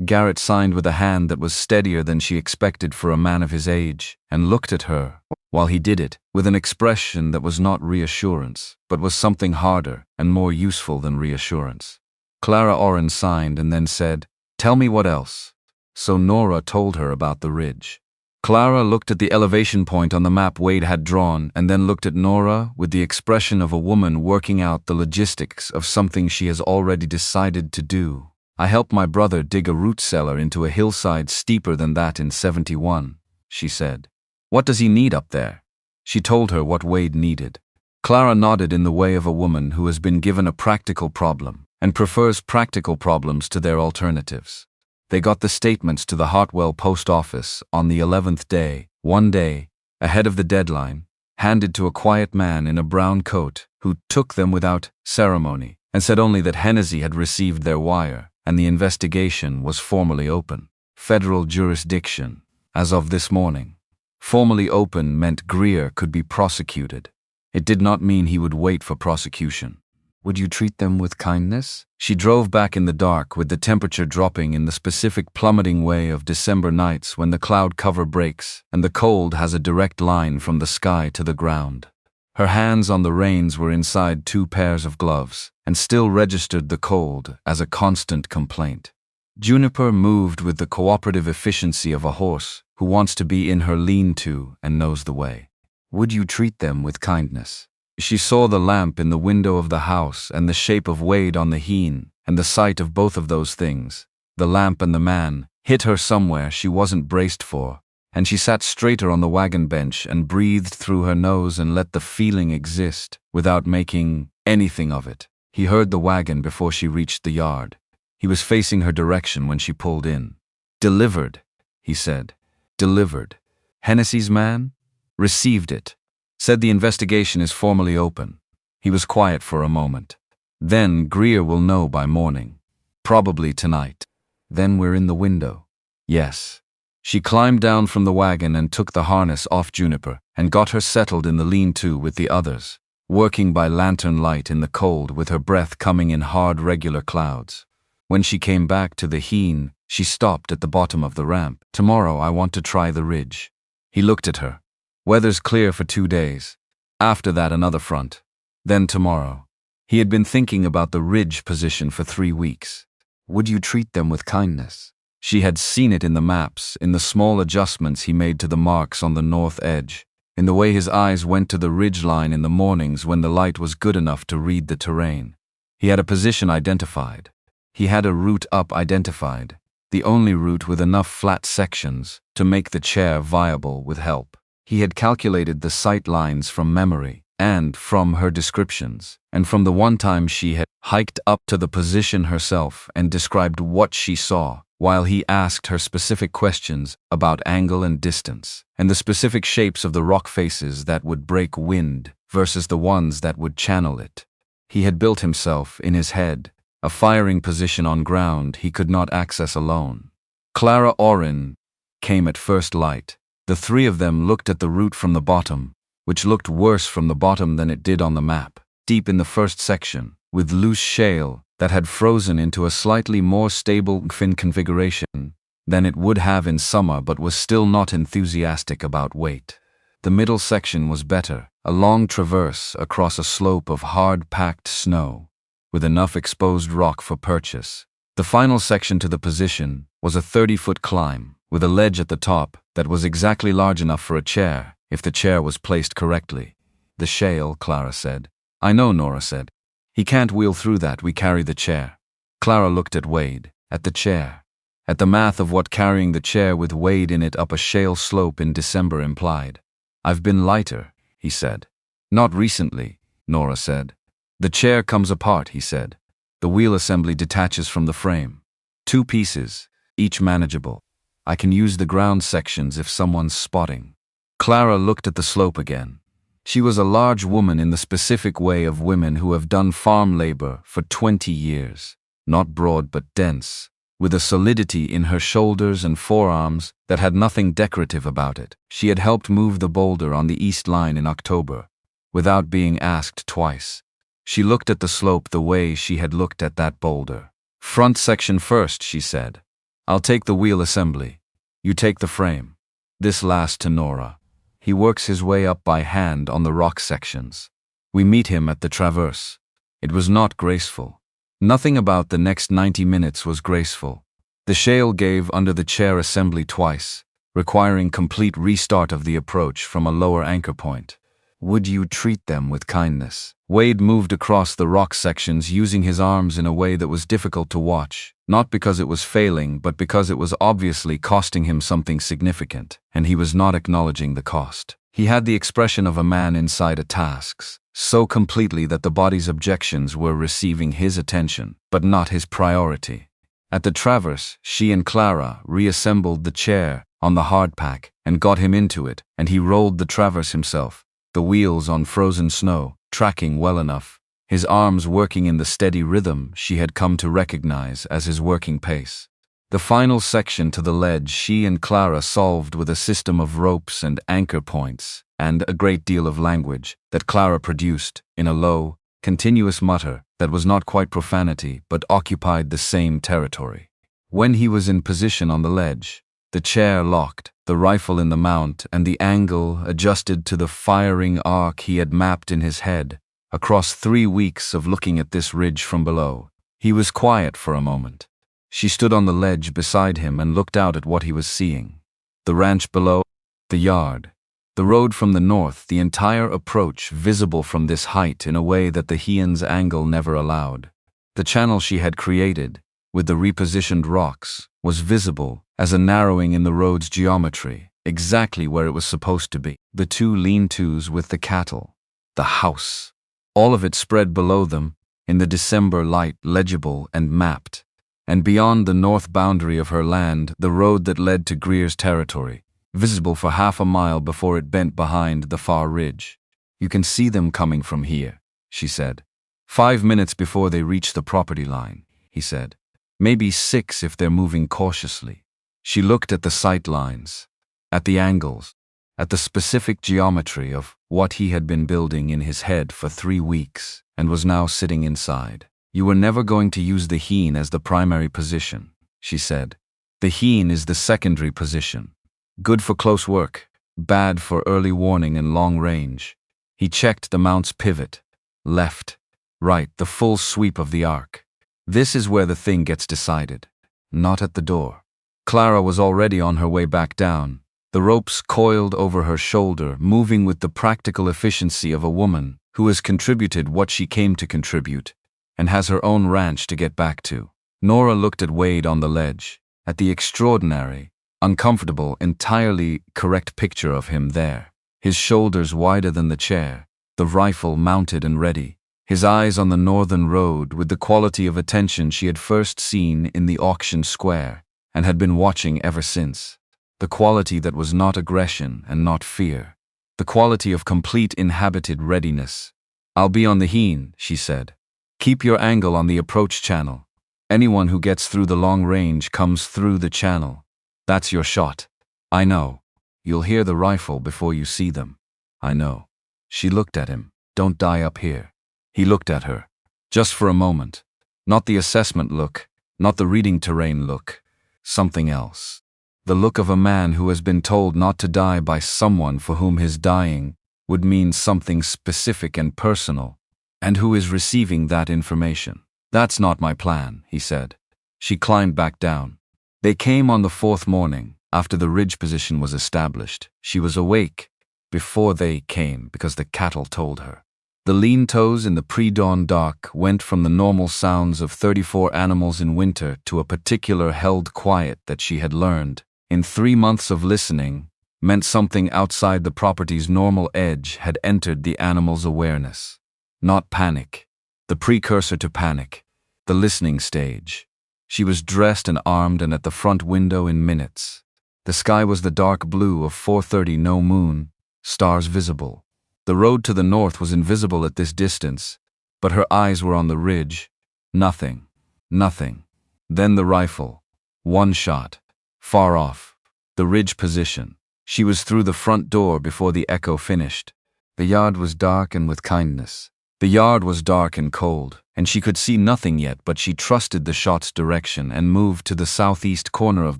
Garrett signed with a hand that was steadier than she expected for a man of his age, and looked at her, while he did it, with an expression that was not reassurance, but was something harder and more useful than reassurance. Clara Orrin signed and then said, "Tell me what else." So Nora told her about the ridge. Clara looked at the elevation point on the map Wade had drawn and then looked at Nora with the expression of a woman working out the logistics of something she has already decided to do. "I helped my brother dig a root cellar into a hillside steeper than that in 71, she said. "What does he need up there?" She told her what Wade needed. Clara nodded in the way of a woman who has been given a practical problem and prefers practical problems to their alternatives. They got the statements to the Hartwell post office on the 11th day, 1 day, ahead of the deadline, handed to a quiet man in a brown coat who took them without ceremony and said only that Hennessy had received their wire and the investigation was formally open. Federal jurisdiction, as of this morning. Formally open meant Greer could be prosecuted. It did not mean he would wait for prosecution. Would you treat them with kindness? She drove back in the dark with the temperature dropping in the specific plummeting way of December nights when the cloud cover breaks and the cold has a direct line from the sky to the ground. Her hands on the reins were inside 2 pairs of gloves, and still registered the cold as a constant complaint. Juniper moved with the cooperative efficiency of a horse who wants to be in her lean-to and knows the way. Would you treat them with kindness? She saw the lamp in the window of the house and the shape of Wade on the heen, and the sight of both of those things, the lamp and the man, hit her somewhere she wasn't braced for, and she sat straighter on the wagon bench and breathed through her nose and let the feeling exist without making anything of it. He heard the wagon before she reached the yard. He was facing her direction when she pulled in. "Delivered," he said. "Delivered. Hennessy's man? Received it. Said the investigation is formally open." He was quiet for a moment. "Then Greer will know by morning. Probably tonight. Then we're in the window." "Yes." She climbed down from the wagon and took the harness off Juniper and got her settled in the lean-to with the others, working by lantern light in the cold with her breath coming in hard regular clouds. When she came back to the heen, she stopped at the bottom of the ramp. "Tomorrow I want to try the ridge." He looked at her. "Weather's clear for 2 days. After that another front. Then tomorrow." He had been thinking about the ridge position for 3 weeks. Would you treat them with kindness? She had seen it in the maps, in the small adjustments he made to the marks on the north edge, in the way his eyes went to the ridge line in the mornings when the light was good enough to read the terrain. He had a position identified. He had a route up identified, the only route with enough flat sections to make the chair viable with help. He had calculated the sight lines from memory, and from her descriptions, and from the one time she had hiked up to the position herself and described what she saw, while he asked her specific questions about angle and distance, and the specific shapes of the rock faces that would break wind versus the ones that would channel it. He had built himself, in his head, a firing position on ground he could not access alone. Clara Orin came at first light. The 3 of them looked at the route from the bottom, which looked worse from the bottom than it did on the map, deep in the first section, with loose shale that had frozen into a slightly more stable fin configuration than it would have in summer but was still not enthusiastic about weight. The middle section was better, a long traverse across a slope of hard-packed snow, with enough exposed rock for purchase. The final section to the position was a 30-foot climb, with a ledge at the top that was exactly large enough for a chair, if the chair was placed correctly. "The shale," Clara said. "I know," Nora said. "He can't wheel through that, we carry the chair." Clara looked at Wade, at the chair, at the math of what carrying the chair with Wade in it up a shale slope in December implied. "I've been lighter," he said. "Not recently," Nora said. "The chair comes apart," he said. "The wheel assembly detaches from the frame. 2 pieces, each manageable. I can use the ground sections if someone's spotting." Clara looked at the slope again. She was a large woman in the specific way of women who have done farm labor for 20 years, not broad but dense, with a solidity in her shoulders and forearms that had nothing decorative about it. She had helped move the boulder on the east line in October, without being asked twice. She looked at the slope the way she had looked at that boulder. "Front section first," she said. "I'll take the wheel assembly. You take the frame." This last to Nora. "He works his way up by hand on the rock sections. We meet him at the traverse." It was not graceful. Nothing about the next 90 minutes was graceful. The shale gave under the chair assembly twice, requiring complete restart of the approach from a lower anchor point. Would you treat them with kindness? Wade moved across the rock sections using his arms in a way that was difficult to watch, not because it was failing but because it was obviously costing him something significant, and he was not acknowledging the cost. He had the expression of a man inside a task, so completely that the body's objections were receiving his attention, but not his priority. At the traverse, she and Clara reassembled the chair on the hardpack and got him into it, and he rolled the traverse himself, the wheels on frozen snow, tracking well enough, his arms working in the steady rhythm she had come to recognize as his working pace. The final section to the ledge she and Clara solved with a system of ropes and anchor points, and a great deal of language that Clara produced in a low, continuous mutter that was not quite profanity but occupied the same territory. When he was in position on the ledge, The chair locked, the rifle in the mount, and the angle adjusted to the firing arc he had mapped in his head, across 3 weeks of looking at this ridge from below. He was quiet for a moment. She stood on the ledge beside him and looked out at what he was seeing. The ranch below, the yard, the road from the north, the entire approach visible from this height in a way that the Heian's angle never allowed. The channel she had created, with the repositioned rocks, was visible as a narrowing in the road's geometry, exactly where it was supposed to be. The 2 lean-tos with the cattle, the house, all of it spread below them, in the December light, legible and mapped. And beyond the north boundary of her land, the road that led to Greer's territory, visible for half a mile before it bent behind the far ridge. "You can see them coming from here," she said. 5 minutes before they reach the property line, he said. "Maybe 6 if they're moving cautiously." She looked at the sight lines, at the angles, at the specific geometry of what he had been building in his head for 3 weeks, and was now sitting inside. "You were never going to use the Heian as the primary position," she said. "The Heian is the secondary position. Good for close work, bad for early warning and long range." He checked the mount's pivot. Left, right, the full sweep of the arc. "This is where the thing gets decided, not at the door." Clara was already on her way back down, the ropes coiled over her shoulder, moving with the practical efficiency of a woman who has contributed what she came to contribute and has her own ranch to get back to. Nora looked at Wade on the ledge, at the extraordinary, uncomfortable, entirely correct picture of him there, his shoulders wider than the chair, the rifle mounted and ready, his eyes on the northern road with the quality of attention she had first seen in the auction square and had been watching ever since. The quality that was not aggression and not fear. The quality of complete inhabited readiness. "I'll be on the Heian," she said. "Keep your angle on the approach channel. Anyone who gets through the long range comes through the channel. That's your shot." "I know. You'll hear the rifle before you see them." "I know." She looked at him. "Don't die up here." He looked at her. Just for a moment. Not the assessment look, not the reading terrain look. Something else. The look of a man who has been told not to die by someone for whom his dying would mean something specific and personal, and who is receiving that information. "That's not my plan," he said. She climbed back down. They came on the 4th morning, after the ridge position was established. She was awake before they came because the cattle told her. The lean-tos in the pre-dawn dark went from the normal sounds of 34 animals in winter to a particular held quiet that she had learned, in 3 months of listening, meant something outside the property's normal edge had entered the animal's awareness. Not panic. The precursor to panic. The listening stage. She was dressed and armed and at the front window in minutes. The sky was the dark blue of 4:30, no moon, stars visible. The road to the north was invisible at this distance, but her eyes were on the ridge. Nothing. Nothing. Then the rifle. 1 shot. Far off. The ridge position. She was through the front door before the echo finished. The yard was dark and with kindness. The yard was dark and cold, and she could see nothing yet, but she trusted the shot's direction and moved to the southeast corner of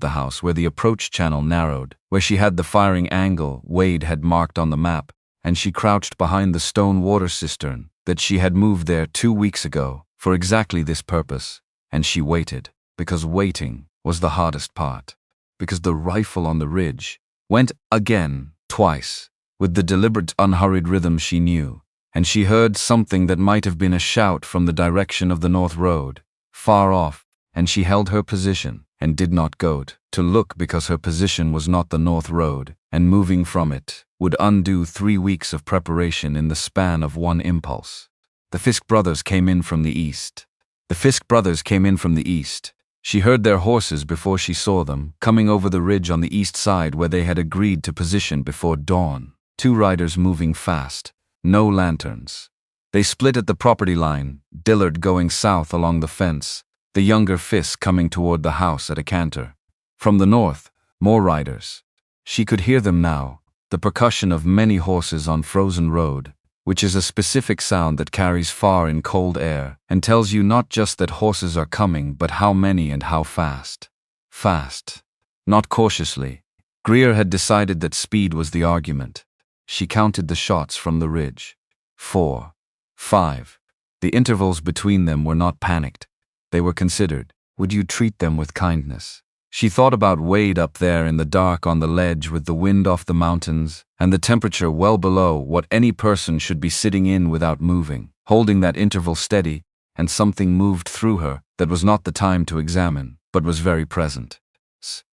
the house where the approach channel narrowed, where she had the firing angle Wade had marked on the map, and she crouched behind the stone water cistern that she had moved there 2 weeks ago for exactly this purpose, and she waited, because waiting was the hardest part, because the rifle on the ridge went again, twice, with the deliberate, unhurried rhythm she knew, and she heard something that might have been a shout from the direction of the north road, far off, and she held her position and did not go to look because her position was not the north road, and moving from it would undo 3 weeks of preparation in the span of one impulse. The Fisk brothers came in from the east. She heard their horses before she saw them, coming over the ridge on the east side where they had agreed to position before dawn. 2 riders moving fast. No lanterns. They split at the property line, Dillard going south along the fence, the younger Fisk coming toward the house at a canter. From the north, more riders. She could hear them now, the percussion of many horses on frozen road, which is a specific sound that carries far in cold air and tells you not just that horses are coming but how many and how fast. Fast. not cautiously. Greer had decided that speed was the argument. She counted the shots from the ridge. 4, 5. The intervals between them were not panicked. They were considered. Would you treat them with kindness? She thought about Wade up there in the dark on the ledge with the wind off the mountains and the temperature well below what any person should be sitting in without moving, holding that interval steady, and something moved through her that was not the time to examine, but was very present.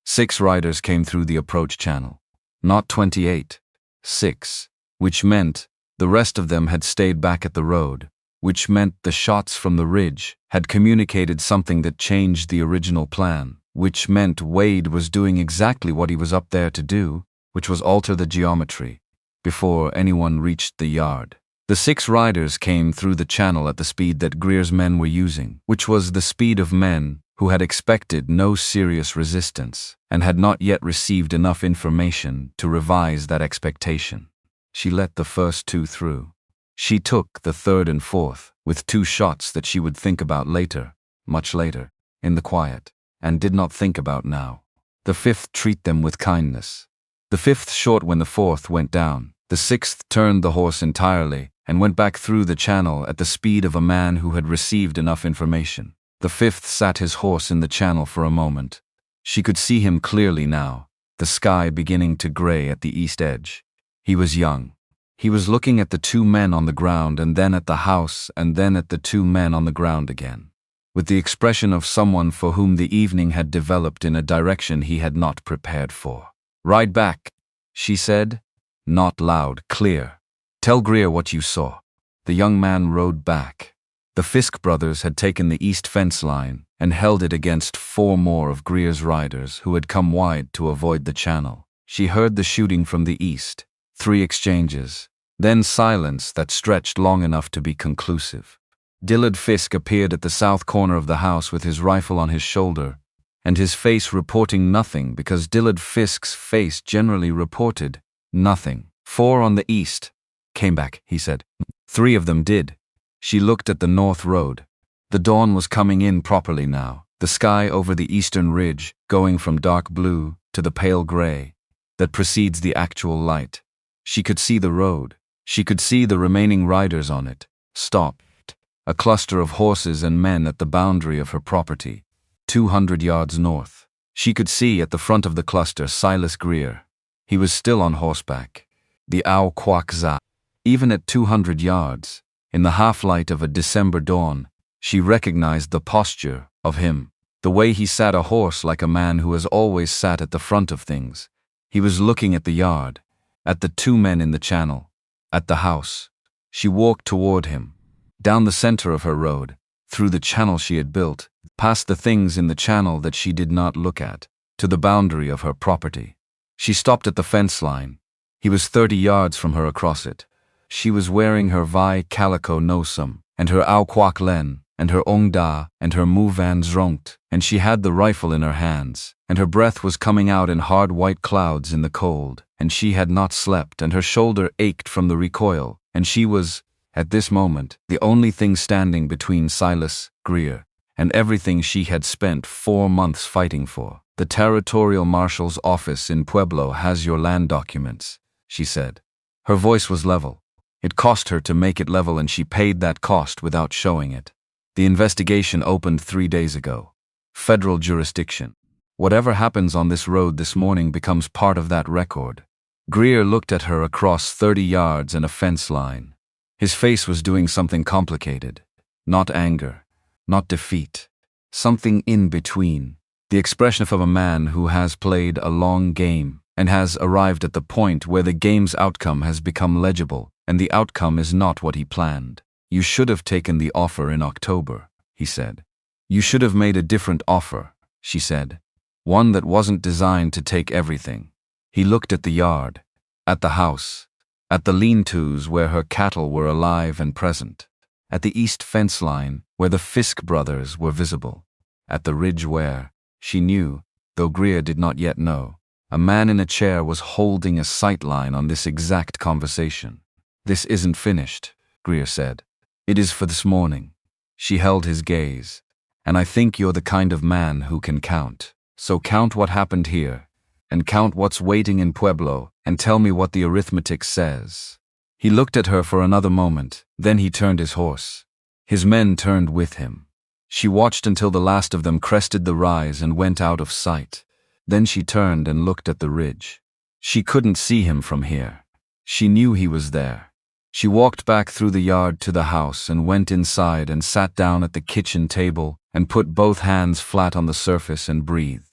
6 riders came through the approach channel. Not 28. 6. Which meant the rest of them had stayed back at the road, which meant the shots from the ridge had communicated something that changed the original plan, which meant Wade was doing exactly what he was up there to do, which was alter the geometry, before anyone reached the yard. The 6 riders came through the channel at the speed that Greer's men were using, which was the speed of men who had expected no serious resistance and had not yet received enough information to revise that expectation. She let the first 2 through. She took the 3rd and 4th, with 2 shots that she would think about later, much later, in the quiet, and did not think about now. The 5th treat them with kindness. The 5th short when the 4th went down. The 6th turned the horse entirely and went back through the channel at the speed of a man who had received enough information. The 5th sat his horse in the channel for a moment. She could see him clearly now, the sky beginning to gray at the east edge. He was young. He was looking at the 2 men on the ground and then at the house and then at the 2 men on the ground again, with the expression of someone for whom the evening had developed in a direction he had not prepared for. "Ride back," she said, not loud, clear. "Tell Greer what you saw." The young man rode back. The Fisk brothers had taken the east fence line and held it against 4 more of Greer's riders who had come wide to avoid the channel. She heard the shooting from the east, 3 exchanges, then silence that stretched long enough to be conclusive. Dillard Fisk appeared at the south corner of the house with his rifle on his shoulder, and his face reporting nothing because Dillard Fisk's face generally reported nothing. 4 on the east came back, he said. 3 of them did. She looked at the north road. The dawn was coming in properly now, the sky over the eastern ridge going from dark blue to the pale gray that precedes the actual light. She could see the road. She could see the remaining riders on it, stopped, a cluster of horses and men at the boundary of her property, 200 yards north. She could see at the front of the cluster Silas Greer. He was still on horseback. The owl quack za. Even at 200 yards, in the half-light of a December dawn, she recognized the posture of him, the way he sat a horse like a man who has always sat at the front of things. He was looking at the yard, at the 2 men in the channel, at the house. She walked toward him, down the center of her road, through the channel she had built, past the things in the channel that she did not look at, to the boundary of her property. She stopped at the fence line. He was 30 yards from her across it. She was wearing her Vi calico nosum, and her au quoc len, and her ong da, and her mu van zronkt, and she had the rifle in her hands, and her breath was coming out in hard white clouds in the cold, and she had not slept, and her shoulder ached from the recoil, and she was, at this moment, the only thing standing between Silas Greer and everything she had spent 4 months fighting for. "The territorial marshal's office in Pueblo has your land documents," she said. Her voice was level. It cost her to make it level, and she paid that cost without showing it. "The investigation opened 3 days ago. Federal jurisdiction. Whatever happens on this road this morning becomes part of that record." Greer looked at her across 30 yards and a fence line. His face was doing something complicated. Not anger, not defeat. Something in between. The expression of a man who has played a long game and has arrived at the point where the game's outcome has become legible, and the outcome is not what he planned. "You should have taken the offer in October," he said. "You should have made a different offer," she said. "One that wasn't designed to take everything." He looked at the yard, at the house, at the lean-tos where her cattle were alive and present, at the east fence line where the Fisk brothers were visible, at the ridge where, she knew, though Greer did not yet know, a man in a chair was holding a sight line on this exact conversation. "This isn't finished," Greer said. "It is for this morning." She held his gaze. "And I think you're the kind of man who can count." So count what happened here, and count what's waiting in Pueblo, and tell me what the arithmetic says." He looked at her for another moment, then he turned his horse. His men turned with him. She watched until the last of them crested the rise and went out of sight. Then she turned and looked at the ridge. She couldn't see him from here. She knew he was there. She walked back through the yard to the house and went inside and sat down at the kitchen table and put both hands flat on the surface and breathed.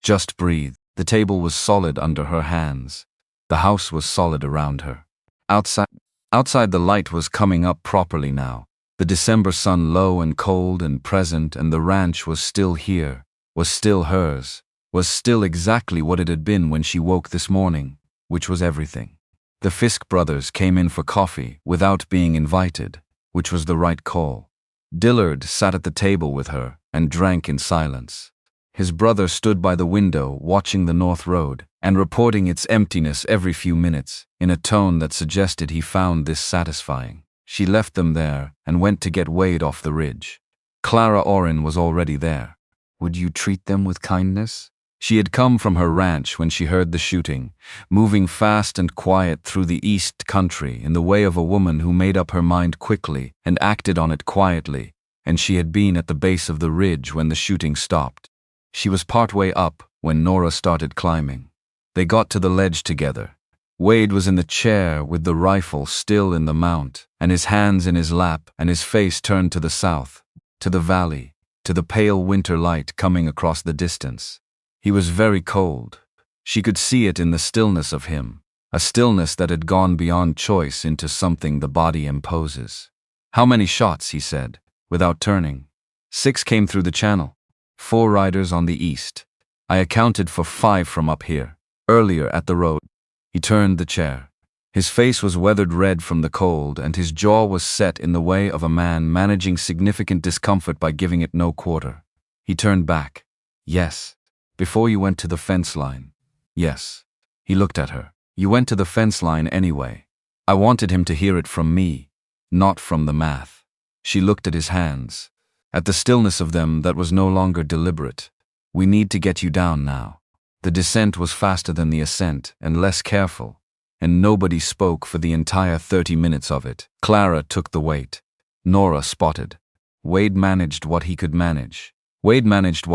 Just breathed. The table was solid under her hands. The house was solid around her. Outside the light was coming up properly now. The December sun low and cold and present, and the ranch was still here, was still hers, was still exactly what it had been when she woke this morning, which was everything. The Fisk brothers came in for coffee without being invited, which was the right call. Dillard sat at the table with her and drank in silence. His brother stood by the window watching the North Road and reporting its emptiness every few minutes in a tone that suggested he found this satisfying. She left them there and went to get Wade off the ridge. Clara Orrin was already there. Would you treat them with kindness? She had come from her ranch when she heard the shooting, moving fast and quiet through the East Country in the way of a woman who made up her mind quickly and acted on it quietly, and she had been at the base of the ridge when the shooting stopped. She was partway up when Nora started climbing. They got to the ledge together. Wade was in the chair with the rifle still in the mount, and his hands in his lap and his face turned to the south, to the valley, to the pale winter light coming across the distance. He was very cold. She could see it in the stillness of him, a stillness that had gone beyond choice into something the body imposes. "How many shots?" he said, without turning. "6 came through the channel. 4 riders on the east. I accounted for 5 from up here, earlier at the road." He turned the chair. His face was weathered red from the cold, and his jaw was set in the way of a man managing significant discomfort by giving it no quarter. He turned back. "Yes. Before you went to the fence line." "Yes." He looked at her. "You went to the fence line anyway. I wanted him to hear it from me, not from the math." She looked at his hands, at the stillness of them that was no longer deliberate. "We need to get you down now." The descent was faster than the ascent and less careful, and nobody spoke for the entire 30 minutes of it. Clara took the weight. Nora spotted. Wade managed what he could manage. Wade managed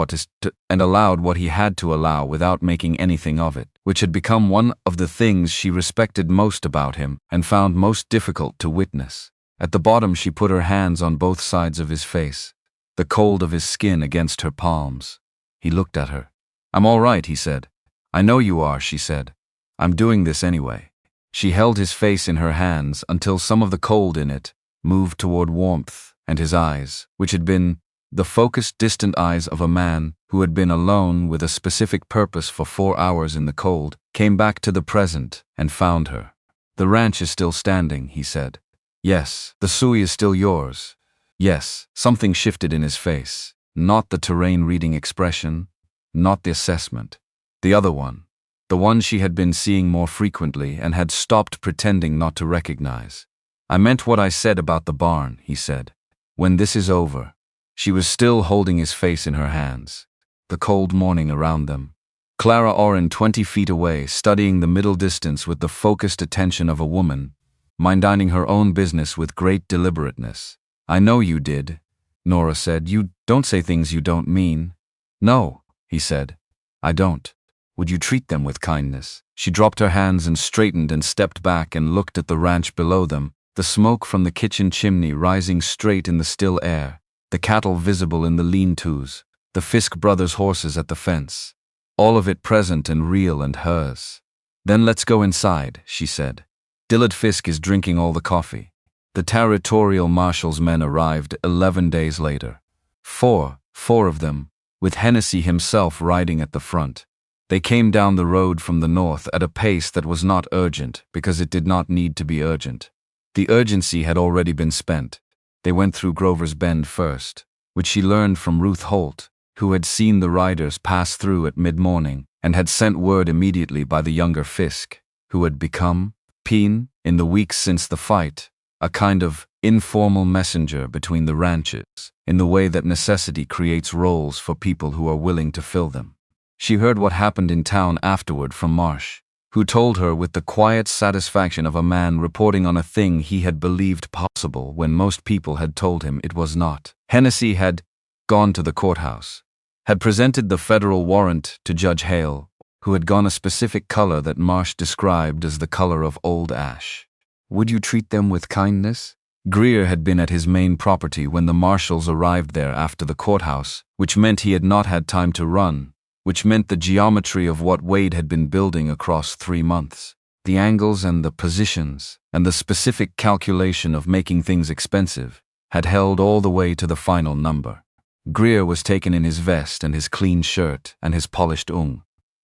and allowed what he had to allow without making anything of it, which had become one of the things she respected most about him and found most difficult to witness. At the bottom she put her hands on both sides of his face, the cold of his skin against her palms. He looked at her. "I'm all right," he said. "I know you are," she said. "I'm doing this anyway." She held his face in her hands until some of the cold in it moved toward warmth, and his eyes, which had been the focused, distant eyes of a man who had been alone with a specific purpose for 4 hours in the cold, came back to the present and found her. "The ranch is still standing," he said. "Yes." "The Sui is still yours." "Yes." Something shifted in his face. Not the terrain-reading expression, not the assessment. The other one. The one she had been seeing more frequently and had stopped pretending not to recognize. "I meant what I said about the barn," he said. "When this is over." She was still holding his face in her hands. The cold morning around them. Clara Orrin 20 feet away, studying the middle distance with the focused attention of a woman, minding her own business with great deliberateness. "I know you did," Nora said. "You don't say things you don't mean." "No," he said. "I don't. Would you treat them with kindness?" She dropped her hands and straightened and stepped back and looked at the ranch below them, the smoke from the kitchen chimney rising straight in the still air, the cattle visible in the lean-tos, the Fisk brothers' horses at the fence. All of it present and real and hers. "Then let's go inside," she said. "Dillard Fisk is drinking all the coffee." The territorial marshal's men arrived 11 days later. Four of them, with Hennessy himself riding at the front. They came down the road from the north at a pace that was not urgent because it did not need to be urgent. The urgency had already been spent. They went through Grover's Bend first, which she learned from Ruth Holt, who had seen the riders pass through at mid-morning and had sent word immediately by the younger Fisk, who had become, in the weeks since the fight, a kind of informal messenger between the ranches, in the way that necessity creates roles for people who are willing to fill them. She heard what happened in town afterward from Marsh, who told her with the quiet satisfaction of a man reporting on a thing he had believed possible when most people had told him it was not. Hennessy had gone to the courthouse, had presented the federal warrant to Judge Hale, who had gone a specific color that Marsh described as the color of old ash. Would you treat them with kindness? Greer had been at his main property when the marshals arrived there after the courthouse, which meant he had not had time to run, which meant the geometry of what Wade had been building across 3 months. The angles and the positions, and the specific calculation of making things expensive, had held all the way to the final number. Greer was taken in his vest and his clean shirt and his polished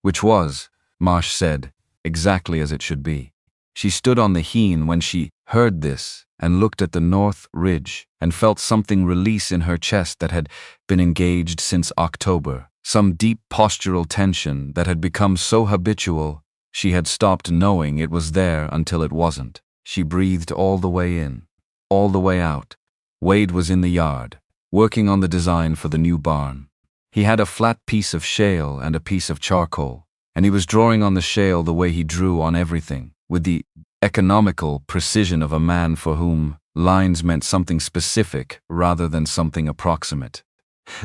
which was, Marsh said, exactly as it should be. She stood on the heen when she heard this and looked at the north ridge and felt something release in her chest that had been engaged since October, some deep postural tension that had become so habitual she had stopped knowing it was there until it wasn't. She breathed all the way in, all the way out. Wade was in the yard, working on the design for the new barn. He had a flat piece of shale and a piece of charcoal, and he was drawing on the shale the way he drew on everything, with the economical precision of a man for whom lines meant something specific rather than something approximate.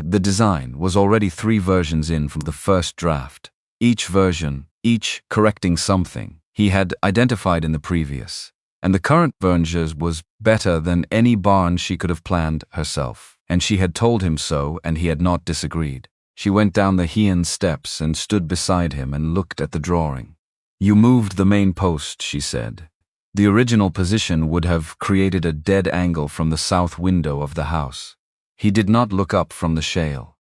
The design was already 3 versions in from the first draft, each version, each correcting something he had identified in the previous, and the current version was better than any barn she could have planned herself. And she had told him so, and he had not disagreed. She went down the heian steps and stood beside him and looked at the drawing. You moved the main post, she said. The original position would have created a dead angle from the south window of the house. He did not look up from the shale.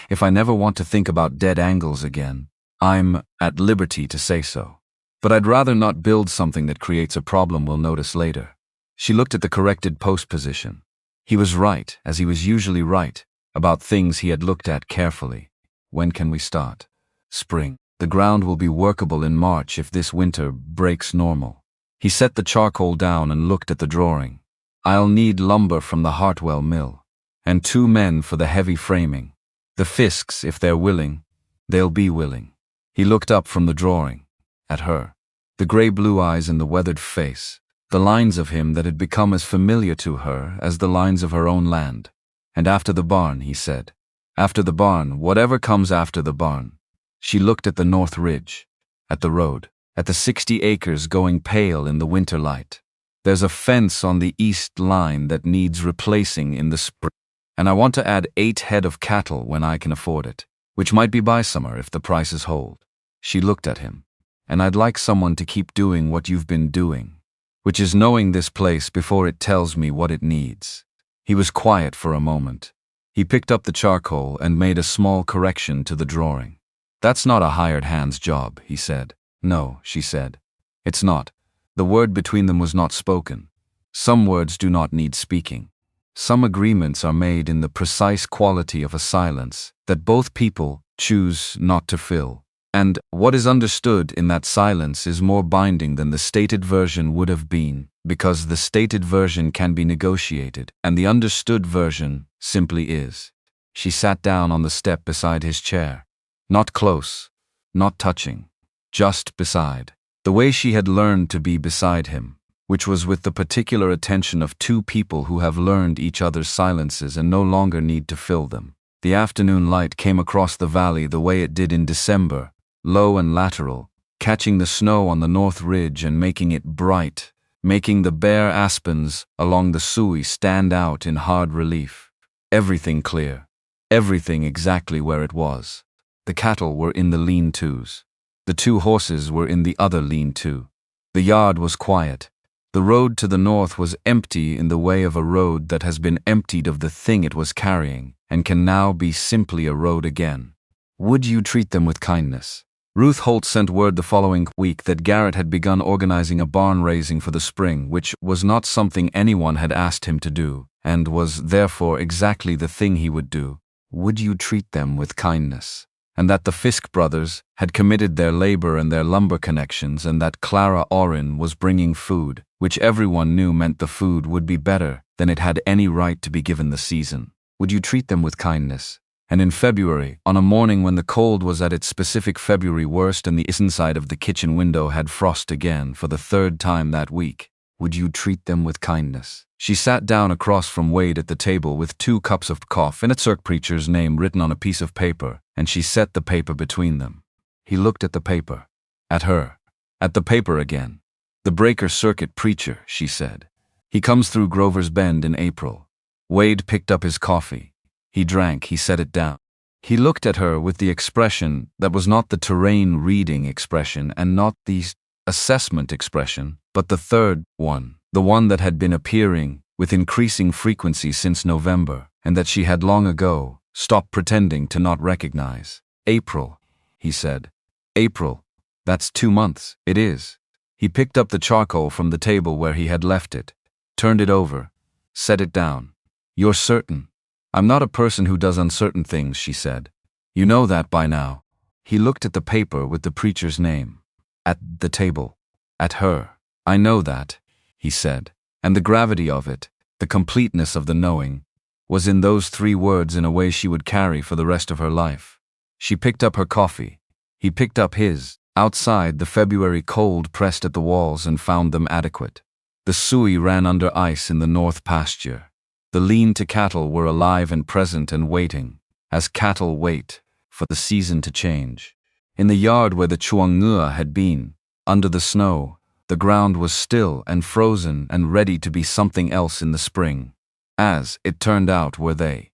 If I never want to think about dead angles again, I'm at liberty to say so. But I'd rather not build something that creates a problem we'll notice later. She looked at the corrected post position. He was right, as he was usually right, about things he had looked at carefully. When can we start? Spring. The ground will be workable in March if this winter breaks normal. He set the charcoal down and looked at the drawing. I'll need lumber from the Hartwell mill, and 2 men for the heavy framing. The Fisks, if they're willing, they'll be willing. He looked up from the drawing, at her, the gray-blue eyes in the weathered face, the lines of him that had become as familiar to her as the lines of her own land. And after the barn, he said. After the barn, whatever comes after the barn. She looked at the north ridge, at the road, at the 60 acres going pale in the winter light. There's a fence on the east line that needs replacing in the spring, and I want to add 8 head of cattle when I can afford it, which might be by summer if the prices hold. She looked at him. And I'd like someone to keep doing what you've been doing, which is knowing this place before it tells me what it needs. He was quiet for a moment. He picked up the charcoal and made a small correction to the drawing. That's not a hired hand's job, he said. No, she said. It's not. The word between them was not spoken. Some words do not need speaking. Some agreements are made in the precise quality of a silence that both people choose not to fill. And what is understood in that silence is more binding than the stated version would have been, because the stated version can be negotiated, and the understood version simply is. She sat down on the step beside his chair. Not close, not touching, just beside. The way she had learned to be beside him, which was with the particular attention of 2 people who have learned each other's silences and no longer need to fill them. The afternoon light came across the valley the way it did in December, low and lateral, catching the snow on the north ridge and making it bright, making the bare aspens along the Sui stand out in hard relief. Everything clear, everything exactly where it was. The cattle were in the lean-tos. The 2 horses were in the other lean-to. The yard was quiet. The road to the north was empty in the way of a road that has been emptied of the thing it was carrying and can now be simply a road again. Would you treat them with kindness? Ruth Holt sent word the following week that Garrett had begun organizing a barn raising for the spring, which was not something anyone had asked him to do, and was therefore exactly the thing he would do. Would you treat them with kindness? And that the Fisk brothers had committed their labor and their lumber connections, and that Clara Orrin was bringing food, which everyone knew meant the food would be better than it had any right to be given the season. Would you treat them with kindness? And in February, on a morning when the cold was at its specific February worst and the inside of the kitchen window had frost again for the third time that week, would you treat them with kindness? She sat down across from Wade at the table with 2 cups of coffee and a Cirque preacher's name written on a piece of paper, and she set the paper between them. He looked at the paper, at her, at the paper again. The Breaker Circuit preacher, she said. He comes through Grover's Bend in April. Wade picked up his coffee. He drank, he set it down. He looked at her with the expression that was not the terrain reading expression and not the assessment expression, but the third one, the one that had been appearing with increasing frequency since November, and that she had long ago stopped pretending to not recognize. April, he said. April, that's 2 months, it is. He picked up the charcoal from the table where he had left it, turned it over, set it down. You're certain? I'm not a person who does uncertain things, she said. You know that by now. He looked at the paper with the preacher's name. At the table. At her. I know that, he said. And the gravity of it, the completeness of the knowing, was in those 3 words in a way she would carry for the rest of her life. She picked up her coffee. He picked up his. Outside, the February cold pressed at the walls and found them adequate. The suey ran under ice in the north pasture. The lean-to cattle were alive and present and waiting, as cattle wait, for the season to change. In the yard where the chuangua had been, under the snow, the ground was still and frozen and ready to be something else in the spring. As, it turned out, were they.